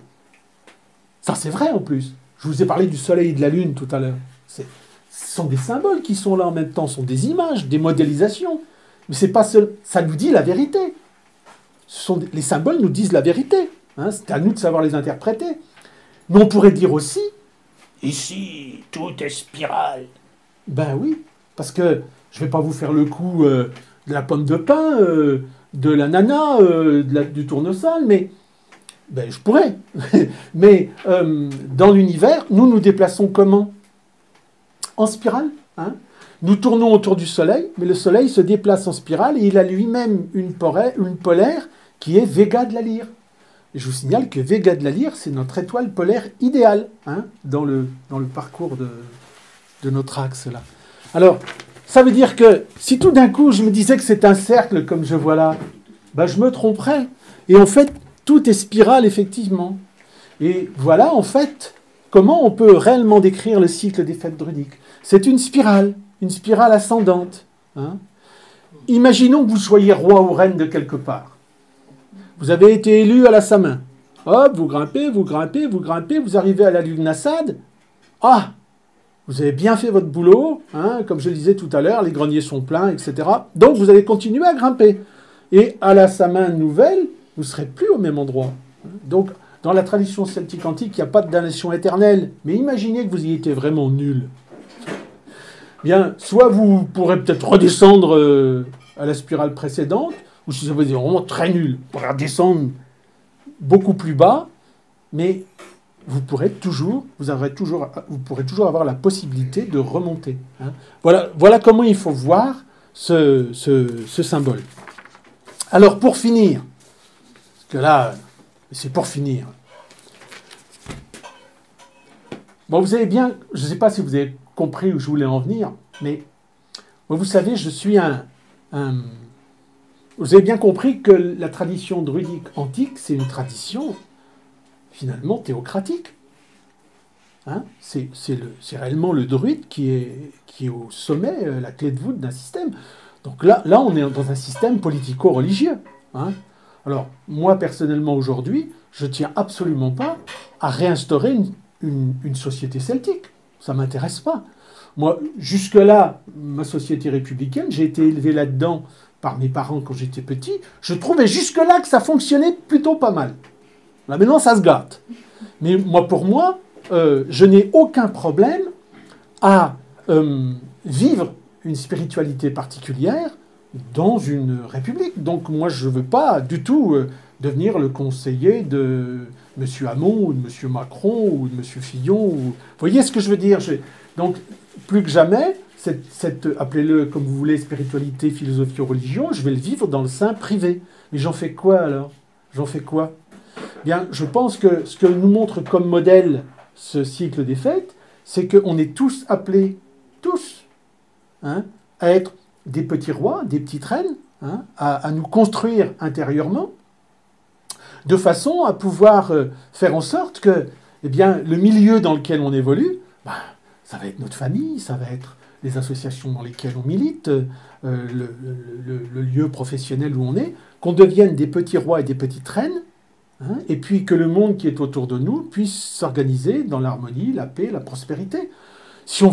ça c'est vrai en plus, je vous ai parlé du soleil et de la lune tout à l'heure, ce sont des symboles qui sont là en même temps, ce sont des images, des modélisations, mais c'est pas seul, ça nous dit la vérité. Les symboles nous disent la vérité, c'est à nous de savoir les interpréter. Mais on pourrait dire aussi, ici, tout est spirale. Ben oui, parce que je ne vais pas vous faire le coup de la pomme de pin, de l'ananas, du tournesol, mais ben, je pourrais. Mais dans l'univers, nous nous déplaçons comment? En spirale. Nous tournons autour du Soleil, mais le Soleil se déplace en spirale et il a lui-même une polaire qui est Vega de la Lyre. Et je vous signale que Vega de la Lyre, c'est notre étoile polaire idéale dans le parcours de notre axe là. Alors, ça veut dire que si tout d'un coup je me disais que c'est un cercle comme je vois là, ben je me tromperais. Et en fait, tout est spirale effectivement. Et voilà en fait comment on peut réellement décrire le cycle des fêtes druidiques. C'est une spirale ascendante. Imaginons que vous soyez roi ou reine de quelque part. Vous avez été élu à la Samin. Hop, vous grimpez, vous arrivez à la Lughnasadh. Ah, vous avez bien fait votre boulot, comme je le disais tout à l'heure, les greniers sont pleins, etc. Donc vous allez continuer à grimper. Et à la Samin nouvelle, vous ne serez plus au même endroit. Donc, dans la tradition celtique antique, il n'y a pas de damnation éternelle. Mais imaginez que vous y étiez vraiment nul. Bien, soit vous pourrez peut-être redescendre à la spirale précédente, ou si ça vous est vraiment très nul, vous pourrez redescendre beaucoup plus bas, mais vous pourrez toujours avoir la possibilité de remonter. Voilà comment il faut voir ce symbole. Alors pour finir, parce que là, c'est pour finir. Bon, vous avez bien, je ne sais pas si vous avez compris où je voulais en venir, mais vous savez, je suis vous avez bien compris que la tradition druidique antique, c'est une tradition finalement théocratique. C'est réellement le druide qui est au sommet, la clé de voûte d'un système. Donc là, on est dans un système politico-religieux. Alors, moi, personnellement, aujourd'hui, je ne tiens absolument pas à réinstaurer une société celtique. Ça ne m'intéresse pas. Moi, jusque-là, ma société républicaine, j'ai été élevé là-dedans par mes parents quand j'étais petit. Je trouvais jusque-là que ça fonctionnait plutôt pas mal. Là, maintenant, ça se gâte. Mais pour moi, je n'ai aucun problème à vivre une spiritualité particulière dans une république. Donc moi, je ne veux pas du tout devenir le conseiller de M. Hamon ou de M. Macron ou de M. Fillon. Vous voyez ce que je veux dire? Donc, plus que jamais, appelez-le comme vous voulez, spiritualité, philosophie ou religion, je vais le vivre dans le sein privé. Mais j'en fais quoi alors? J'en fais quoi? Bien, je pense que ce que nous montre comme modèle ce cycle des fêtes, c'est qu'on est tous appelés, tous, hein, à être des petits rois, des petites reines, hein, à nous construire intérieurement, de façon à pouvoir faire en sorte que, eh bien, le milieu dans lequel on évolue, bah, ça va être notre famille, ça va être les associations dans lesquelles on milite, le lieu professionnel où on est, qu'on devienne des petits rois et des petites reines, hein, et puis que le monde qui est autour de nous puisse s'organiser dans l'harmonie, la paix, la prospérité. Si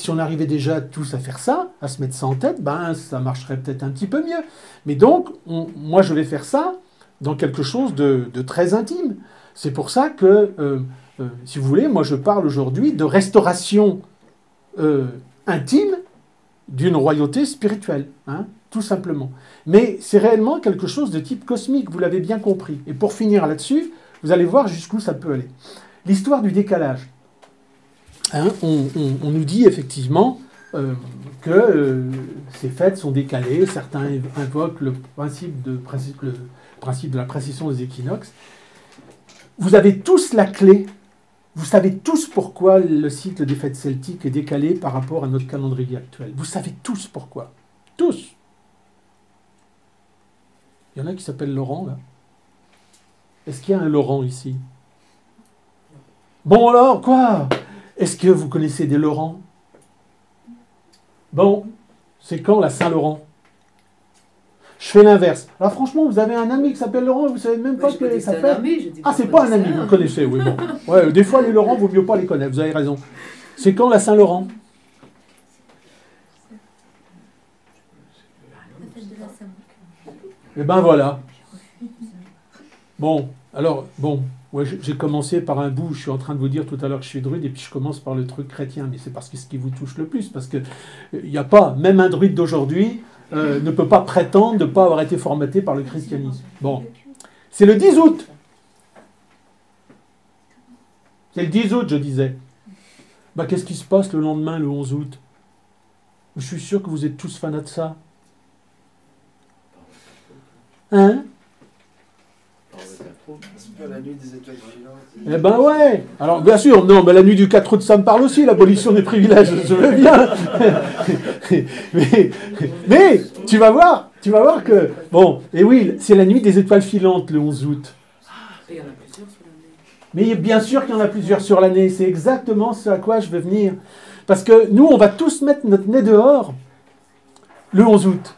on arrivait déjà tous à faire ça, à se mettre ça en tête, ben, ça marcherait peut-être un petit peu mieux. Mais donc, moi, je vais faire ça dans quelque chose de très intime. C'est pour ça que, si vous voulez, moi, je parle aujourd'hui de restauration intime d'une royauté spirituelle, hein, tout simplement. Mais c'est réellement quelque chose de type cosmique, vous l'avez bien compris. Et pour finir là-dessus, vous allez voir jusqu'où ça peut aller. L'histoire du décalage. Hein, on nous dit effectivement que ces fêtes sont décalées. Certains invoquent le principe de la précision des équinoxes. Vous avez tous la clé. Vous savez tous pourquoi le cycle des fêtes celtiques est décalé par rapport à notre calendrier actuel. Vous savez tous pourquoi. Tous. Il y en a qui s'appellent Laurent, là. Est-ce qu'il y a un Laurent ici? Bon alors, quoi? Est-ce que vous connaissez des Laurents? Bon, c'est quand la Saint-Laurent? Je fais l'inverse. Alors franchement, vous avez un ami qui s'appelle Laurent, vous savez même pas ce que ça fait. Ah, c'est pas un ami, vous le connaissez, oui, bon. Ouais, des fois, les Laurents, vaut mieux pas les connaître, vous avez raison. C'est quand la Saint-Laurent? Eh ben voilà. Bon, alors, bon, ouais, j'ai commencé par un bout, je suis en train de vous dire tout à l'heure que je suis druide, et puis je commence par le truc chrétien, mais c'est parce que ce qui vous touche le plus, parce que il n'y a pas, même un druide d'aujourd'hui, ne peut pas prétendre de ne pas avoir été formaté par le christianisme. Bon, c'est le 10 août. C'est le 10 août, je disais. Bah, qu'est-ce qui se passe le lendemain, le 11 août? Je suis sûr que vous êtes tous fanats de ça. Hein? C'est pas la nuit des étoiles filantes. Eh ben ouais. Alors bien sûr, non, mais la nuit du 4 août, ça me parle aussi, l'abolition des privilèges, je veux bien. mais tu vas voir que... Bon, et oui, c'est la nuit des étoiles filantes, le 11 août. Il y en a plusieurs sur l'année. Mais bien sûr qu'il y en a plusieurs sur l'année, c'est exactement ce à quoi je veux venir. Parce que nous, on va tous mettre notre nez dehors le 11 août.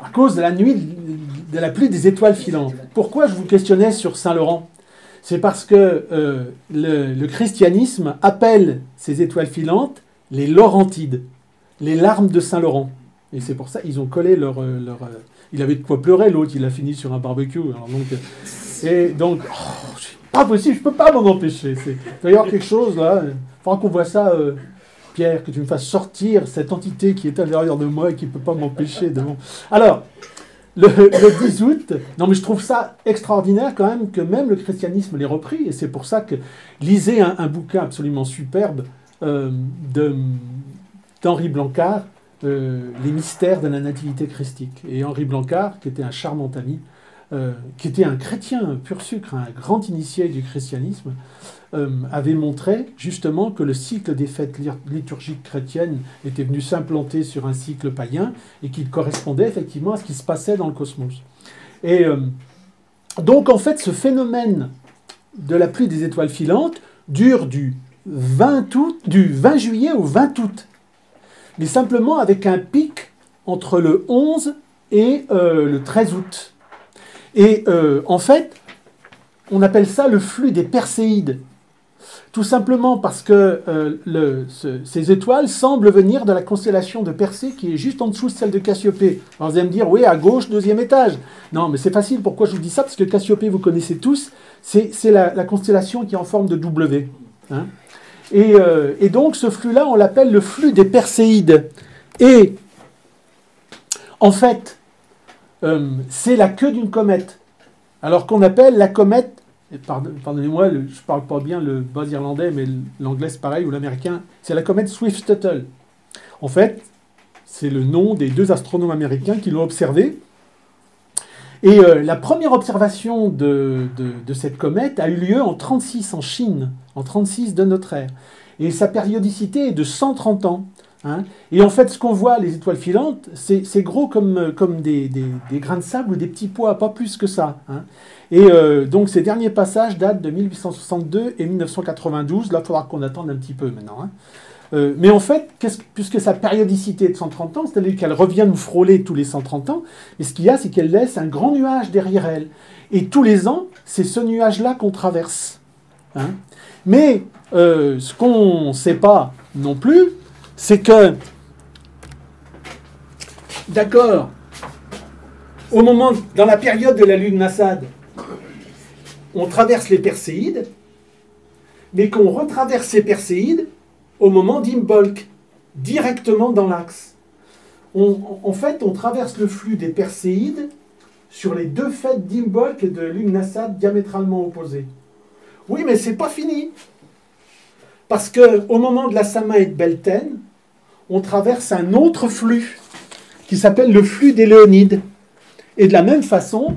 À cause de la nuit de la pluie des étoiles filantes. Pourquoi je vous questionnais sur Saint-Laurent? C'est parce que le christianisme appelle ces étoiles filantes les Laurentides, les larmes de Saint-Laurent. Et c'est pour ça qu'ils ont collé leur il avait de quoi pleurer, l'autre, il a fini sur un barbecue. Alors donc, c'est pas possible, je peux pas m'en empêcher. Il doit y avoir quelque chose là. Il faudra qu'on voit ça... Pierre, que tu me fasses sortir cette entité qui est à l'intérieur de moi et qui ne peut pas m'empêcher de... Alors, le 10 août, non mais je trouve ça extraordinaire quand même que même le christianisme l'ait repris, et c'est pour ça que lisez un bouquin absolument superbe d'Henri Blancard, Les mystères de la nativité christique. Et Henri Blancard, qui était un charmant ami, qui était un chrétien pur sucre, un grand initié du christianisme, avait montré justement que le cycle des fêtes liturgiques chrétiennes était venu s'implanter sur un cycle païen et qu'il correspondait effectivement à ce qui se passait dans le cosmos. Et donc en fait ce phénomène de la pluie des étoiles filantes dure du 20 juillet au 20 août, mais simplement avec un pic entre le 11 et le 13 août. Et en fait, on appelle ça le flux des Perséides. Tout simplement parce que ces étoiles semblent venir de la constellation de Persée qui est juste en dessous de celle de Cassiopée. Alors vous allez me dire, oui, à gauche, 2e étage. Non, mais c'est facile. Pourquoi je vous dis ça? Parce que Cassiopée, vous connaissez tous, c'est la constellation qui est en forme de W. Hein, et donc ce flux-là, on l'appelle le flux des Perséides. Et en fait, c'est la queue d'une comète. Alors qu'on appelle la comète, pardonnez-moi, je ne parle pas bien le bas irlandais, mais l'anglais c'est pareil, ou l'américain, c'est la comète Swift-Tuttle. En fait, c'est le nom des 2 astronomes américains qui l'ont observé. Et la première observation de cette comète a eu lieu en 36 en Chine, en 36 de notre ère. Et sa périodicité est de 130 ans. Hein. Et en fait, ce qu'on voit, les étoiles filantes, c'est gros comme des grains de sable ou des petits pois, pas plus que ça. Hein. Et donc ces derniers passages datent de 1862 et 1992. Là, il faudra qu'on attende un petit peu maintenant. Hein. Mais en fait, puisque sa périodicité est de 130 ans, c'est-à-dire qu'elle revient nous frôler tous les 130 ans, et ce qu'il y a, c'est qu'elle laisse un grand nuage derrière elle. Et tous les ans, c'est ce nuage-là qu'on traverse. Hein. Mais ce qu'on ne sait pas non plus, c'est que, d'accord, dans la période de la lune Massad, on traverse les Perséides, mais qu'on retraverse ces Perséides au moment d'Imbolc, directement dans l'axe. En fait, on traverse le flux des Perséides sur les 2 fêtes d'Imbolc et de Lughnasadh diamétralement opposées. Oui, mais c'est pas fini. Parce qu'au moment de la Sama et de Beltane, on traverse un autre flux qui s'appelle le flux des Léonides. Et de la même façon,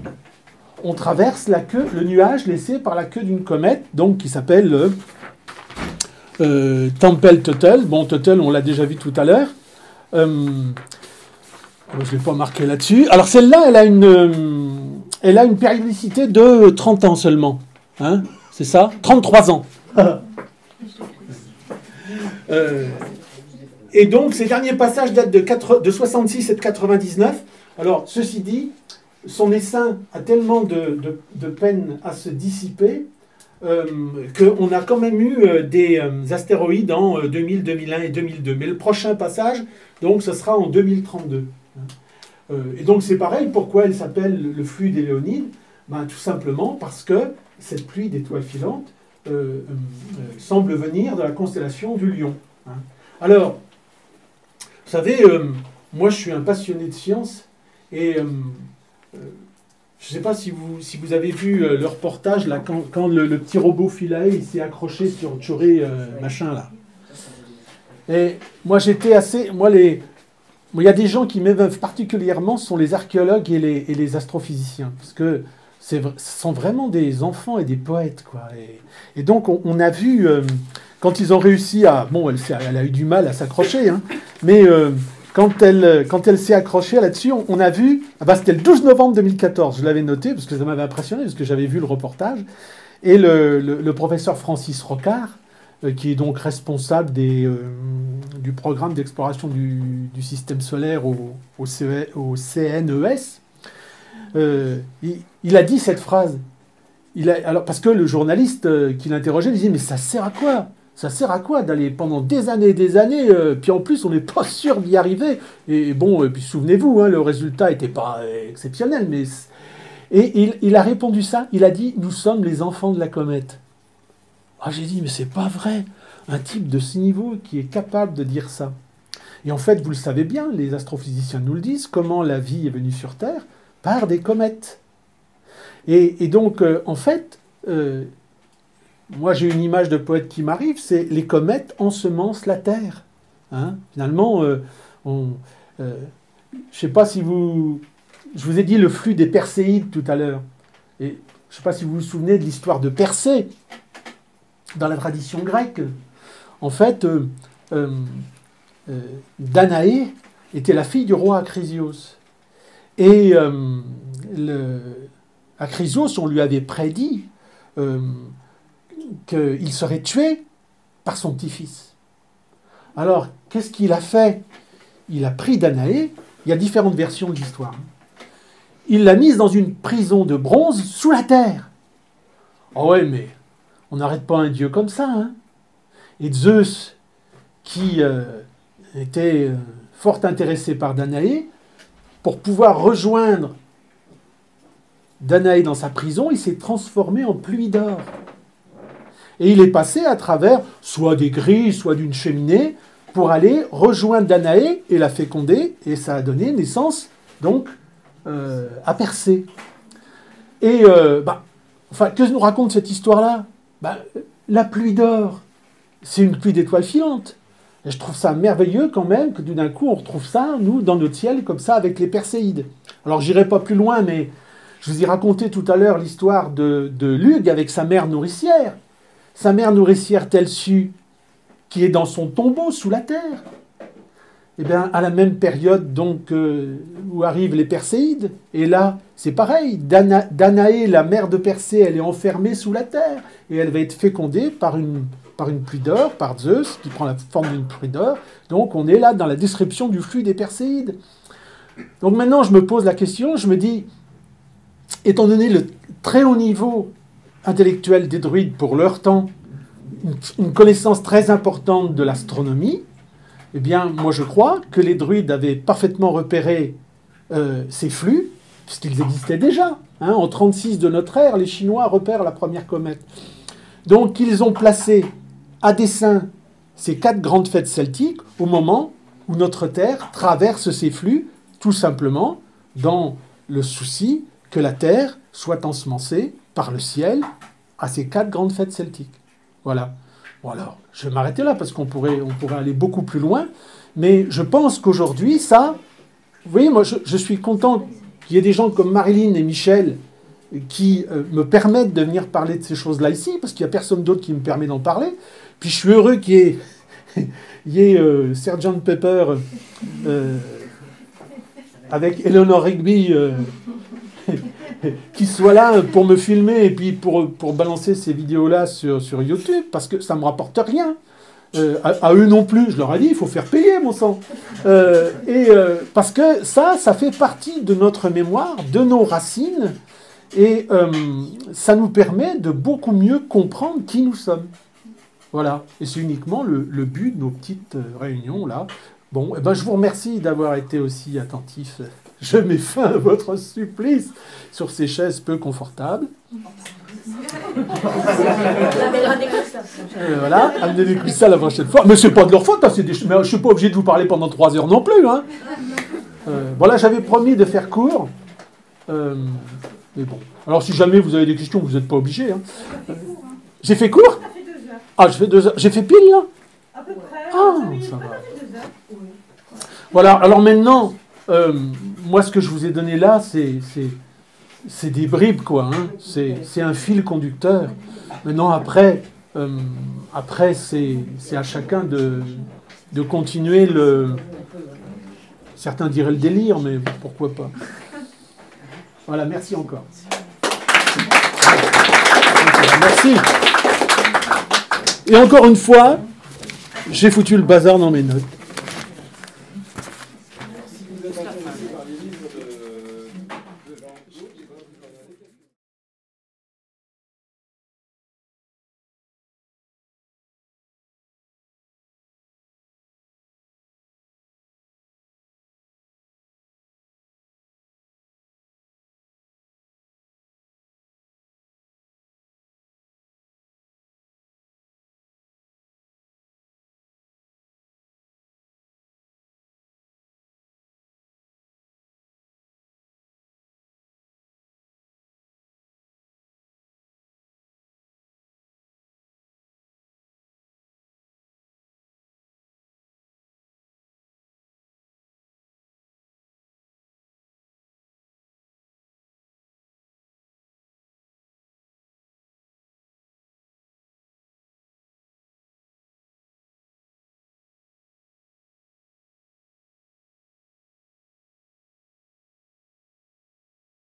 on traverse le nuage laissé par la queue d'une comète, donc qui s'appelle Tempel-Tuttle. Bon, Tuttle, on l'a déjà vu tout à l'heure. Je ne l'ai pas marqué là-dessus. Alors celle-là, elle a une périodicité de 30 ans seulement. Hein, c'est ça ? 33 ans. Et donc, ces derniers passages datent de 66 et de 99. Alors, ceci dit, son essaim a tellement de peine à se dissiper qu'on a quand même eu des astéroïdes en 2000, 2001 et 2002. Mais le prochain passage, donc, ce sera en 2032. Et donc, c'est pareil. Pourquoi elle s'appelle le flux des Léonides ? Ben, tout simplement parce que cette pluie d'étoiles filantes semble venir de la constellation du Lion. Hein. Alors, vous savez, moi je suis un passionné de science et je ne sais pas si vous avez vu le reportage là, quand le petit robot Philae il s'est accroché sur Tchoré machin là. Et moi j'étais assez... il y a des gens qui m'émeuvent particulièrement, ce sont les archéologues et les astrophysiciens, parce que ce sont vraiment des enfants et des poètes, quoi. Et donc, on a vu, quand ils ont réussi à... Bon, elle a eu du mal à s'accrocher, hein, mais quand elle s'est accrochée là-dessus, on a vu... Ah bah, c'était le 12 novembre 2014, je l'avais noté, parce que ça m'avait impressionné, parce que j'avais vu le reportage, et le professeur Francis Rocard, qui est donc responsable du programme d'exploration du système solaire au CNES, il a dit cette phrase. Alors, parce que le journaliste qui l'interrogeait disait « Mais ça sert à quoi ? Ça sert à quoi d'aller pendant des années et des années puis en plus, on n'est pas sûr d'y arriver. » Et bon, puis souvenez-vous, hein, le résultat n'était pas exceptionnel. Et il a répondu ça. Il a dit « Nous sommes les enfants de la comète. » Ah, j'ai dit « Mais c'est pas vrai. Un type de ce niveau qui est capable de dire ça. » Et en fait, vous le savez bien, les astrophysiciens nous le disent, comment la vie est venue sur Terre ? Par des comètes. Et donc, en fait, moi j'ai une image de poète qui m'arrive, c'est les comètes ensemencent la Terre. Hein, finalement, je ne sais pas si vous... Je vous ai dit le flux des Perséides tout à l'heure. Et je ne sais pas si vous vous souvenez de l'histoire de Persée, dans la tradition grecque. En fait, Danaé était la fille du roi Acrisios. Et Acrisios, on lui avait prédit qu'il serait tué par son petit-fils. Alors, qu'est-ce qu'il a fait ? Il a pris Danaé, il y a différentes versions de l'histoire. Il l'a mise dans une prison de bronze sous la terre. Oh ouais, mais on n'arrête pas un dieu comme ça. Hein. Et Zeus, qui était fort intéressé par Danaé, pour pouvoir rejoindre Danaé dans sa prison, il s'est transformé en pluie d'or. Et il est passé à travers soit des grilles, soit d'une cheminée, pour aller rejoindre Danaé et la féconder, et ça a donné naissance, donc, à Persée. Et, que nous raconte cette histoire-là ? La pluie d'or, c'est une pluie d'étoiles filantes. Et je trouve ça merveilleux quand même que tout d'un coup on retrouve ça, nous, dans notre ciel, comme ça, avec les Perséides. Alors j'irai pas plus loin, mais je vous ai raconté tout à l'heure l'histoire de Lugh avec sa mère nourricière. Sa mère nourricière Telsu, qui est dans son tombeau sous la terre. Eh bien, à la même période donc où arrivent les Perséides, et là, c'est pareil. Danaé, la mère de Persée, elle est enfermée sous la terre, et elle va être fécondée par une pluie d'or, par Zeus, qui prend la forme d'une pluie d'or. Donc, on est là dans la description du flux des Perséides. Donc maintenant, je me pose la question, je me dis, étant donné le très haut niveau intellectuel des druides pour leur temps, une connaissance très importante de l'astronomie, eh bien, moi je crois que les druides avaient parfaitement repéré ces flux, puisqu'ils existaient déjà. Hein. En 36 de notre ère, les Chinois repèrent la première comète. Donc, ils ont placé à dessein ces 4 grandes fêtes celtiques au moment où notre Terre traverse ces flux, tout simplement dans le souci que la Terre soit ensemencée par le ciel à ces 4 grandes fêtes celtiques. Voilà. Bon alors, je vais m'arrêter là parce qu'on pourrait aller beaucoup plus loin, mais je pense qu'aujourd'hui, ça, vous voyez, moi je suis content qu'il y ait des gens comme Marilyn et Michel qui me permettent de venir parler de ces choses-là ici, parce qu'il n'y a personne d'autre qui me permet d'en parler. Puis je suis heureux qu'il y ait Sgt Pepper avec Eleanor Rigby qui soit là pour me filmer et puis pour balancer ces vidéos-là sur YouTube, parce que ça ne me rapporte rien. À eux non plus, je leur ai dit, il faut faire payer, mon sang. Parce que ça fait partie de notre mémoire, de nos racines, et ça nous permet de beaucoup mieux comprendre qui nous sommes. Voilà. Et c'est uniquement le but de nos petites réunions, là. Bon, eh ben, je vous remercie d'avoir été aussi attentifs. Je mets fin à votre supplice sur ces chaises peu confortables. Voilà, amenez des coussins la prochaine fois. Mais c'est pas de leur faute, hein, mais je suis pas obligé de vous parler pendant 3 heures non plus. Hein. Voilà, j'avais promis de faire court. Mais bon. Alors si jamais vous avez des questions, vous n'êtes pas obligé. Hein. J'ai fait court ? Ah, je fais 2 heures. J'ai fait pile là ? À peu près. Ah, ça va. Voilà, alors maintenant, moi ce que je vous ai donné là, c'est des bribes, quoi. Hein. C'est un fil conducteur. Maintenant, après c'est à chacun de continuer le... Certains diraient le délire, mais pourquoi pas. Voilà, merci encore. Merci. Et encore une fois, j'ai foutu le bazar dans mes notes.